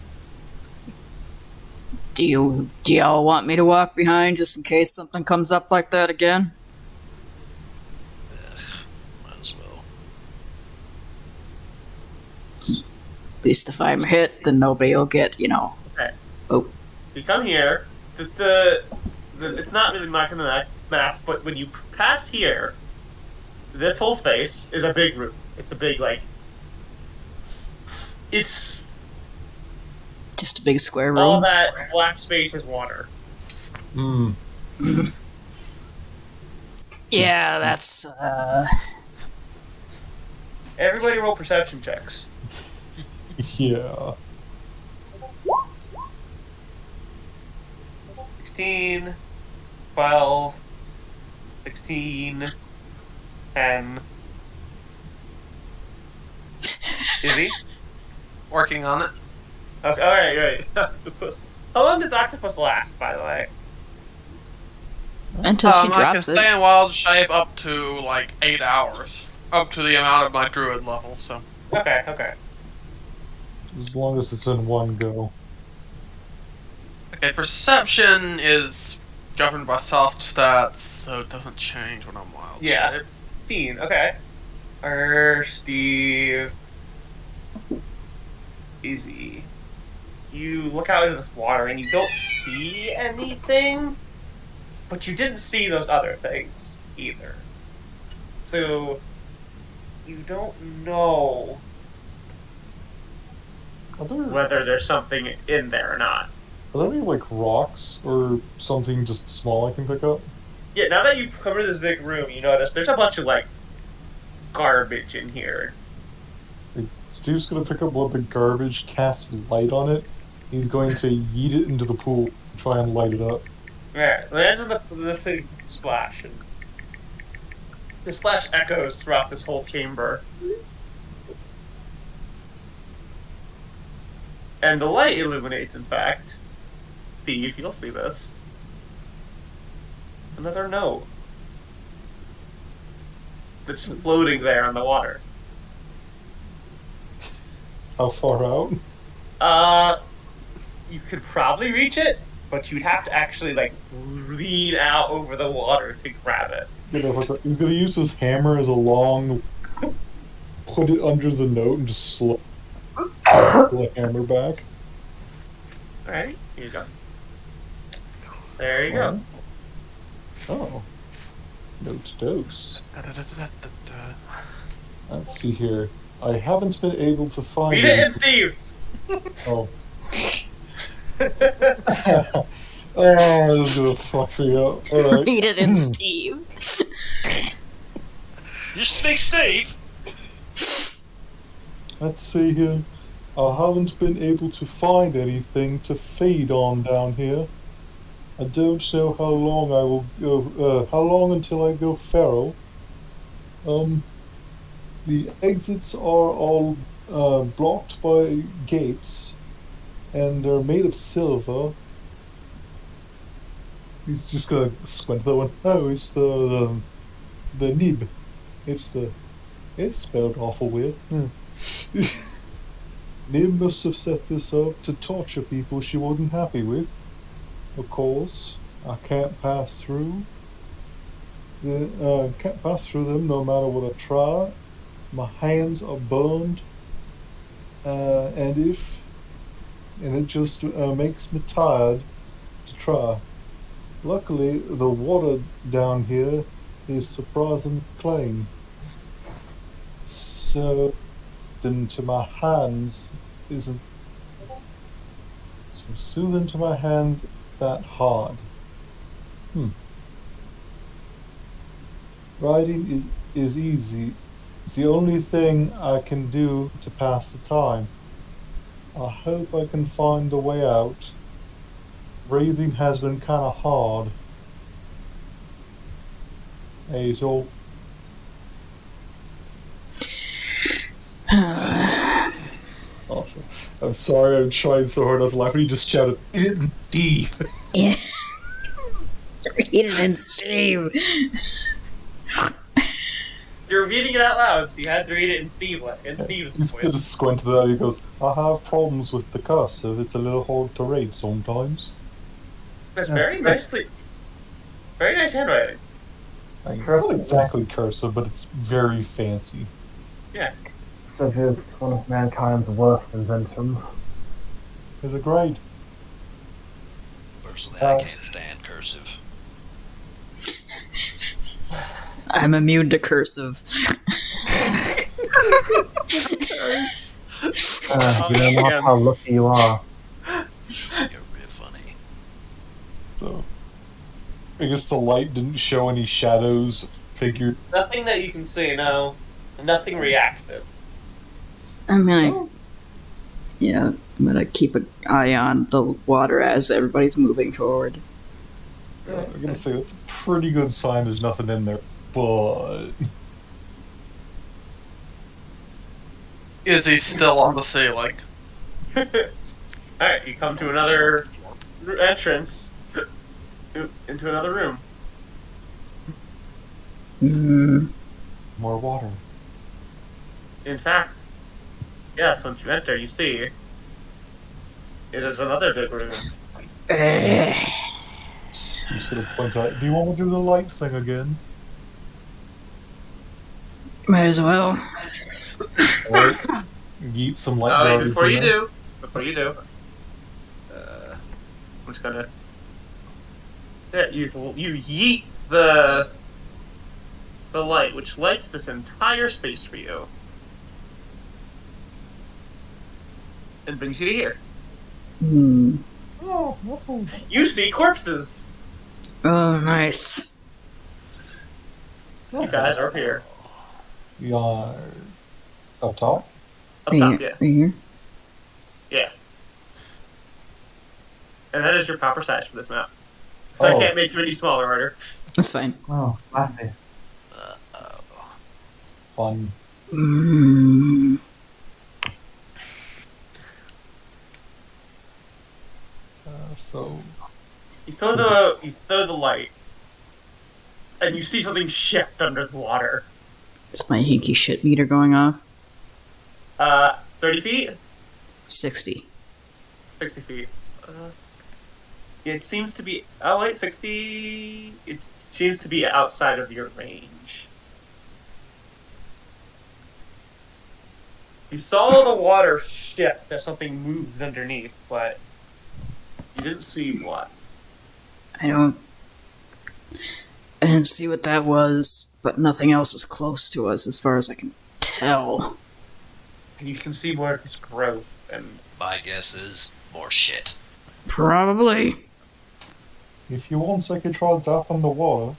Do y'all want me to walk behind just in case something comes up like that again? Might as well. At least if I'm hit, then nobody will get, Okay. Oh. You come here. It's not really marked on the map, but when you pass here, this whole space is a big room. It's a big, it's Just a big square all room? that black space is water. Hmm. Yeah, that's, Everybody roll perception checks. Yeah. 16, 12, 16, 10. Izzy? Working on it. Okay, alright. Octopus. How long does Octopus last, by the way? until she I can drops stay it. in wild shape up to 8 hours. Up to the amount of my druid level, so. Okay. As long as it's in one go. Okay, perception is governed by soft stats, so it doesn't change when I'm wild Yeah. shape. 15, okay. Steve. Easy. You look out into this water and you don't see anything, but you didn't see those other things either. So, you don't know Are there whether there's something in there or not. any rocks or something just small I can pick up? Yeah, now that you've covered this big room, you notice there's a bunch of, garbage in here. Steve's gonna pick up one of the garbage, cast light on it. He's going to yeet it into the pool, try and light it up. Yeah, lands in the big splash, and the splash echoes throughout this whole chamber. And the light illuminates, in fact. Steve, you'll see this. Another note that's floating there in the water. How far out? You could probably reach it, but you'd have to actually like lean out over the water to grab it. He's gonna use his hammer as a long. Put it under the note and just pull the hammer back. All right, here you go. There you go. Oh. Note dose. Let's see here. I haven't been able to find Read it in Steve. Oh. Oh, this is gonna fuck me up. Alright. Read it in Steve. You speak Steve. Let's see here. I haven't been able to find anything to feed on down here. I don't know how long I will go. How long until I go feral? The exits are all blocked by gates, and they're made of silver. He's just gonna squint that one. Oh, it's the nib. It's spelled awful weird. Nib must have set this up to torture people she wasn't happy with. Of course, I can't pass through. Can't pass through them no matter what I try. My hands are burned, and it just makes me tired to try. Luckily, the water down here is surprisingly clean. So, to my hands isn't so soothing to my hands that hard. Riding is easy. It's the only thing I can do to pass the time. I hope I can find a way out. Breathing has been kind of hard. Hazel. Awesome. I'm sorry, I'm trying so hard not to laugh, and he just shouted, "Eat it in Steve." Yeah. Read it in Steve. You're reading it out loud, so you had to read it in Steve's He's gonna voice. squint at that, he goes, I have problems with the cursive, it's a little hard to read sometimes. That's very nice handwriting. I mean, it's not exactly cursive, but it's very fancy. Yeah. Cursive is one of mankind's worst inventions. There's a grade. Personally, I can't stand cursive. I'm immune to cursive. You know not how lucky you are. You're real funny. So, I guess the light didn't show any shadows figure. Nothing that you can see, no. Nothing reactive. I'm gonna, I'm gonna keep an eye on the water as everybody's moving forward. I'm gonna say that's a pretty good sign there's nothing in there, but... Is he still on the ceiling? Alright, you come to another entrance into another room. More water. In fact, yes, once you enter, you see it is another big room. Just gonna point out, do you want to do the light thing again? Might as well. Alright. Yeet some light darts Before in you there. do, I'm just gonna. Yeah, you yeet the light, which lights this entire space for you, and brings you to here. Oh, whoa. You see corpses. Oh, nice. You guys are up here. You are up top? Up top, yeah. Here. Yeah. And that is your proper size for this map. Oh. I can't make you any smaller, Arter. That's fine. Oh, classy. Fun. So... You throw the light, and you see something shift under the water. Is my hinky shit meter going off? 30 feet? 60. 60 feet. It seems to be. Oh wait, 60. It seems to be outside of your range. You saw the water shift as something moved underneath, but you didn't see what. I didn't see what that was, but nothing else is close to us as far as I can tell. And you can see more of this growth and. My guess is more shit. Probably. If you want, I could try zapping the water.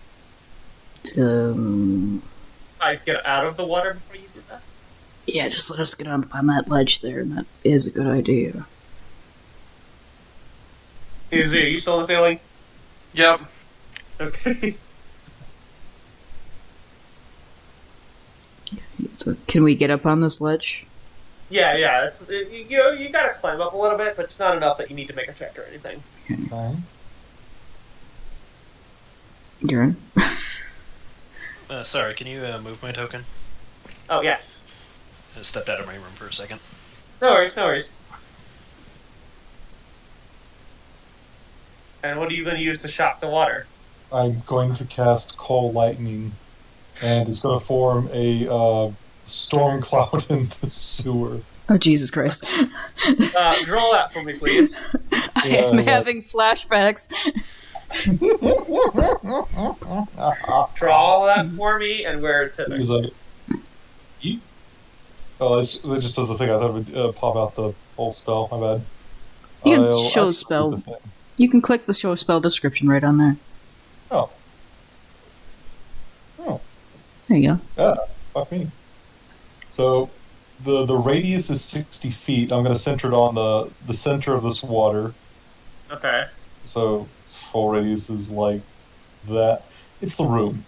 I get out of the water before you do that. Yeah, just let us get up on that ledge there, and that is a good idea. Are you still on the sailing? Yep. Okay. So, can we get up on this ledge? Yeah. You gotta climb up a little bit, but it's not enough that you need to make a check or anything. Okay. You're in? Sorry, can you move my token? Oh yeah. I stepped out of my room for a second. No worries. And what are you going to use to shock the water? I'm going to cast Coal Lightning, and it's going to form a storm cloud in the sewer. Oh, Jesus Christ. Draw that for me, please. I am having flashbacks. Draw that for me, and where it's He's hitting. like, yeet. Oh, it just does the thing. I thought it would pop out the whole spell. My bad. You can I'll show activate spell. the thing. You can click the show spell description right on there. Oh. There you go. Yeah, fuck me. So, the radius is 60 feet. I'm going to center it on the center of this water. Okay. So, full radius is like that. It's the room.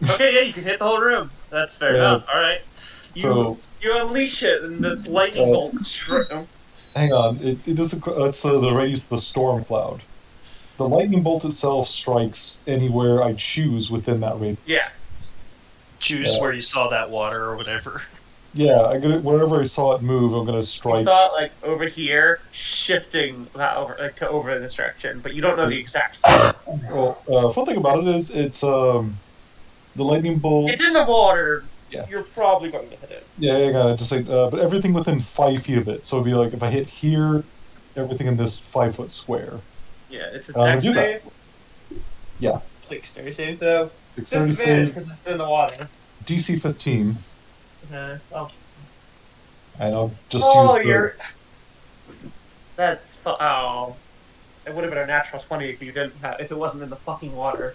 Okay, yeah, you can hit the whole room. That's fair Yeah. enough. All right. You unleash it, and this lightning bolt. Hang on. It is that's the radius of the storm cloud. The lightning bolt itself strikes anywhere I choose within that radius. Yeah. Choose where you saw that water or whatever. Yeah, wherever I saw it move, I'm gonna You strike. saw it like over here, shifting that over in this direction, but you don't know the exact spot. Well, fun thing about it is it's the lightning bolt. It's in the water. Yeah. You're probably going to hit it. Yeah, I got it. Just like, but everything within 5 feet of it. So it'd be like if I hit here, everything in this 5 foot square. Yeah, it's a I'll dex do that. save. Yeah. Dexterity save though. Dexterity Disadvantage save, because it's in the water. DC 15, Oh. and I'll just Oh, use you're. That's oh. It would have been a natural 20 if you didn't if it wasn't in the fucking water.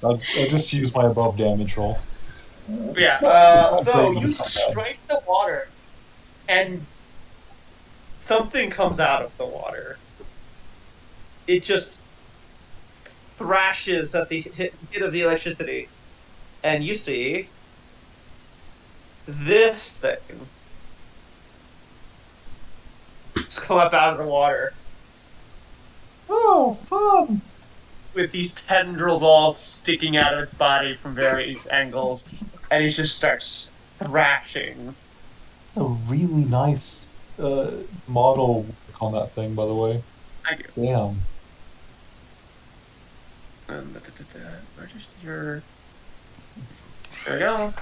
I'll just use my above damage roll. Yeah. not So great, you it's not bad. strike the water, and something comes out of the water. It just thrashes at the hit of the electricity, and you see this thing come up out of the water Oh, fun! with these tendrils all sticking out of its body from various angles, and it just starts thrashing. That's a really nice model on that thing, by the way. Thank you. Damn. Where's your... There we go.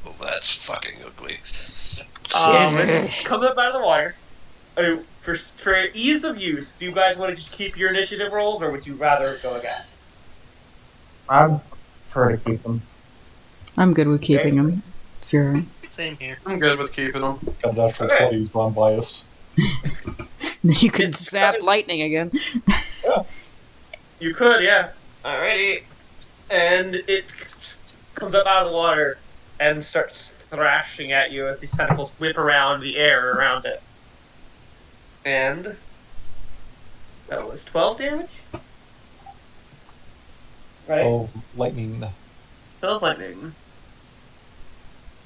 Well, that's fucking ugly. It comes up out of the water. For ease of use, do you guys want to just keep your initiative rolls, or would you rather go again? I'd prefer to keep them. I'm good with keeping them. If you're... Same here. I'm good with keeping them. Got a natural Okay. 20, so I'm biased. You could It's zap kind of- lightning again. You could, yeah. Alrighty. And it comes up out of the water and starts thrashing at you as these tentacles whip around the air around it. And that was 12 damage? Right? Oh, lightning. 12 lightning.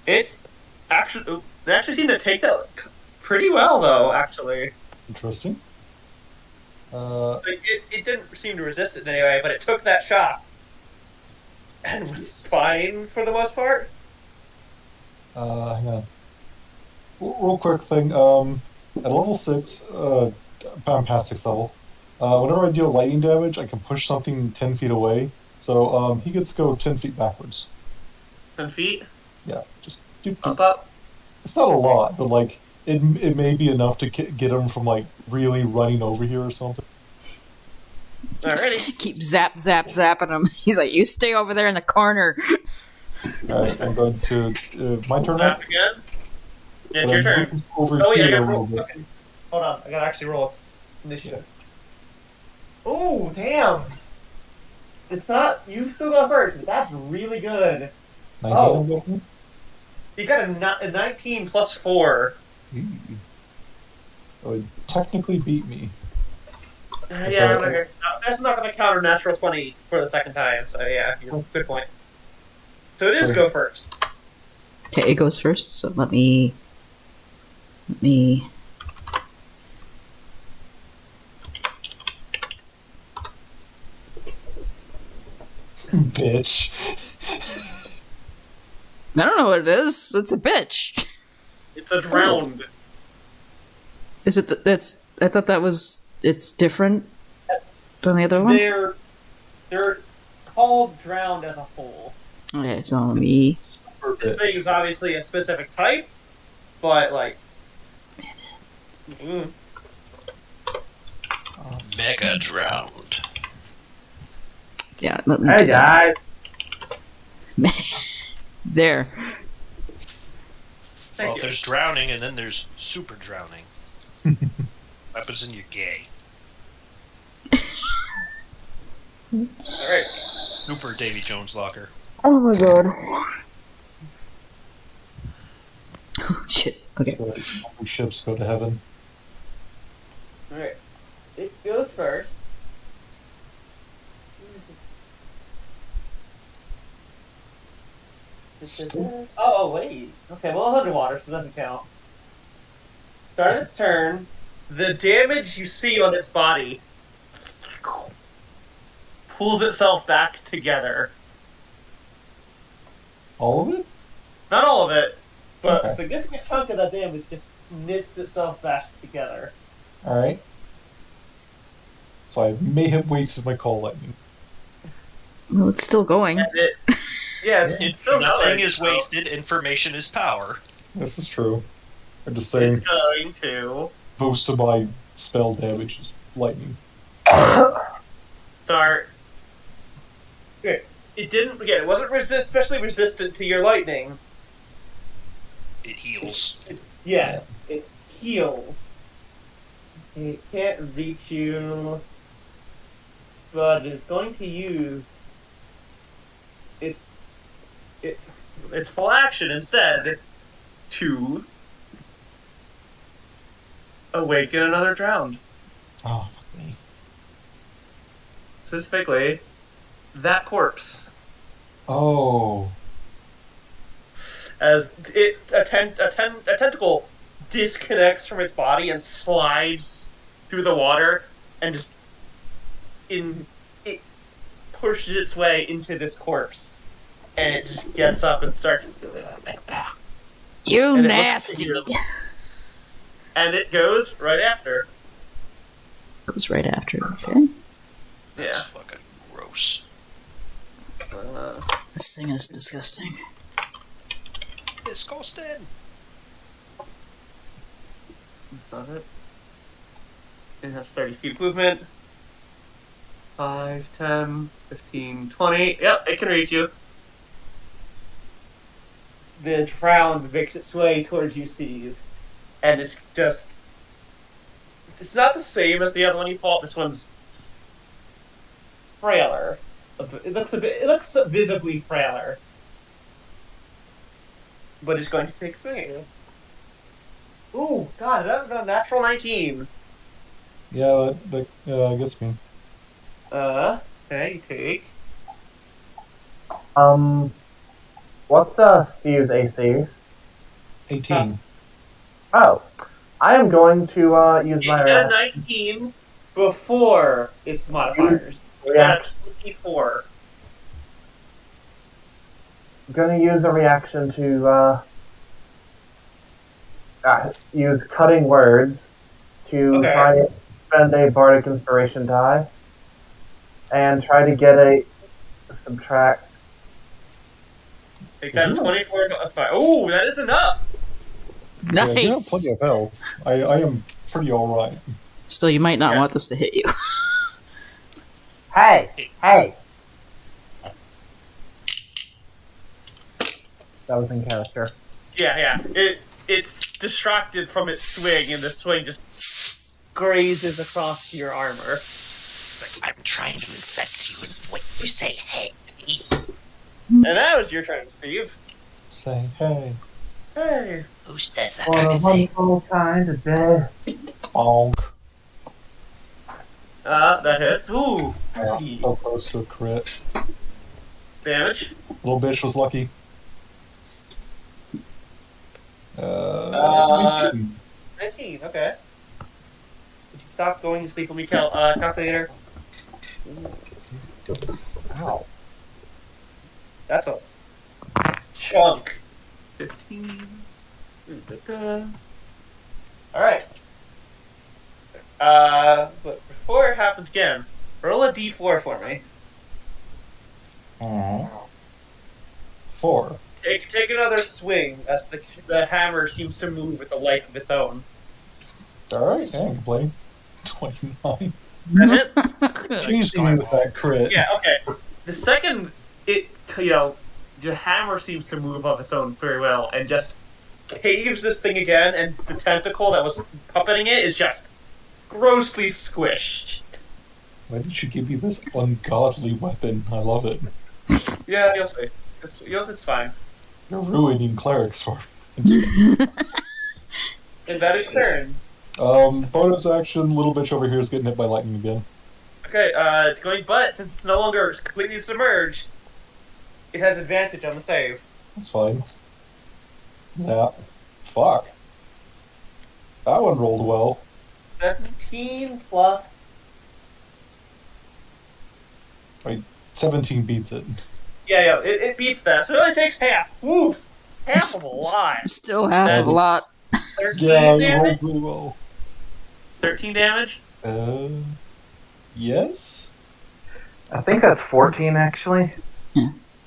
They actually seem to take that pretty well, though, actually. Interesting. Like, it didn't seem to resist it in any way, but it took that shot. And was fine for the most part. Hang on. real quick thing. At level 6, I'm past 6th level. Whenever I deal lightning damage, I can push something 10 feet away. So he gets to go 10 feet backwards. 10 feet? Yeah, just doop, Up, doop. up. It's not a lot, but like it may be enough to get him from like really running over here or something. Alrighty. Keep zapping him. He's like, you stay over there in the corner. All right, I'm going to my turn now. Tap again. Yeah, But it's your I'm turn. moving over Oh, yeah, I here a gotta little roll. bit. Fucking, hold on, I gotta actually roll initiative. Oh, damn! It's not. You still go first, but that's really good. 19 Oh. I'm getting? You got a 19 plus 4. Ooh. That would technically beat me. Yeah, okay. That's not gonna counter natural 20 for the second time, so yeah, good point. So it is Sorry. go first. Okay, it goes first, so let me... Bitch. I don't know what it is. It's a bitch. It's a drowned. Is it? That's. I thought that was. It's different than the other one. They're called drowned as a whole. Okay, so let me. Super This thing bitch. is obviously a specific type, but like. Mm. Mega drowned. Yeah, let me. Hey do that. guys, There. Thank Well, you. there's drowning, and then there's super drowning. Happens in your gay. Alright. Super Davy Jones locker. Oh my god. Shit. Okay. So, all ships go to heaven. Alright. It goes first. Oh, wait. Okay, well, it's underwater, so it doesn't count. Start its turn. The damage you see on its body pulls itself back together. All of it? Not all of it, but Okay. a significant chunk of that damage just knits itself back together. All right. So I may have wasted my call lightning. Well, it's still going. And it, yeah, it's still Nothing going, is so wasted. Information is power. This is true. I'm just saying, It's going to most of my spell damage is lightning. start. Okay, it didn't. Again, it wasn't especially resistant to your lightning. It heals. Yeah, it heals. It can't reach you, but it's going to use its full action instead to awaken another drowned. Oh, fuck me. Specifically, that corpse. Oh. As a tentacle disconnects from its body and slides through the water and just it pushes its way into this corpse, and it just gets up and starts. You And it looks nasty. to you. And it goes right after. Goes right after. Okay. That's Yeah. fucking gross. This thing is disgusting. Disgusting. Does it? It has 30 feet of movement. 5, 10, 15, 20. Yep, it can reach you. The drowned makes its way towards you, Steve. And it's just. It's not the same as the other one you fought. This one's frailer. It looks visibly frailer. But it's going to take swing at you. Ooh, God, that was a natural 19. Yeah, that gets me. Okay, you take. What's Steve's AC? 18. Oh, I am going to use You my got a 19 before its modifiers. You got a reaction. 24. I'm going to use a reaction to use cutting words to Okay. try and spend a bardic inspiration die, and try to get a subtract. They got a 24. Oh, that is enough. Yeah, I do have plenty Nice. of health. I am pretty alright. Still, you might not Yeah. want this to hit you. Hey! That was in character. Yeah. It's distracted from its swing, and the swing just grazes across your armor. I'm trying to infect you with what you say, hey. And now it's your turn, Steve. Say hey. Hey. Who says that For kind a of thing? wonderful kind of day. Bonk. That hits. Ooh. Ah, 30 so close to a crit. damage. Little bitch was lucky. 19. 19. Okay. Would you stop going to sleep when we calculator? Ow. That's a chunk. 15. Alright. But before it happens again, roll a d4 for me. Aw. 4. Take another swing as the hammer seems to move with a life of its own. Alright, I ain't complaining. 29. That hit? Teasing me with that crit. Yeah, okay. The second the hammer seems to move of its own very well and just caves this thing again, and the tentacle that was puppeting it is just grossly squished. Why did you give me this ungodly weapon? I love it. Yeah, you'll see. It's fine. You're ruining clerics for me. And that is turn. Bonus action, little bitch over here is getting hit by lightning again. Okay, it's going, but since it's no longer completely submerged, it has advantage on the save. That's fine. That. Fuck. That one rolled well. 17 plus. 17 beats it. Yeah, it beats that. So it only takes half. Woo! Half of a lot. Still half of a lot. 13 Yeah, it damage? rolls really well. 13 damage? Yes? I think that's 14 actually.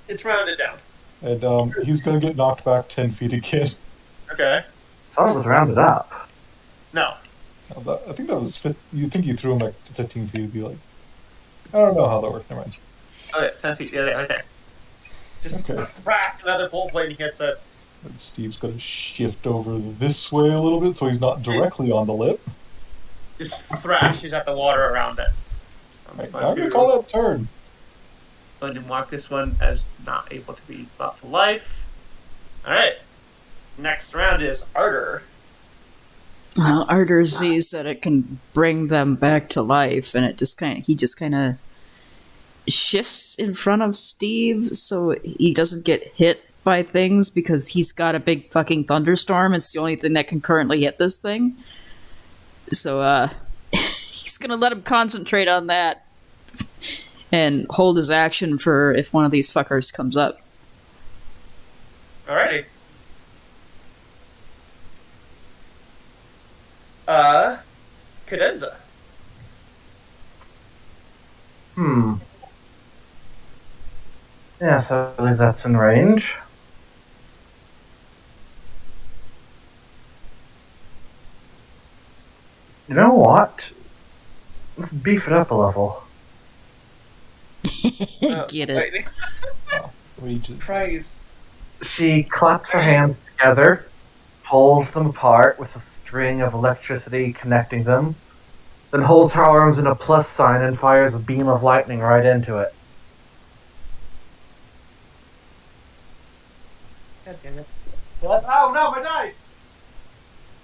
It's rounded down. And, he's gonna get knocked back 10 feet again. Okay. I thought it was rounded up. No. I think that was... You think you threw him like 15 feet, it'd be like... I don't know how that worked, never mind. Okay, 10 feet. Yeah, okay. Just Okay. crack another bolt blade and he hits it. And Steve's gonna shift over this way a little bit so he's not directly on the lip. Just thrashes at the water around it. I'm gonna call that turn. Going to mark this one as not able to be brought to life. Alright. Next round is Arter. Well, Arter sees that it can bring them back to life, and he just kind of shifts in front of Steve so he doesn't get hit by things because he's got a big fucking thunderstorm. It's the only thing that can currently hit this thing. So, he's gonna let him concentrate on that and hold his action for if one of these fuckers comes up. Alrighty. Cadenza. Yes, I believe that's in range. You know what? Let's beef it up a level. Get it. Wait, Wages. Christ. She claps her hands together, pulls them apart with a string of electricity connecting them, then holds her arms in a plus sign and fires a beam of lightning right into it. God damn it. What? Oh no, my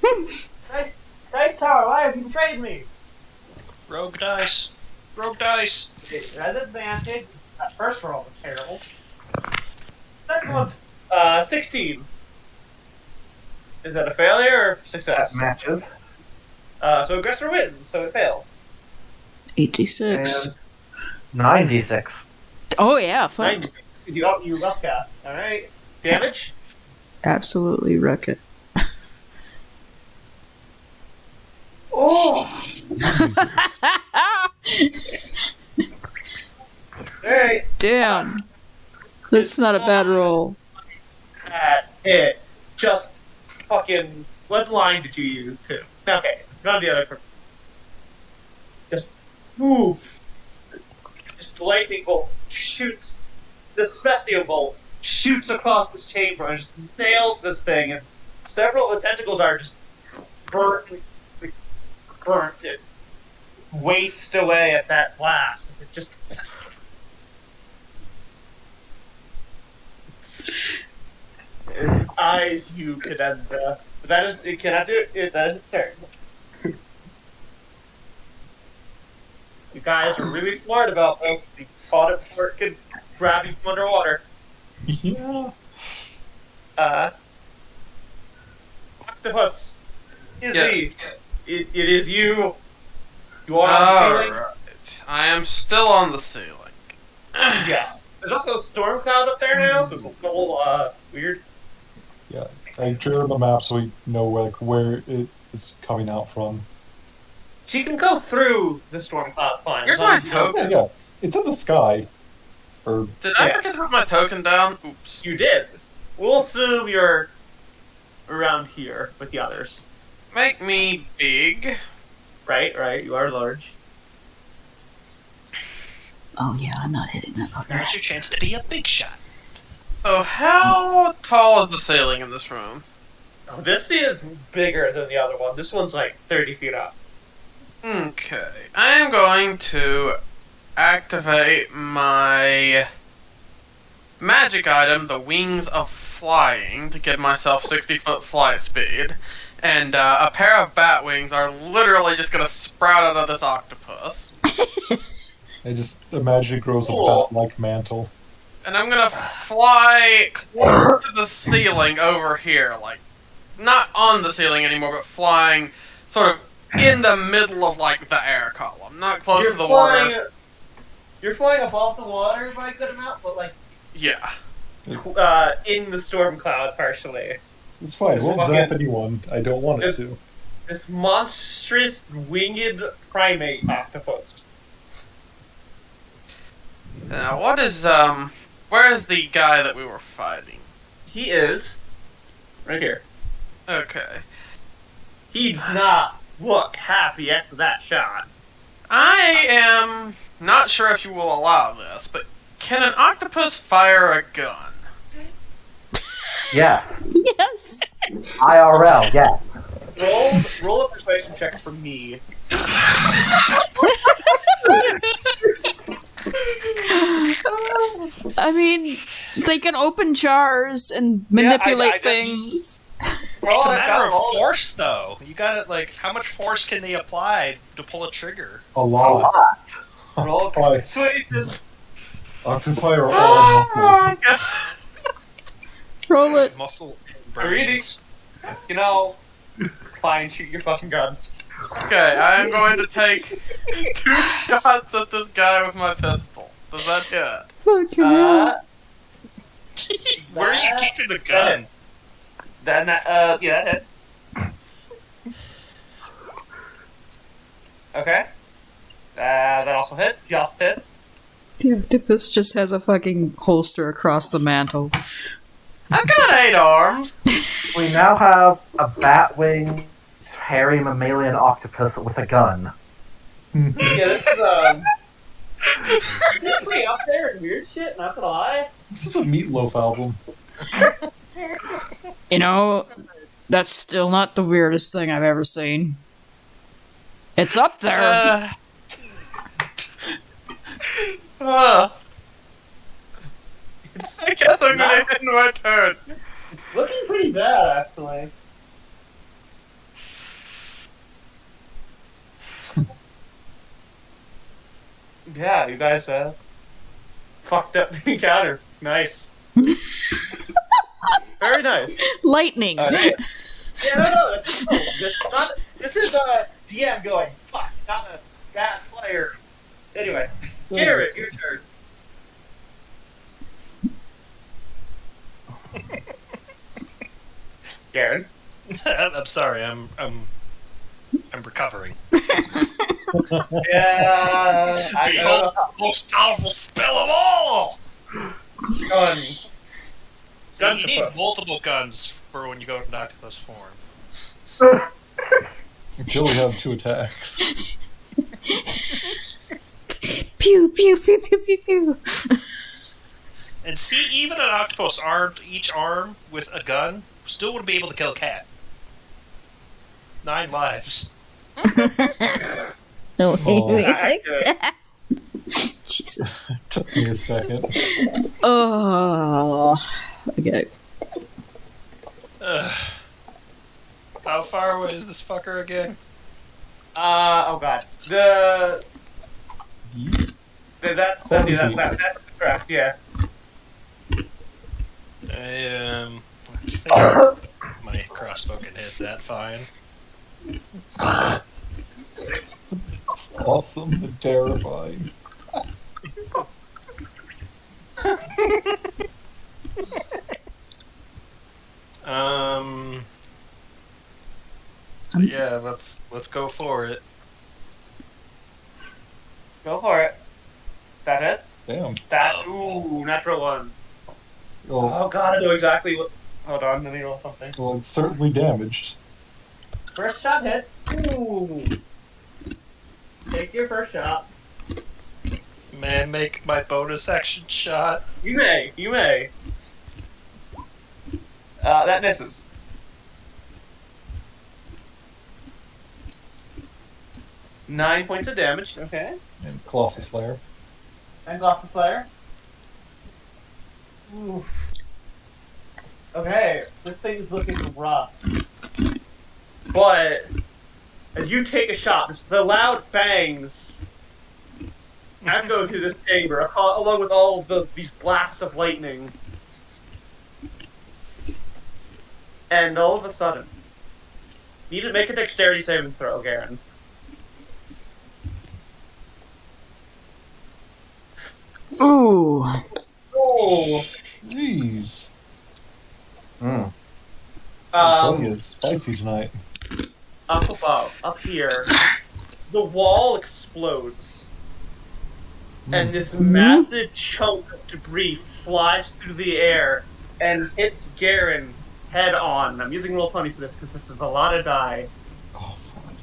dice! Dice Tower, why have you betrayed me? Rogue dice. Rogue dice. It has advantage. That first roll was terrible. Second one's 16. Is that a failure or success? That matches. So aggressor wins, so it fails. 86. And 96. Oh yeah, fuck. 96. You upcast. Alright. Damage? Absolutely wreck it. Alright, Damn. That's not a bad roll. that hit. Just fucking. What line did you use too? Okay, none of the other. Just move. Just lightning bolt shoots. This Messium bolt shoots across this chamber and just nails this thing, and several of the tentacles are just burnt and waste away at that blast. As it just. His eyes, you cadenza. That is, it cannot do it. That is its turn. You guys are really smart about this. You caught it before it could grab you from underwater. Yeah. Octopus. Is Yes. it is you. You are on the ceiling. Alright. I am still on the ceiling. Yes. There's also a storm cloud up there now, so it's a little weird. Yeah. I drew the map so we know where it's coming out from. She can go through the storm cloud fine. Here's as long my as you don't- token. Yeah, it's in the sky. Or Did I Yeah. forget to put my token down? Oops. You did. We'll assume you're around here with the others. Make me big. Right, you are large. Oh yeah, I'm not hitting that fucker. Now's your chance to be a big shot. So how tall is the ceiling in this room? Oh, this is bigger than the other one. This one's like 30 feet up. Okay. I am going to activate my magic item, the Wings of Flying, to give myself 60-foot flight speed. And a pair of bat wings are literally just going to sprout out of this octopus. I just imagine it grows Cool. a bat-like mantle. And I'm going to fly close to the ceiling over here. Like, not on the ceiling anymore, but flying sort of in the middle of, like, the air column. Not close to the water. You're flying above the water by a good amount, but like Yeah. in the storm cloud partially. It's fine. It It's won't fucking- zap anyone. I don't want it to. This monstrous winged primate octopus. Now, what is, where is the guy that we were fighting? He is right here. Okay. He does not look happy after that shot. I am not sure if you will allow this, but can an octopus fire a gun? Yes. Yes. IRL, yes. Roll a persuasion check for me. I mean, they can open jars and manipulate I just- things. Roll It's a it, matter of roll it. force, though. You gotta, like, how much force can they apply to pull a trigger? A lot. Roll a Fine. persuasion. Octopi are all Oh muscle. my god! Roll it. Muscle Reading. brains. You know, fine, shoot your fucking gun. Okay, I am going to take 2 shots at this guy with my pistol. Does that hit? Fucking hell. Where are you keeping the gun? Then yeah, that hit. Okay. That also hits. Just hit. The octopus just has a fucking holster across the mantle. I've got 8 arms. We now have a bat-winged, hairy mammalian octopus with a gun. Yeah, this is pretty up there and weird shit. Not gonna lie. This is a Meatloaf album. You know, that's still not the weirdest thing I've ever seen. It's up there. I guess I'm gonna end my turn. Looking pretty bad, actually. Yeah, you guys fucked up the encounter. Nice. Very nice. Lightning. Okay. Yeah, no, that's cool. This is DM going, fuck, not a bad player. Anyway, Garrett, your turn. Garrett? I'm sorry. I'm recovering. Yeah, I don't know how. Most powerful spell of all. Gun. See, you need Octopus. multiple guns for when you go into octopus form. Until we have 2 attacks. Pew pew pew pew pew pew. And see, even an octopus armed each arm with a gun still would be able to kill a cat. 9 lives. No, Oh. wait. Good. Jesus. Took me a second. Oh. Okay. How far away is this fucker again? Oh god. That's 70 feet. that's correct, yeah. I think my crossbow can hit that fine. It's awesome and terrifying. So yeah, let's go for it. Go for it. That it? Damn. That ooh, natural 1. Oh, Oh god, I know exactly what. Hold on, let me roll something. well, it's certainly damaged. First shot hit. Ooh. Take your first shot. May I make my bonus action shot? You may. You may. That misses. Nine points of damage. Okay. And Colossus Slayer. And Glossy Slayer. Oof. Okay, this thing's looking rough. But as you take a shot, the loud bangs echo through this chamber, along with all of these blasts of lightning. And all of a sudden, you need to make a dexterity saving throw, Garen. Ooh. Oh. Jeez. Mm. Sunny is spicy tonight. Up above, up here, the wall explodes, and this massive chunk of debris flies through the air and hits Garen head on. I'm using Roll20 for this because this is a lot of die. Oh, fuck.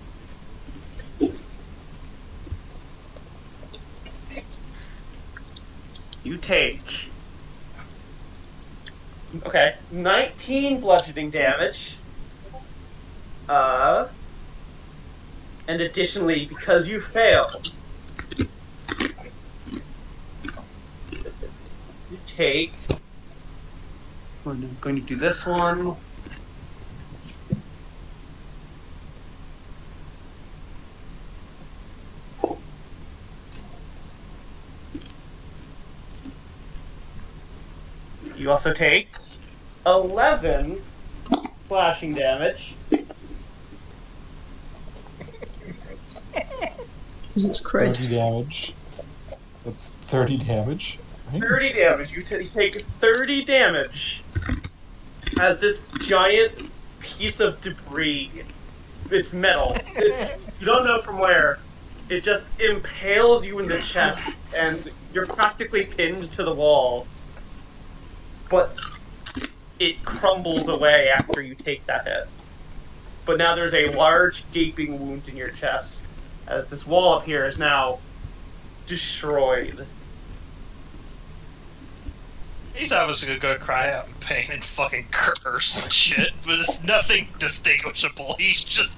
You take 19 bludgeoning damage. And additionally, because you failed, you take. We're going to do this one. You also take 11 slashing damage. Jesus 30 Christ. damage. That's 30 damage. Right? 30 damage. You take 30 damage as this giant piece of debris. It's metal. You don't know from where. It just impales you in the chest, and you're practically pinned to the wall. But it crumbles away after you take that hit. But now there's a large gaping wound in your chest, as this wall up here is now destroyed. He's obviously gonna cry out in pain and fucking curse and shit, but it's nothing distinguishable. He's just.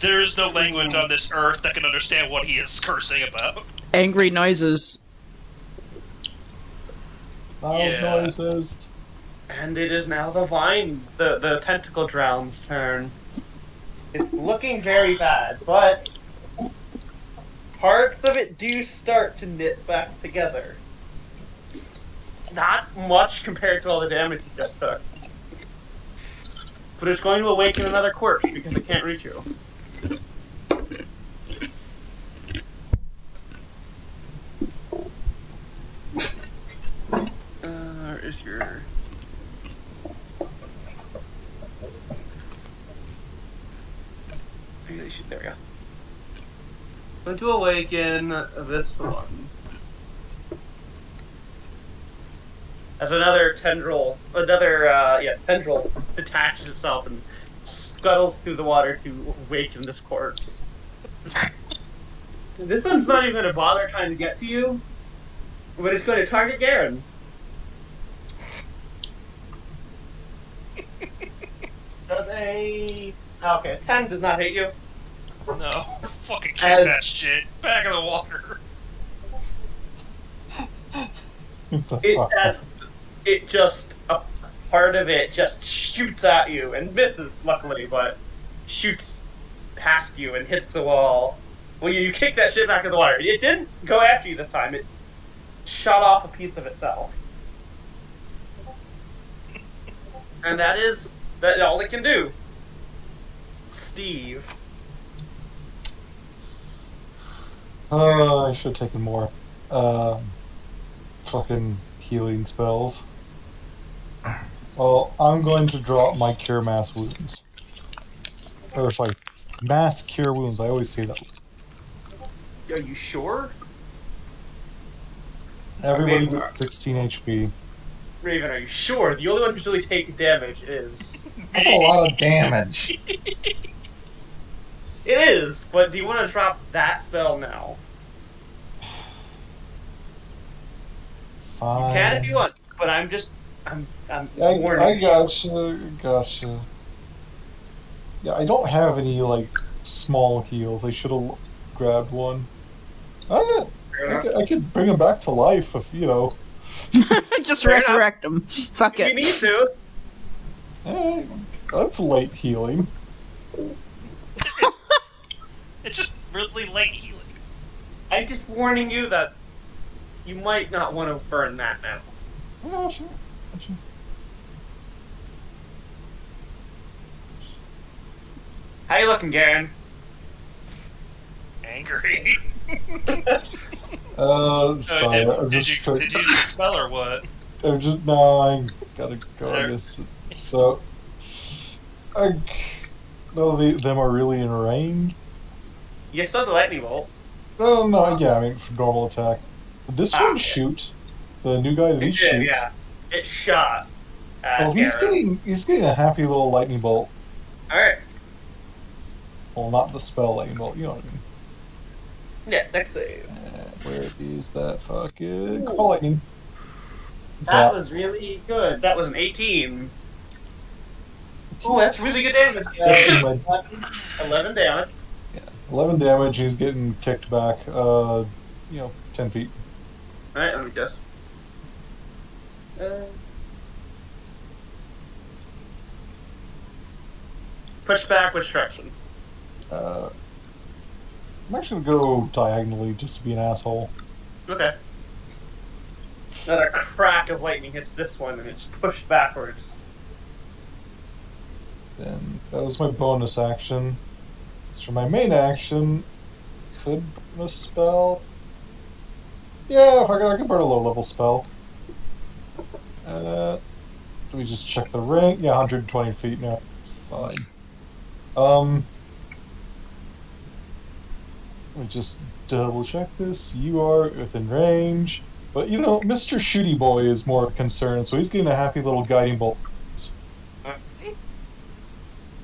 There is no language on this earth that can understand what he is cursing about. Angry noises. Loud Yeah. noises. And it is now the tentacle drown's turn. It's looking very bad, but parts of it do start to knit back together. Not much compared to all the damage you just took. But it's going to awaken another corpse because it can't reach you. Where is your... There we go. Going to awaken this one. As another tendril detaches itself and scuttles through the water to awaken this corpse. This one's not even going to bother trying to get to you, but it's going to target Garen. Does a... Okay, 10 does not hit you. No, fucking kick As- that shit. Back of the water. What the It fuck? has... It just... A part of it just shoots at you and misses, luckily, but shoots past you and hits the wall. Well, you kick that shit back in the water. It didn't go after you this time. It shot off a piece of itself. And that's all it can do. Steve. I should have taken more. Fucking healing spells. Well, I'm going to drop my Cure Mass Wounds. Or, sorry, Mass Cure Wounds. I always say that. Are you sure? Everybody Raven, gets 16 HP. Raven, are you sure? The only one who's really taking damage is... That's a lot of damage. It is, but do you want to drop that spell now? Fine. You can if you want, but I'm warning I you. gotcha. Yeah, I don't have any, like, small heals. I should have grabbed one. I could bring him back to life if, you know. Just Fair resurrect him. Fuck If you it. need to. That's late healing. It's just really late healing. I'm just warning you that you might not want to burn that now. Yeah, sure. How you looking, Garen? Angry. Sorry, I'm just trying. Did you use the spell or what? I'm just no. I gotta go on this. So, no, them are really in range. You still have the lightning bolt. No, yeah, I mean for normal attack. This one okay. shoot. The new guy that he shoot. Yeah, it shot. Well, he's getting a happy little lightning bolt. All right. Well, not the spell lightning bolt. You know what I mean. Yeah, next save. Where is that fucking call lightning? That was really good. That was an 18. Oh, that's really good damage. 11 damage. 11 damage. He's getting kicked back. 10 feet. All right, let me just. Push back. Which direction? I'm actually gonna go diagonally just to be an asshole. Okay. Another crack of lightning hits this one, and it's pushed backwards. Then that was my bonus action. As for my main action, could burn a spell. Yeah, I can burn a low-level spell. Let me just check the range. Yeah, 120 feet now. Fine. Let me just double check this. You are within range. But, Mr. Shooty Boy is more concerned, so he's getting a happy little guiding bolt.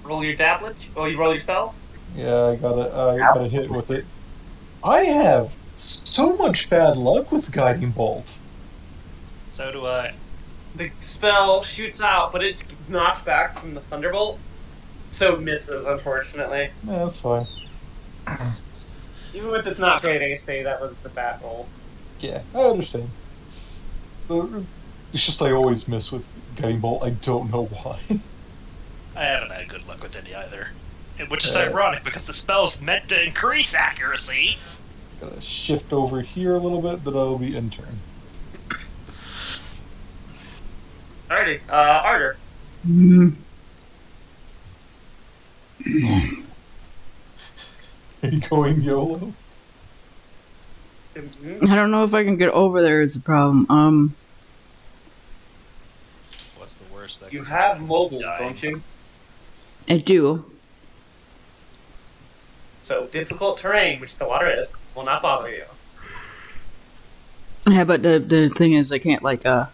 Roll your dablet. Oh, you roll your spell? Yeah, I gotta hit with it. I have so much bad luck with guiding bolt. So do I. The spell shoots out, but it's knocked back from the thunderbolt, so it misses, unfortunately. Yeah, that's fine. Even with its not great AC, that was the bad roll. Yeah, I understand. It's just I always miss with guiding bolt. I don't know why. I haven't had good luck with any either. Which is ironic because the spell's meant to increase accuracy. Gotta shift over here a little bit, then I'll be in turn. Alrighty, Arter. Are you going YOLO? I don't know if I can get over there is the problem. What's the worst that You could have happen? mobile, Die. don't you? I do. So difficult terrain, which the water is, will not bother you. Yeah, but the thing is, I can't, like, by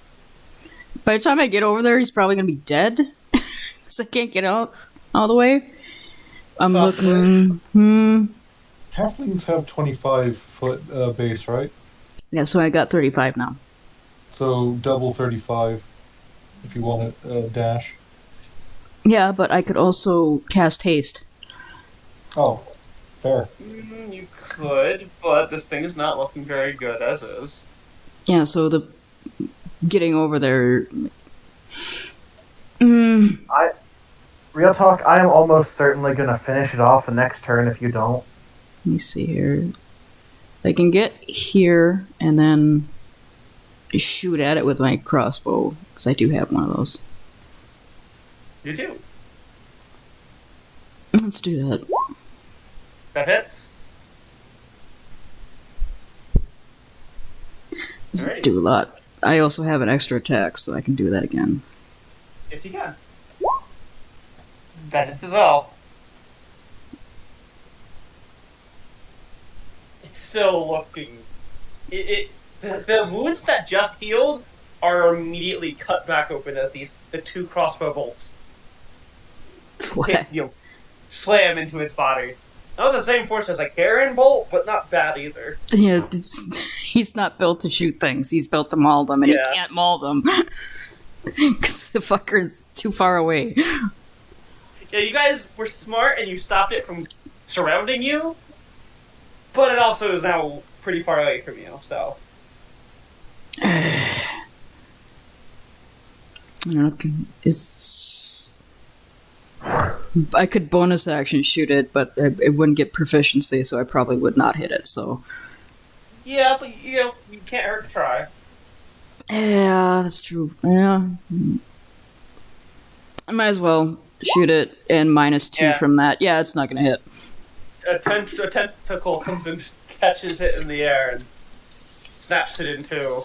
the time I get over there, he's probably gonna be dead. So I can't get out all the way. I'm Possibly. looking. Halflings have 25-foot base, right? Yeah, so I got 35 now. So double 35 if you want to dash. Yeah, but I could also cast haste. Oh, fair. You could, but this thing is not looking very good as is. Yeah, so the getting over there. Real talk, I am almost certainly gonna finish it off the next turn if you don't. Let me see here. I can get here and then shoot at it with my crossbow, because I do have one of those. You do. Let's do that. That hits. Doesn't Alright. do a lot. I also have an extra attack, so I can do that again. If you can. That hits as well. It's still looking. The wounds that just healed are immediately cut back open as the two crossbow bolts hit, slam into its body. Not the same force as a Garen bolt, but not bad either. Yeah, he's not built to shoot things. He's built to maul them, and he Yeah. can't maul them. Because the fucker's too far away. Yeah, you guys were smart and you stopped it from surrounding you, but it also is now pretty far away from you, so. It's... I could bonus action shoot it, but it wouldn't get proficiency, so I probably would not hit it, so... Yeah, but you can't hurt to try. Yeah, that's true. Yeah. I might as well shoot it, and -2 Yeah. from that. Yeah, it's not gonna hit. A tentacle comes and catches it in the air and snaps it in two.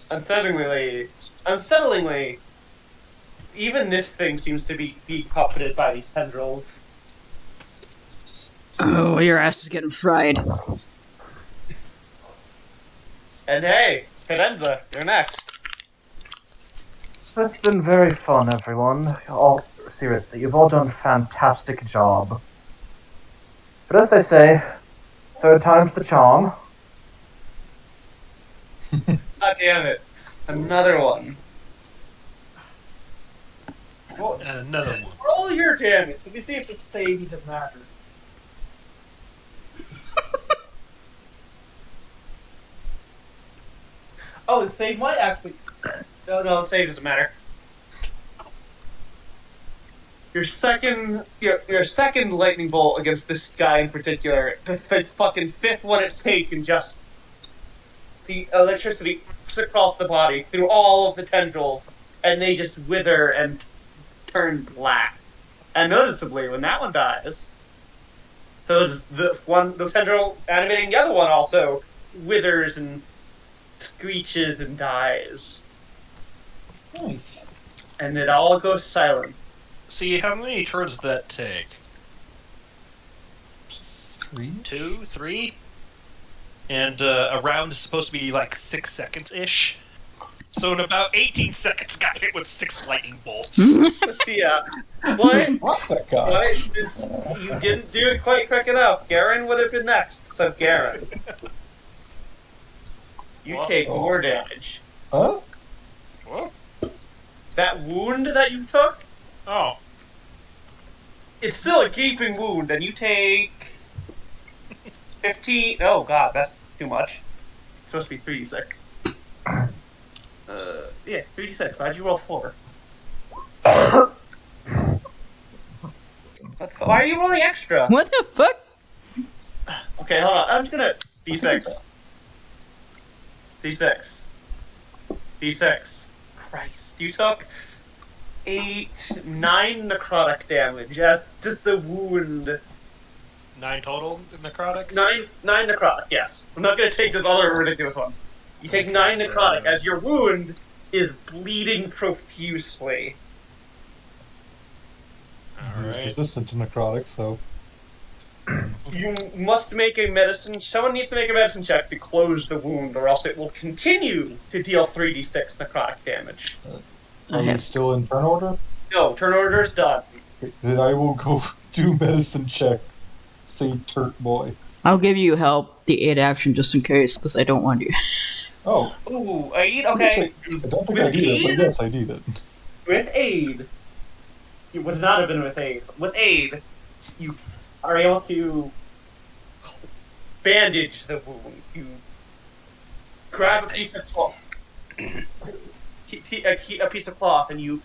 Unsettlingly, even this thing seems to be puppeted by these tendrils. Oh, your ass is getting fried. And hey, Cadenza, you're next. It's been very fun, everyone. Seriously, you've all done a fantastic job. But as they say, third time's the charm. God damn it. Another one. Well, Another one. roll your damage. Let me see if the save even matters. Oh, the save might actually... No, the save doesn't matter. Your second lightning bolt against this guy in particular, the fucking fifth one it's taken, just the electricity across the body through all of the tendrils, and they just wither and turn black. And noticeably, when that one dies, so the tendril animating the other one also withers and screeches and dies. Nice. And it all goes silent. See, how many turns did that take? 3? 2, 3? And a round is supposed to be like 6 seconds-ish. So in about 18 seconds, got hit with 6 lightning bolts. Yeah. What? Fuck that guy. You didn't do it quite quick enough. Garen would have been next. So Garen. You take more damage. Huh? Whoa. That wound that you took, Oh. it's still a gaping wound, and you take 15. Oh god, that's too much. It's supposed to be 3d6. Yeah, 3d6. Why'd you roll 4? Why are you rolling extra? What the fuck? Okay, hold on. I'm just gonna d6. D6. D6. Christ, you took 9 necrotic damage. Just the wound. 9 total necrotic? 9 necrotic. Yes. I'm not gonna take those other ridiculous ones. You take 9 necrotic as your wound is bleeding profusely. He's Alright. resistant to necrotic, so You must make a medicine. Someone needs to make a medicine check to close the wound, or else it will continue to deal 3d6 necrotic damage. I Are we have- still in turn order? No, turn order is done. Then I will go do medicine check. Say Turk boy. I'll give you help, the aid action, just in case, because I don't want you. Oh, Ooh, aid. Okay. I don't think I need it, but yes, I need it. With aid, it would not have been with aid. With aid, you are able to bandage the wound. You grab a piece of cloth, a piece of cloth, and you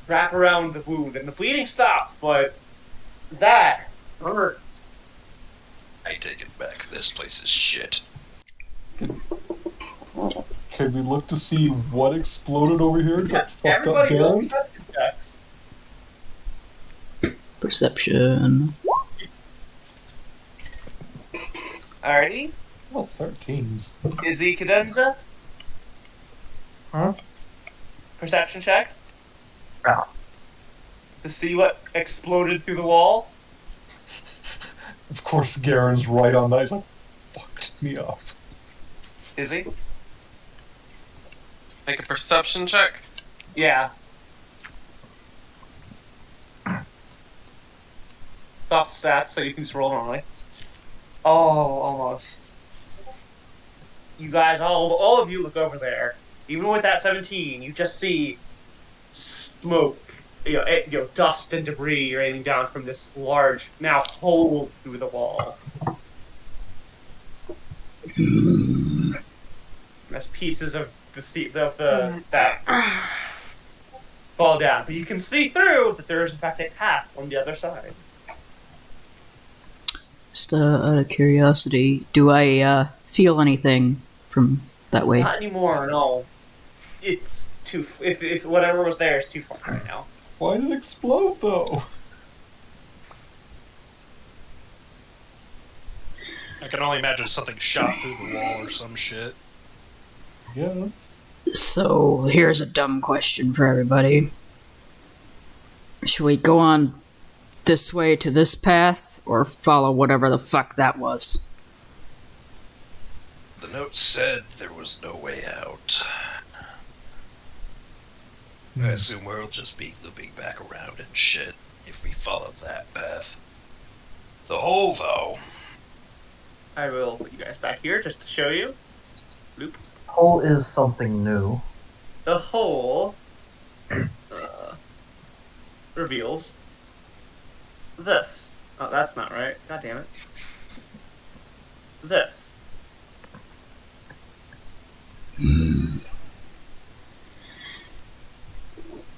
wrap around the wound, and the bleeding stops. But that hurt. I take it back. This place is shit. Can we look to see what exploded over here that fucked up Everybody roll Garen? perception checks. Perception. Alrighty. Well, 13s. Izzy Cadenza. Huh? Perception check. Yeah. To see what exploded through the wall. Of course, Garen's right on that. He's like, fucked me up. Izzy? Make a perception check. Yeah. Stop stats so you can just roll normally. Oh, almost. You guys, all of you look over there. Even with that 17, you just see smoke, dust and debris raining down from this large, now hole through the wall. As pieces of that fall down, but you can see through that there is in fact a path on the other side. Just out of curiosity, do I feel anything from that way? Not anymore, no. It's too. If whatever was there is too far right now. Why did it explode, though? I can only imagine something shot through the wall or some shit. Yes. So, here's a dumb question for everybody. Should we go on this way to this path, or follow whatever the fuck that was? The note said there was no way out. I assume we'll just be looping back around and shit if we follow that path. The hole, though. I will put you guys back here just to show you. Loop. Hole is something new. The hole reveals this. Oh, that's not right. God damn it. This.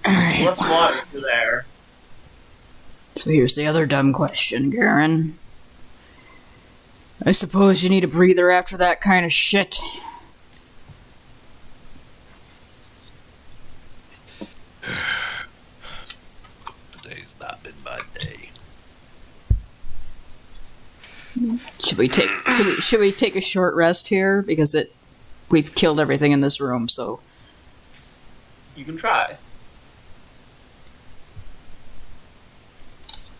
What's water to there? So here's the other dumb question, Garen. I suppose you need a breather after that kind of shit. Today's not been my day. Should we take a short rest here, because we've killed everything in this room, so You can try.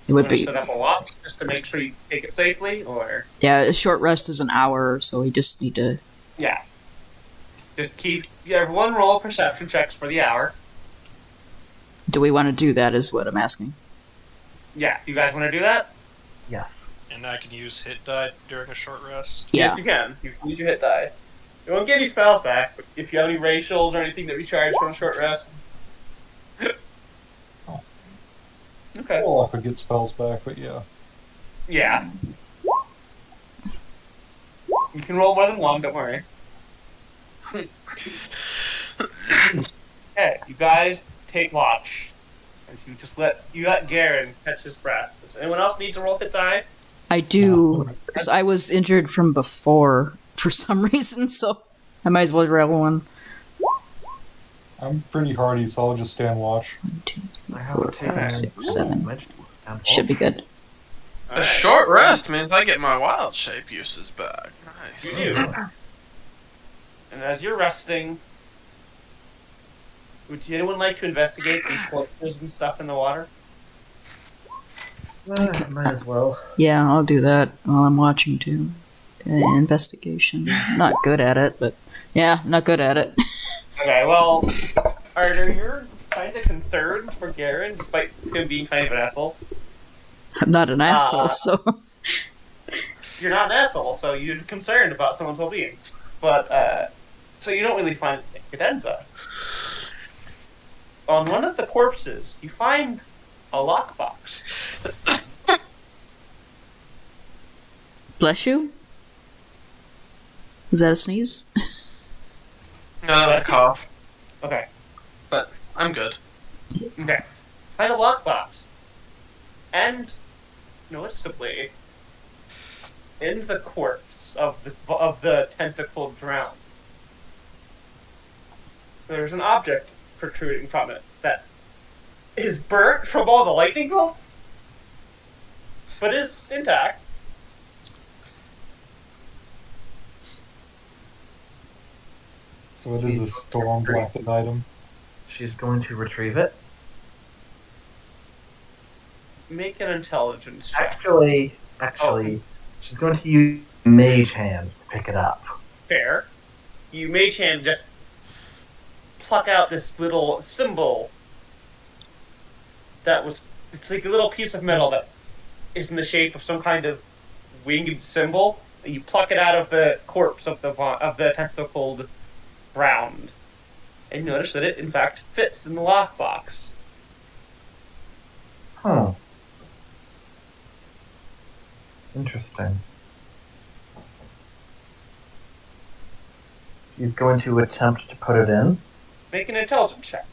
it would Wanna be, set up a watch just to make sure you take it safely, or yeah, a short rest is an hour, so we just need to. yeah. Just everyone roll perception checks for the hour. Do we want to do that? Is what I'm asking. Yeah, you guys want to do that? Yes. And I can use hit die during a short rest. Yeah. Yes, you can. You can use your hit die. It won't get any spells back, but if you have any racials or anything that recharge from a short rest. Okay. Well, I could get spells back, but yeah. Yeah. You can roll more than one, don't worry. Okay, you guys take watch. As you let Garen catch his breath. Does anyone else need to roll hit die? I do. 'Cause I was injured from before for some reason, so I might as well roll one. I'm pretty hardy, so I'll just stand watch. 1, 2, I 3, 4, haven't taken 5, any 6, 7. damage. And Should be good. A Alright. short rest means I get my wild shape uses back. You Nice. do. And as you're resting, would anyone like to investigate these corpses and stuff in the water? Might as well. Yeah, I'll do that while I'm watching too. Investigation. Not good at it, but yeah, not good at it. Okay, well, Arthur, you're kind of concerned for Garen, despite him being kind of an asshole. I'm not an asshole, so You're not an asshole, so you're concerned about someone's well-being. But, so you don't really find cadenza. On one of the corpses, you find a lockbox. bless you. Is that a sneeze? No, that was a cough. Okay. But I'm good. Okay. Find a lockbox. And, noticeably, in the corpse of the tentacled drowned, there's an object protruding from it that is burnt from all the lightning bolts, but is intact. So it is a storm blackened item. She's going to retrieve it. Make an intelligence check. Actually, she's going to use Mage Hand to pick it up. Fair. You mage hand just pluck out this little symbol that was. It's like a little piece of metal that is in the shape of some kind of winged symbol. You pluck it out of the corpse of the tentacled round, and you notice that it in fact fits in the lockbox. Huh. Interesting. She's going to attempt to put it in. Make an intelligence check.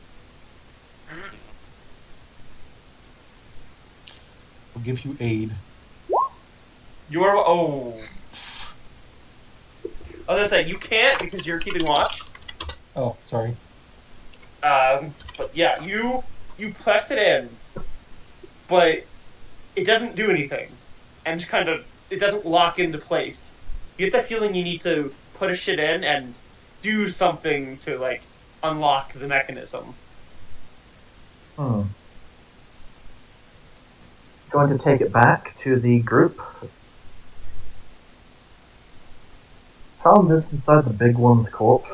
I'll give you aid. You are I was gonna say you can't because you're keeping watch. Oh, sorry. But yeah, you press it in, but it doesn't do anything, and just kind of it doesn't lock into place. You get the feeling you need to put a shit in and do something to like unlock the mechanism. Hmm. Going to take it back to the group. Found this inside the big one's corpse.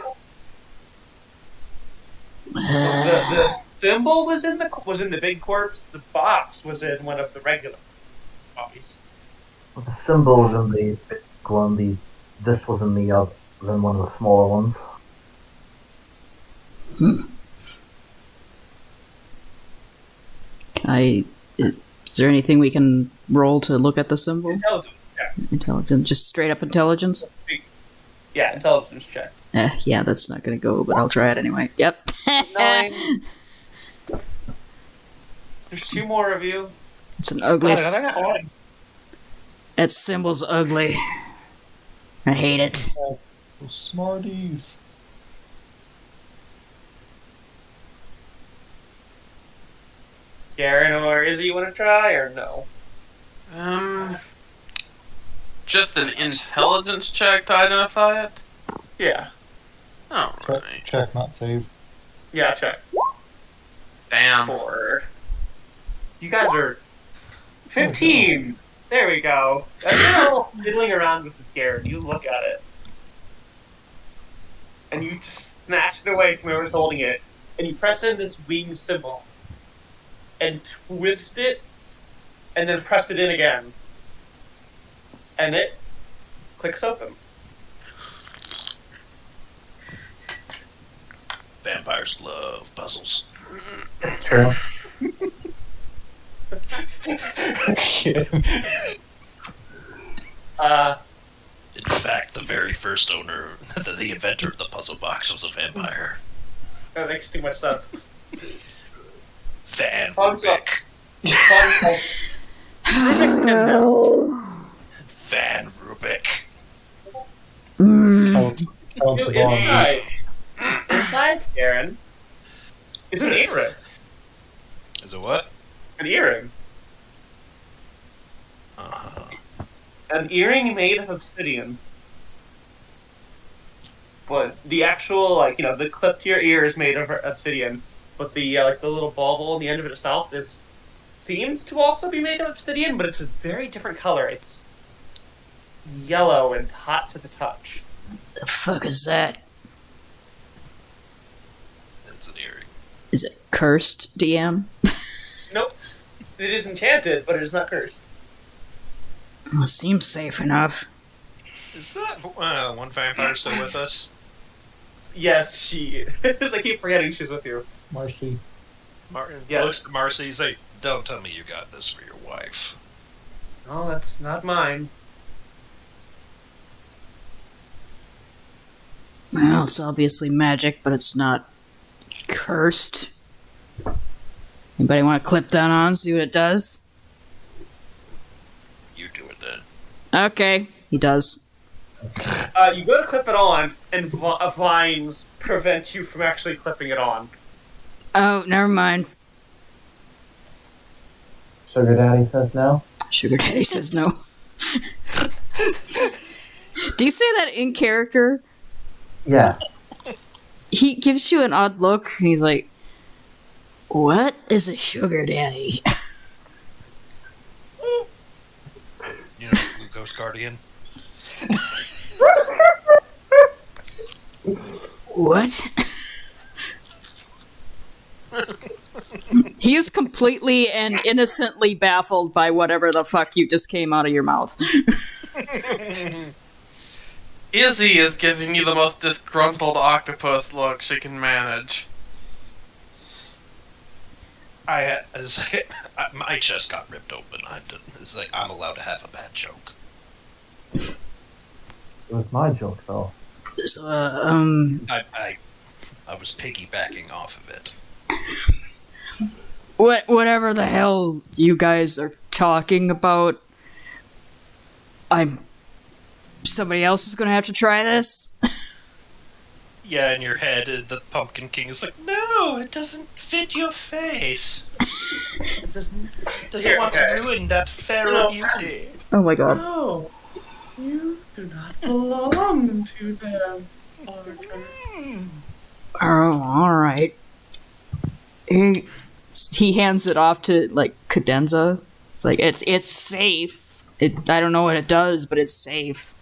The symbol was in the big corpse. The box was in one of the regular bodies. Well, the symbol was in the big one. This was in the other than one of the smaller ones. Is there anything we can roll to look at the symbol? Intelligence check. Intelligence, just straight up intelligence. Yeah, intelligence check. Yeah, that's not gonna go, but I'll try it anyway. Yep. 9. There's 2 more of you. It's an ugly. Oh, That symbol's ugly. I hate it. Those smarties. Garen or Izzy, you want to try or no? Just an intelligence check to identify it? Yeah. Alright. Check, not save. Yeah, check. Damn. 4. You guys are 15. There we go. As you're all fiddling around with this Garen, you look at it. And you just snatch it away from whoever's holding it. And you press in this winged symbol. And twist it. And then press it in again. And it clicks open. Vampires love puzzles. It's true. In fact, the very first owner, the inventor of the puzzle box, was a vampire. That makes too much sense. Van Thumbs up. Rubik. Oh. Van Rubik. Count the bond. Inside Garen is an earring. Is it what? An earring. Uh-huh. An earring made of obsidian. But the actual, the clip to your ear is made of obsidian. But the the little bauble on the end of it itself is seems to also be made of obsidian, but it's a very different color. It's yellow and hot to the touch. The fuck is that? It's an earring. Is it cursed, DM? Nope. It is enchanted, but it is not cursed. Well, it seems safe enough. Is that one vampire still with us? Yes, she is. I keep forgetting she's with you. Marcy. Martin Yes. looks to Marcy. He's like, Don't tell me you got this for your wife. Oh, that's not mine. Well, it's obviously magic, but it's not cursed. Anybody want to clip that on, see what it does? You do it then. Okay, he does. You go to clip it on, and vines prevent you from actually clipping it on. Oh, never mind. Sugar Daddy says no. Sugar Daddy says no. Do you say that in character? Yes. He gives you an odd look, and he's like, "What is a sugar daddy?" You know, Blue Ghost Guardian. What? He is completely and innocently baffled by whatever the fuck you just came out of your mouth. Izzy is giving you the most disgruntled octopus look she can manage. My chest got ripped open. It's like I'm allowed to have a bad joke. It was my joke, though. So, I was piggybacking off of it. whatever the hell you guys are talking about, somebody else is gonna have to try this. yeah, in your head, the Pumpkin King is like, no, it doesn't fit your face. It doesn't want to ruin that fairy beauty. Oh my god. No, you do not belong to them, Arthur. Oh, alright. He hands it off to, like, Cadenza. It's like, it's safe. I don't know what it does, but it's safe.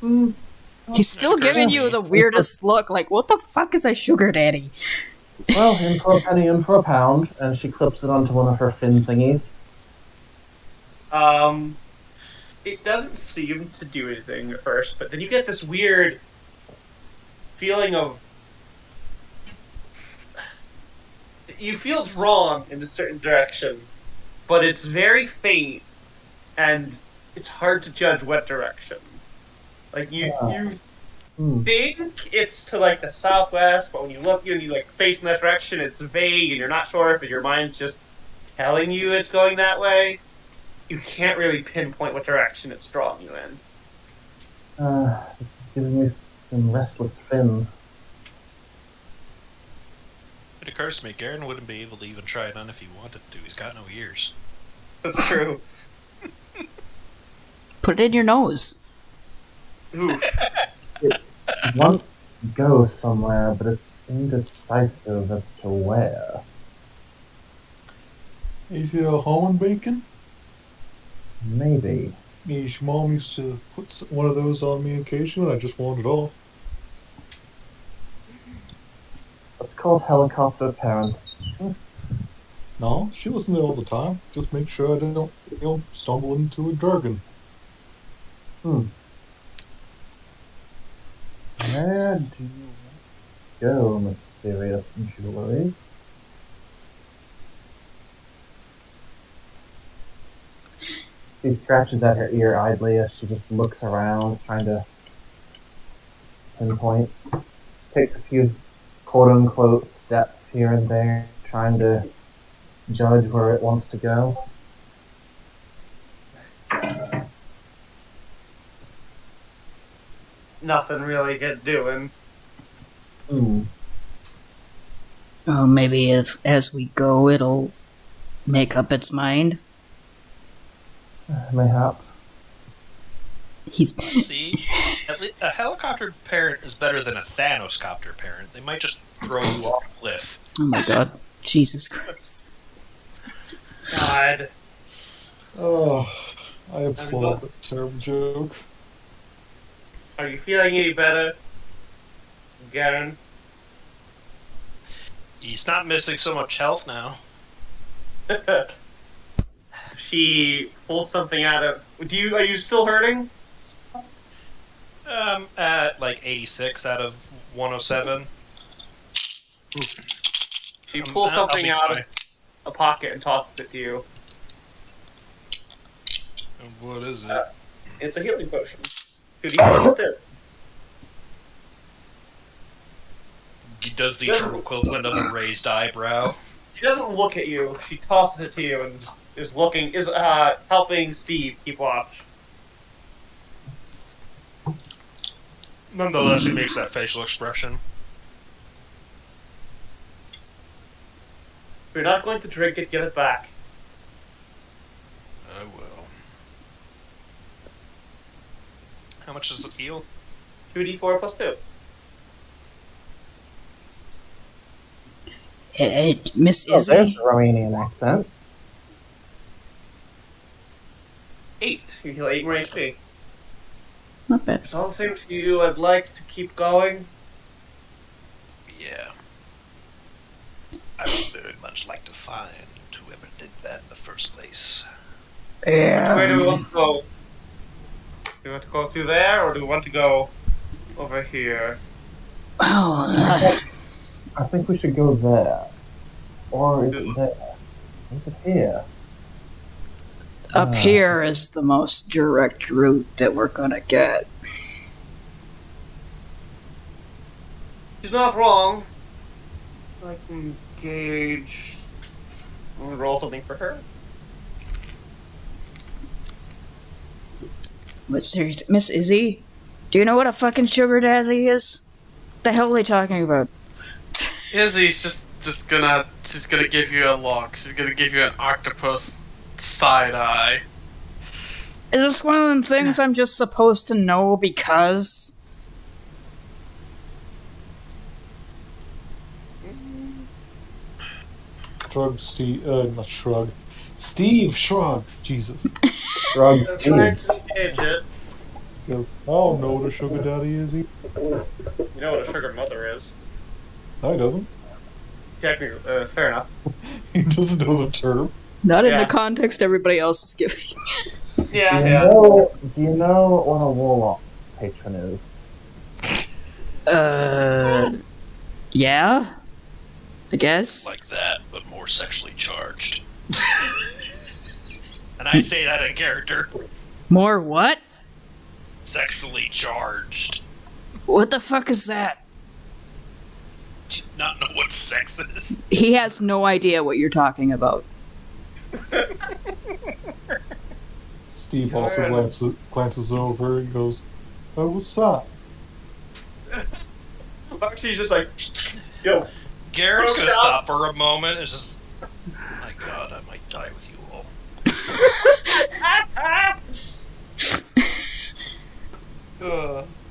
He's still giving you the weirdest look, like, what the fuck is a sugar daddy? Well, in for a penny, in for a pound, and she clips it onto one of her fin thingies. It doesn't seem to do anything at first, but then you get this weird feeling of... You feel drawn in a certain direction, but it's very faint, and it's hard to judge what direction. Like, you think it's to, like, the southwest, but when you look and you, like, face in that direction, it's vague, and you're not sure if your mind's just telling you it's going that way. You can't really pinpoint what direction it's drawing you in. This is giving me some restless fins. It occurs to me, Garen wouldn't be able to even try it on if he wanted to. He's got no ears. That's true. Put it in your nose. Ooh. It wants to go somewhere, but it's indecisive as to where. Is it a Holland bacon? Maybe. Your mom used to put one of those on me occasionally. I just wanted off. It's called Helicopter Parent. No, she wasn't there all the time. Just make sure I don't, stumble into a dragon. Where do you go, mysterious jewelry? She scratches at her ear idly as she just looks around, trying to pinpoint. Takes a few quote-unquote steps here and there, trying to judge where it wants to go. Nothing really get doing. Oh, maybe if as we go, it'll make up its mind. Mayhaps. See? At least a helicopter parent is better than a Thanos copter parent. They might just throw you off a cliff. Oh my god. Jesus Christ. God. Oh, I Everybody- applaud that terrible joke. Are you feeling any better, Garen? He's not missing so much health now. She pulls something out of. Are you still hurting? At like 86 out of 107. She pulls I'll something be out fine. of a pocket and tosses it to you. And what is it? It's a healing potion. 2d4 He does the true equivalent of a raised eyebrow. She doesn't look at you. She tosses it to you and is helping Steve keep watch. Nonetheless, he makes that facial expression. If you're not going to drink it, give it back. I will. How much does it heal? 2d4 plus 2. Hey, Miss Oh, there's Izzy. the Romanian accent. 8. You heal 8 more HP. Not bad. It's all the same to you. I'd like to keep going. Yeah. I would very much like to find whoever did that in the first place. Where do we Yeah. want to go? Do we want to go through there, or do we want to go over here? Well, I think we should go there. Or is it there? Is it here? up here is the most direct route that we're gonna get. She's not wrong. I can gauge. I'm gonna roll something for her. But seriously, Miss Izzy, do you know what a fucking sugar daddy is? The hell are they talking about? Izzy's just gonna she's gonna give you a look. She's gonna give you an octopus side eye. Is this one of them things I'm just supposed to know because? Shrug, Steve. Not shrug. Steve shrugs. Jesus. Shrug. I'm trying to gauge it. He goes, I don't know what a sugar daddy is. You know what a sugar mother is. No, he doesn't. Technically, fair enough. He doesn't know the term. Not in Yeah. the context everybody else is giving. Yeah, Do you know what a warlock patron is? Yeah? I guess? Like that, but more sexually charged. And I say that in character. More what? Sexually charged. What the fuck is that? Do you not know what sex is? He has no idea what you're talking about. Steve also Darn. glances over and goes, oh, what's that? She's just like, yo. Garen's Oh, gonna God. stop for a moment. It's just, My god, I might die with you all.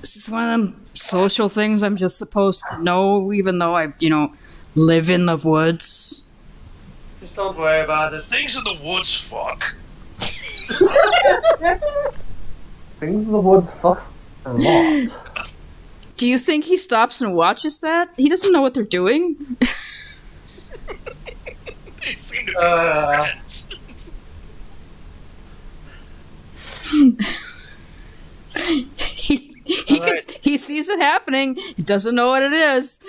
This is one of them social things I'm just supposed to know, even though I, live in the woods. Just don't worry about it. Things in the woods, fuck. Things in the woods fuck a lot. Do you think he stops and watches that? He doesn't know what they're doing. They seem to be Uh. friends. He sees it happening. He doesn't know what it is.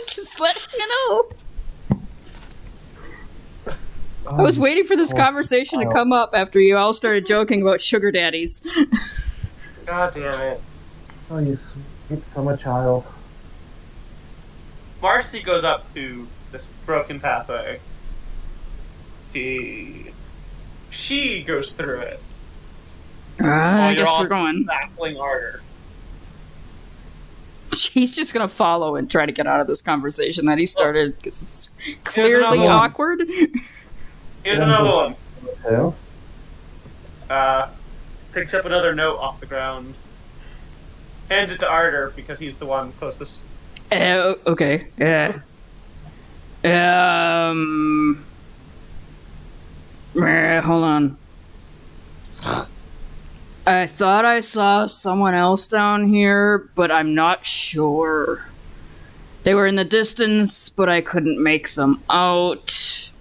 Just letting you know. I was waiting for this conversation to come up after you all started joking about sugar daddies. God damn it. Oh, you sweet summer child. Marcy goes up to this broken pathway. She goes through it. I you're guess all we're going. Baffling harder. He's just gonna follow and try to get out of this conversation that he started because it's clearly another one. awkward. Here's another one. Who? Picks up another note off the ground. Hands it to Arter because he's the one closest. Okay. Yeah. Hold on. I thought I saw someone else down here, but I'm not sure. They were in the distance, but I couldn't make them out.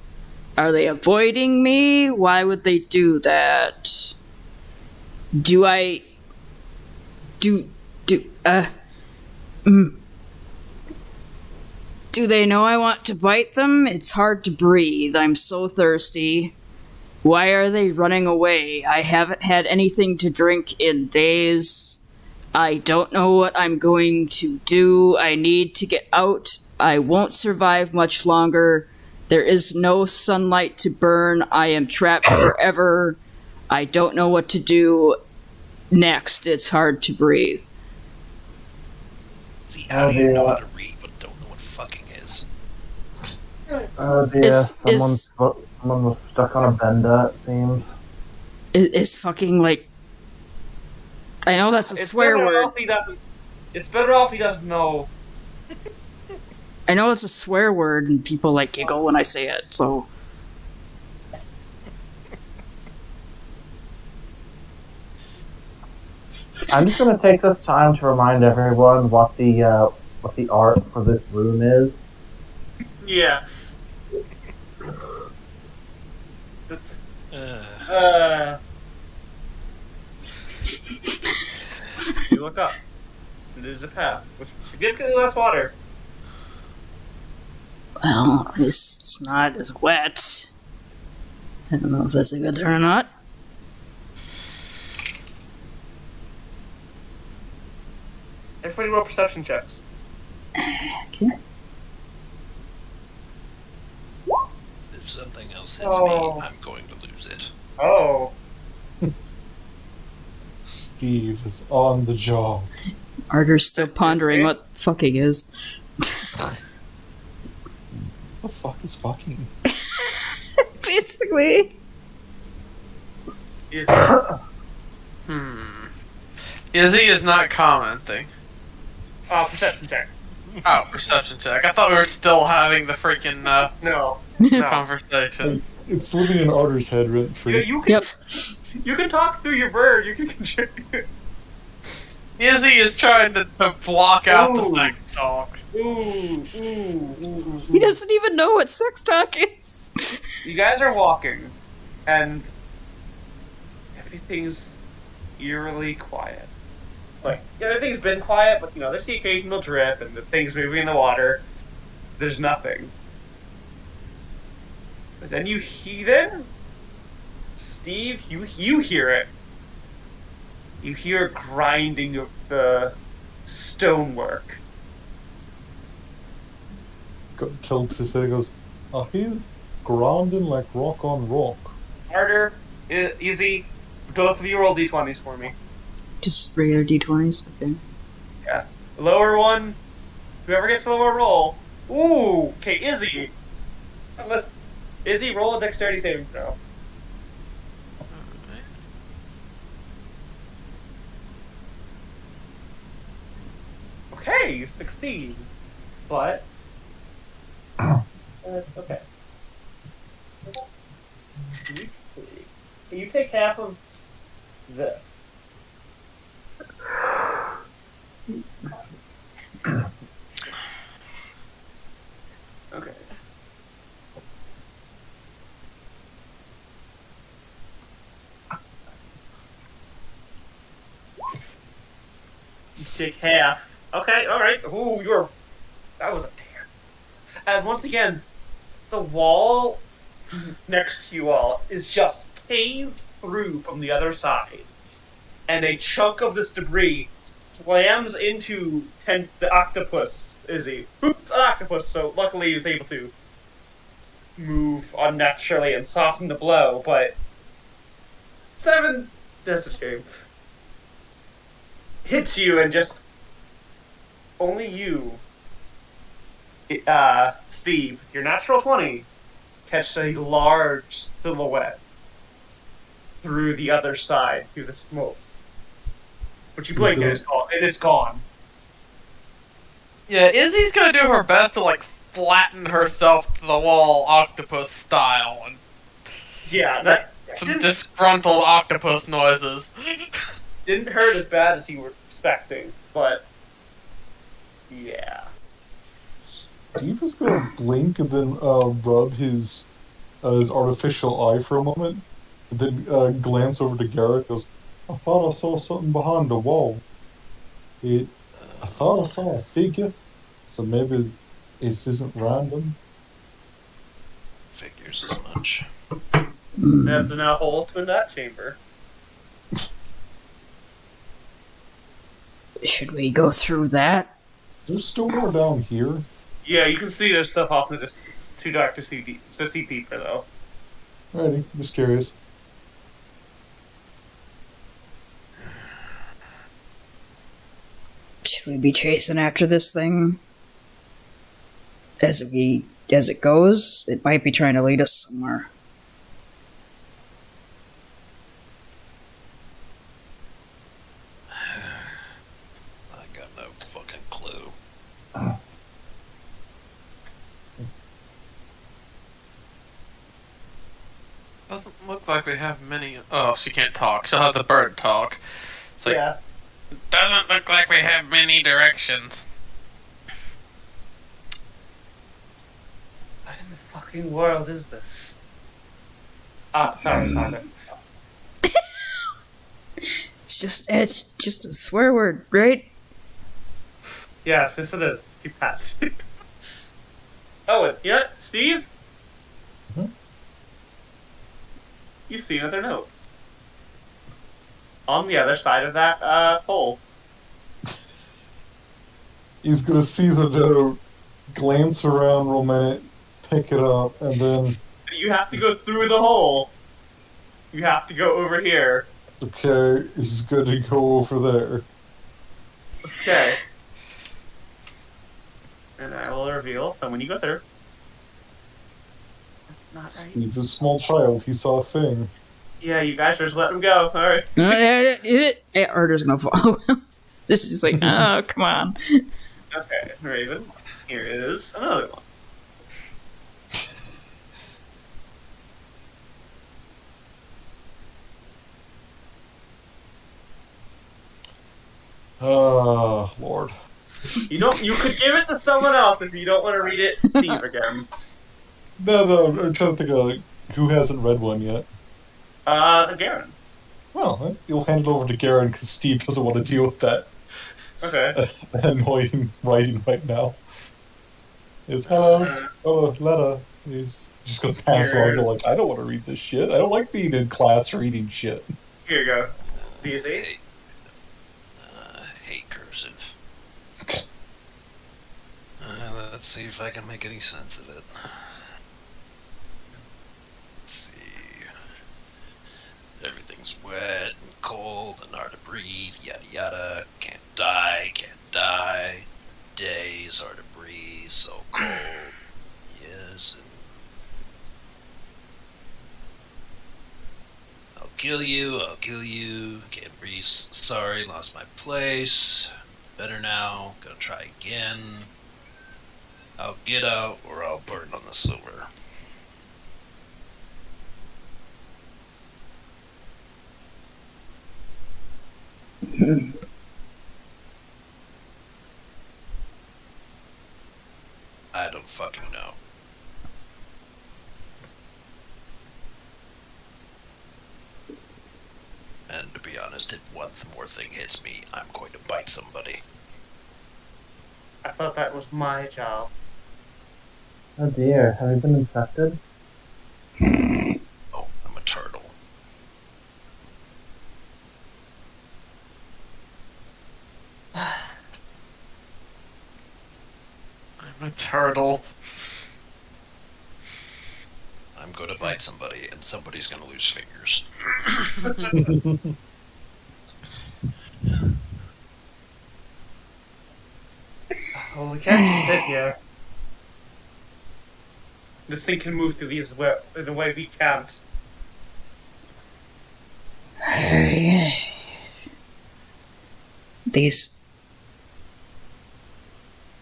Are they avoiding me? Why would they do that? Do they know I want to bite them? It's hard to breathe. I'm so thirsty. Why are they running away? I haven't had anything to drink in days. I don't know what I'm going to do. I need to get out. I won't survive much longer. There is no sunlight to burn. I am trapped forever. I don't know what to do next. It's hard to breathe. See, how do you know how to read but don't know what fucking is? Oh dear, someone was stuck on a bender, it seems. It's fucking like... I know that's a swear word. It's better off he doesn't know. I know it's a swear word and people like giggle when I say it, so... I'm just gonna take this time to remind everyone what the art for this room is. Yeah. You look up. There's a path, which significantly less water. Well, at least it's not as wet. I don't know if that's a good thing or not. Everybody roll perception checks. Okay. If something else hits me, I'm going to lose it. Oh. Steve is on the job. Arter's still pondering what fucking is. What the fuck is fucking? Basically. Izzy is not commenting. Perception check. Oh, perception check. I thought we were still having the freaking No. conversation. It's living in Arter's head rent free. You can talk through your bird. You can contribute. Izzy is trying to block out the sex talk. He doesn't even know what sex talk is. You guys are walking, and everything's eerily quiet. Like, everything's been quiet, but, there's the occasional drip, and the things moving in the water. There's nothing. But then Steve, you hear it. You hear grinding of the stonework. Tilts his head and goes, I hear grinding like rock on rock. Harder, easy. Both of you roll d20s for me. Just regular d20s? Okay. Yeah. The lower one, whoever gets the lower roll. Ooh! Okay, Izzy. Izzy, roll a dexterity saving throw. Okay, you succeed. But... okay. You take half of this. Okay. You take half. Okay, alright. Ooh, that was a tear. As once again, the wall next to you all is just caved through from the other side. And a chunk of this debris slams into the octopus, Izzy. It's an octopus, so luckily he was able to move unnaturally and soften the blow, but 7, that's a shame, hits you and just only you, Steve, your natural 20, catch a large silhouette through the other side, through the smoke. But you blink and it's gone. Yeah, Izzy's gonna do her best to flatten herself to the wall, octopus style, and Yeah, that some disgruntled octopus noises. didn't hurt as bad as you were expecting, but yeah. Steve is gonna blink and then rub his artificial eye for a moment, and then glance over to Garrett. Goes, I thought I saw something behind the wall. I thought I saw a figure, so maybe this isn't random. Figures as much. There's now a hole in that chamber. Should we go through that? There's still more down here. Yeah, you can see there's stuff off in the distance. Too dark to see deeper though. Alrighty, just curious. Should we be chasing after this thing? As it goes, it might be trying to lead us somewhere. I got no fucking clue. Doesn't look like we have many. Oh, she can't talk. She'll have the bird talk. It's like, Yeah. doesn't look like we have many directions. What in the fucking world is this? Ah, sorry, Father. It's just a swear word, right? Yes, this is you passed. Owen, yeah, Steve? Mhm. You see another note. On the other side of that hole. He's gonna see the note, glance around for a minute, pick it up, and then You have to go through the hole. You have to go over here. okay, he's gonna go over there. Okay. And I will reveal. So when you go through. That's not right. Steve is a small child. He saw a thing. Yeah, you guys are just letting him go. All right. Arter's gonna follow him. This is like, oh, come on. Okay, Raven. Here is another one. Ah, Lord. You could give it to someone else if you don't want to read it, Steve again. No, I'm trying to think of who hasn't read one yet. Garen. Well, you'll hand it over to Garen because Steve doesn't want to deal with that Okay. annoying writing right now. Is hello, letter. He's just gonna pass on. Go like, I don't want to read this shit. I don't like being in class reading shit. Here you go. Do you see? Hate cursive. Let's see if I can make any sense of it. Let's see. Everything's wet and cold and hard to breathe, yada yada. Can't die, can't die. Days hard to breathe, so cold. Yes. I'll kill you. Can't breathe, sorry, lost my place. Better now, gonna try again. I'll get out or I'll burn on the silver. I don't fucking know. And to be honest, if one more thing hits me, I'm going to bite somebody. I thought that was my job. Oh dear, have you been infected? Oh, I'm a turtle. I'm a turtle. I'm going to bite somebody, and somebody's going to lose fingers. Well, we can't sit here. This thing can move through these in a way we can't. These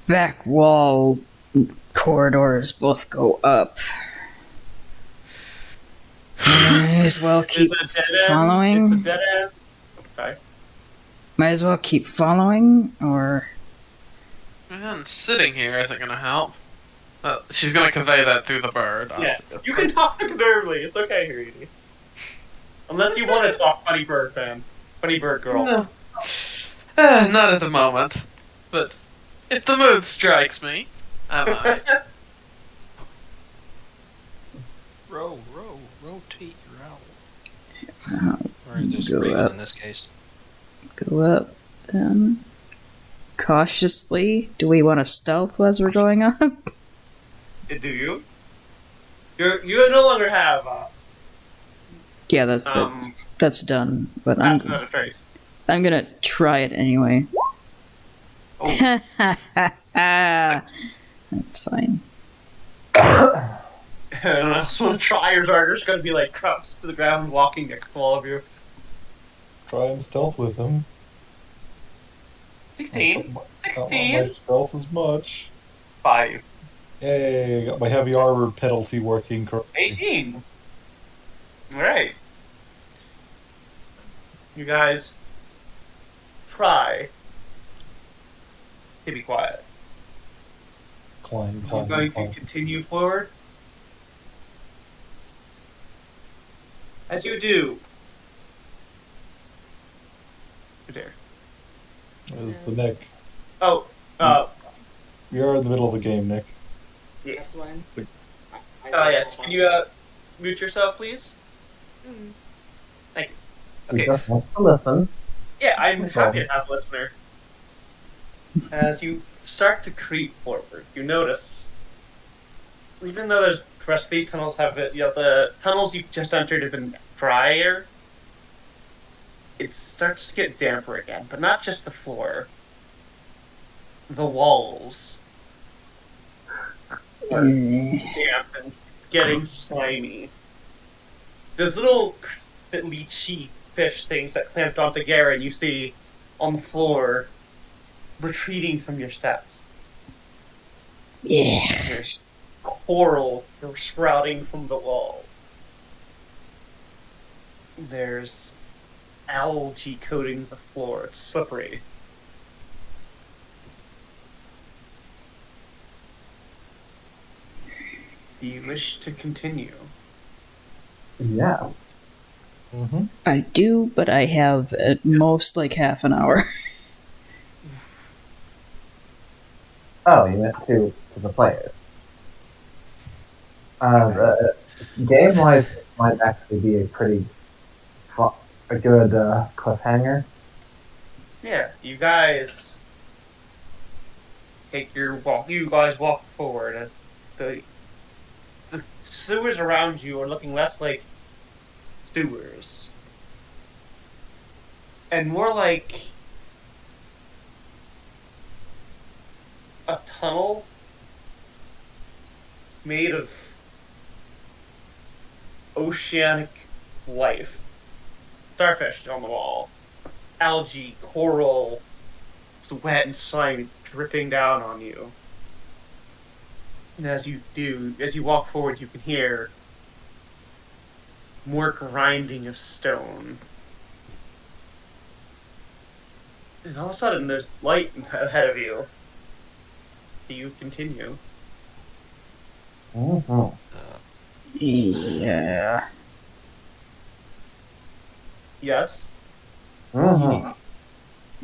back wall corridors both go up. Might as well keep It's a dead following. end. It's a dead end. Okay. Might as well keep following, or And sitting here isn't gonna help. She's gonna convey that through the bird. Yeah, you can talk nervily. It's okay, Haridi. Unless you want to talk funny bird fan. Funny bird girl. No. Not at the moment. But if the mood strikes me, I might. Rotate your owl. Or just Go raven up. in this case. go up, down. Cautiously. Do we want to stealth as we're going up? Do you? You no longer have Yeah, that's done. But not a trace. I'm gonna try it anyway. Oh. That's fine. And also, tryers are just gonna be like crouched to the ground, walking next to all of you. Try and stealth with him. 16, Not my stealth as much. 5, Yay, I got my heavy armor penalty working correctly. 18. All right. You guys try to be quiet. Climb, I'm climb, going climb. to continue forward. As you do, there. Is the Nick. Oh, We are in the middle of a game, Nick. yeah. Yes. Can you mute yourself, please? Thank you. You Okay. just want to listen. Yeah, I'm happy to have a listener. As you start to creep forward, you notice, even though the rest of these tunnels have the tunnels you just entered have been drier, it starts to get damper again. But not just the floor. The walls are damp and getting slimy. Those little leechy fish things that clamped onto Garen you see on the floor retreating from your steps. Yeah. There's coral sprouting from the wall. There's algae coating the floor. It's slippery. Do you wish to continue? Yes. Mm-hmm. I do, but I have at most like half an hour. Oh, you meant to the players. Game-wise, it might actually be a pretty a good cliffhanger. Yeah, you guys take your walk. You guys walk forward as the sewers around you are looking less like sewers and more like a tunnel made of oceanic life. Starfish on the wall, algae, coral, it's wet and slimy, it's dripping down on you. And as you walk forward, you can hear more grinding of stone. And all of a sudden, there's light ahead of you. Do you continue? Mm-hmm. Yeah. Yes. Mm-hmm.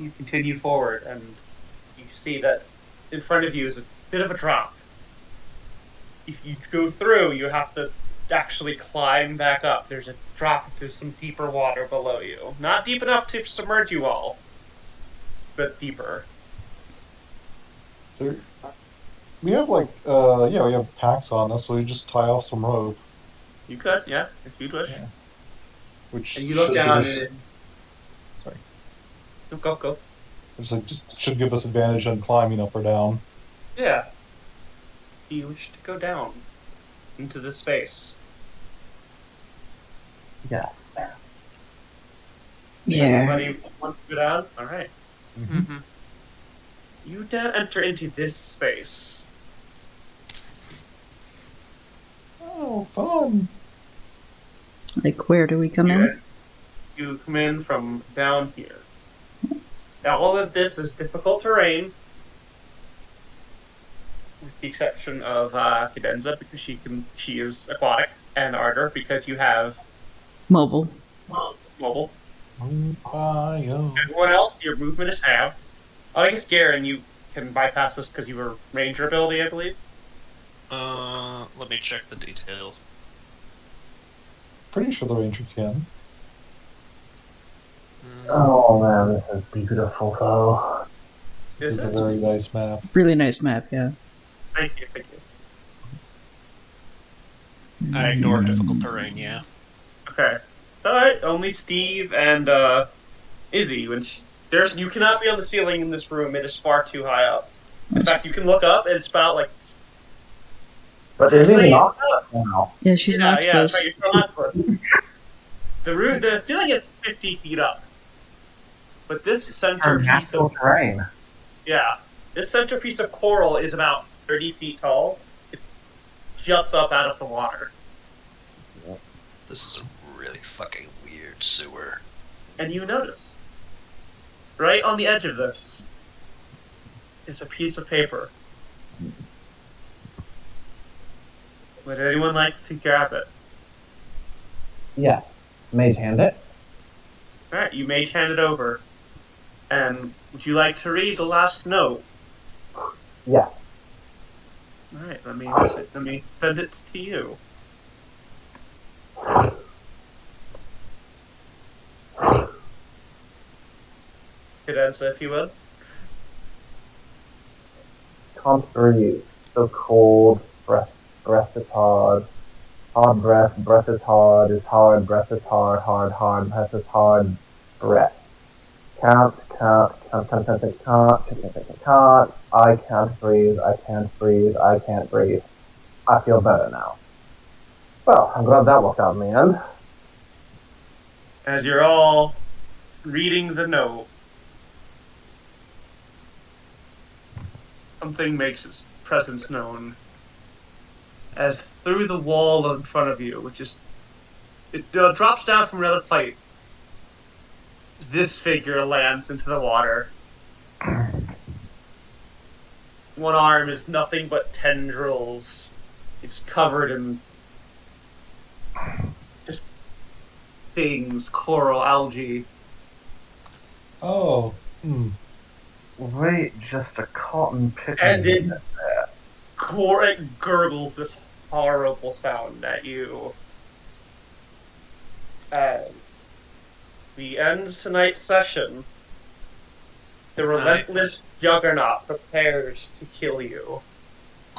You continue forward, and you see that in front of you is a bit of a drop. If you go through, you have to actually climb back up. There's a drop to some deeper water below you. Not deep enough to submerge you all, but deeper. So we have we have packs on us, so we just tie off some rope, You could, yeah, if you'd wish. Yeah. which And you look should down give us, and it's... Go. just should give us advantage on climbing up or down. Yeah. Do you wish to go down into this space? Yes. Yeah. Everybody wants to go down? Alright. Mm-hmm. You enter into this space. fun. Like, where do we come in? You come in from down here. Now, all of this is difficult terrain, with the exception of Cadenza, because she is aquatic, and Ardor, because you have Mobile. mobile. Bio. Everyone else, your movement is halved. I guess Garen, you can bypass this because you were ranger ability, I believe. Let me check the detail. Pretty sure the ranger can. Oh man, this is beautiful though. This Is is a it? very nice map. Really nice map, yeah. Thank you, thank you. I ignore difficult terrain, yeah. Okay. Alright, only Steve and Izzy. You cannot be on the ceiling in this room, it is far too high up. In fact, you can look up and it's about like... But is Actually, he not now? Yeah, she's an octopus. Yeah, you're still an octopus. The ceiling is 50 feet up. But this centerpiece of... terrain. Yeah. This centerpiece of coral is about 30 feet tall. It juts up out of the water. This is a really fucking weird sewer. And you notice, right on the edge of this, is a piece of paper. Would anyone like to grab it? Yeah. Mage hand it. Alright, you mage hand it over. And would you like to read the last note? Yes. Alright, let me send it to you. Cadenza, if you would. Can't breathe. So cold. Breath is hard. Hard breath is hard, breath is hard, breath is hard, breath. Can't, I can't breathe, I can't breathe. I feel better now. Well, I'm glad that worked out in the end. As you're all reading the note, something makes its presence known. As through the wall in front of you, it drops down from another plate. This figure lands into the water. One arm is nothing but tendrils. It's covered in just things, coral, algae. Oh. Wait, just a cotton picker. And it gurgles this horrible sound at you as we end tonight's session. The relentless juggernaut prepares to kill you.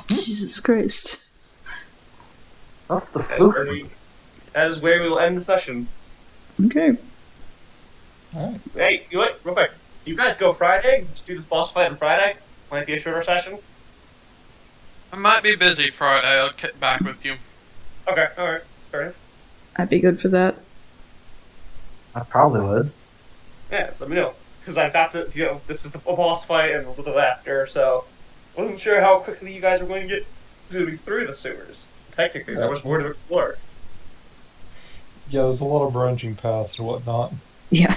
Jesus Christ. That's the fluke. That is where we will end the session. Okay. Alright. Hey, real quick. You guys go Friday? Just do this boss fight on Friday? Might be a shorter session. I might be busy Friday. I'll get back with you. Okay, alright. Fair enough. I'd be good for that. I probably would. Yeah, just let me know. Because I've got to, this is the boss fight and a little after, so wasn't sure how quickly you guys were going to get moving through the sewers. Technically, there was more to explore. Yeah, there's a lot of branching paths and whatnot. Yeah.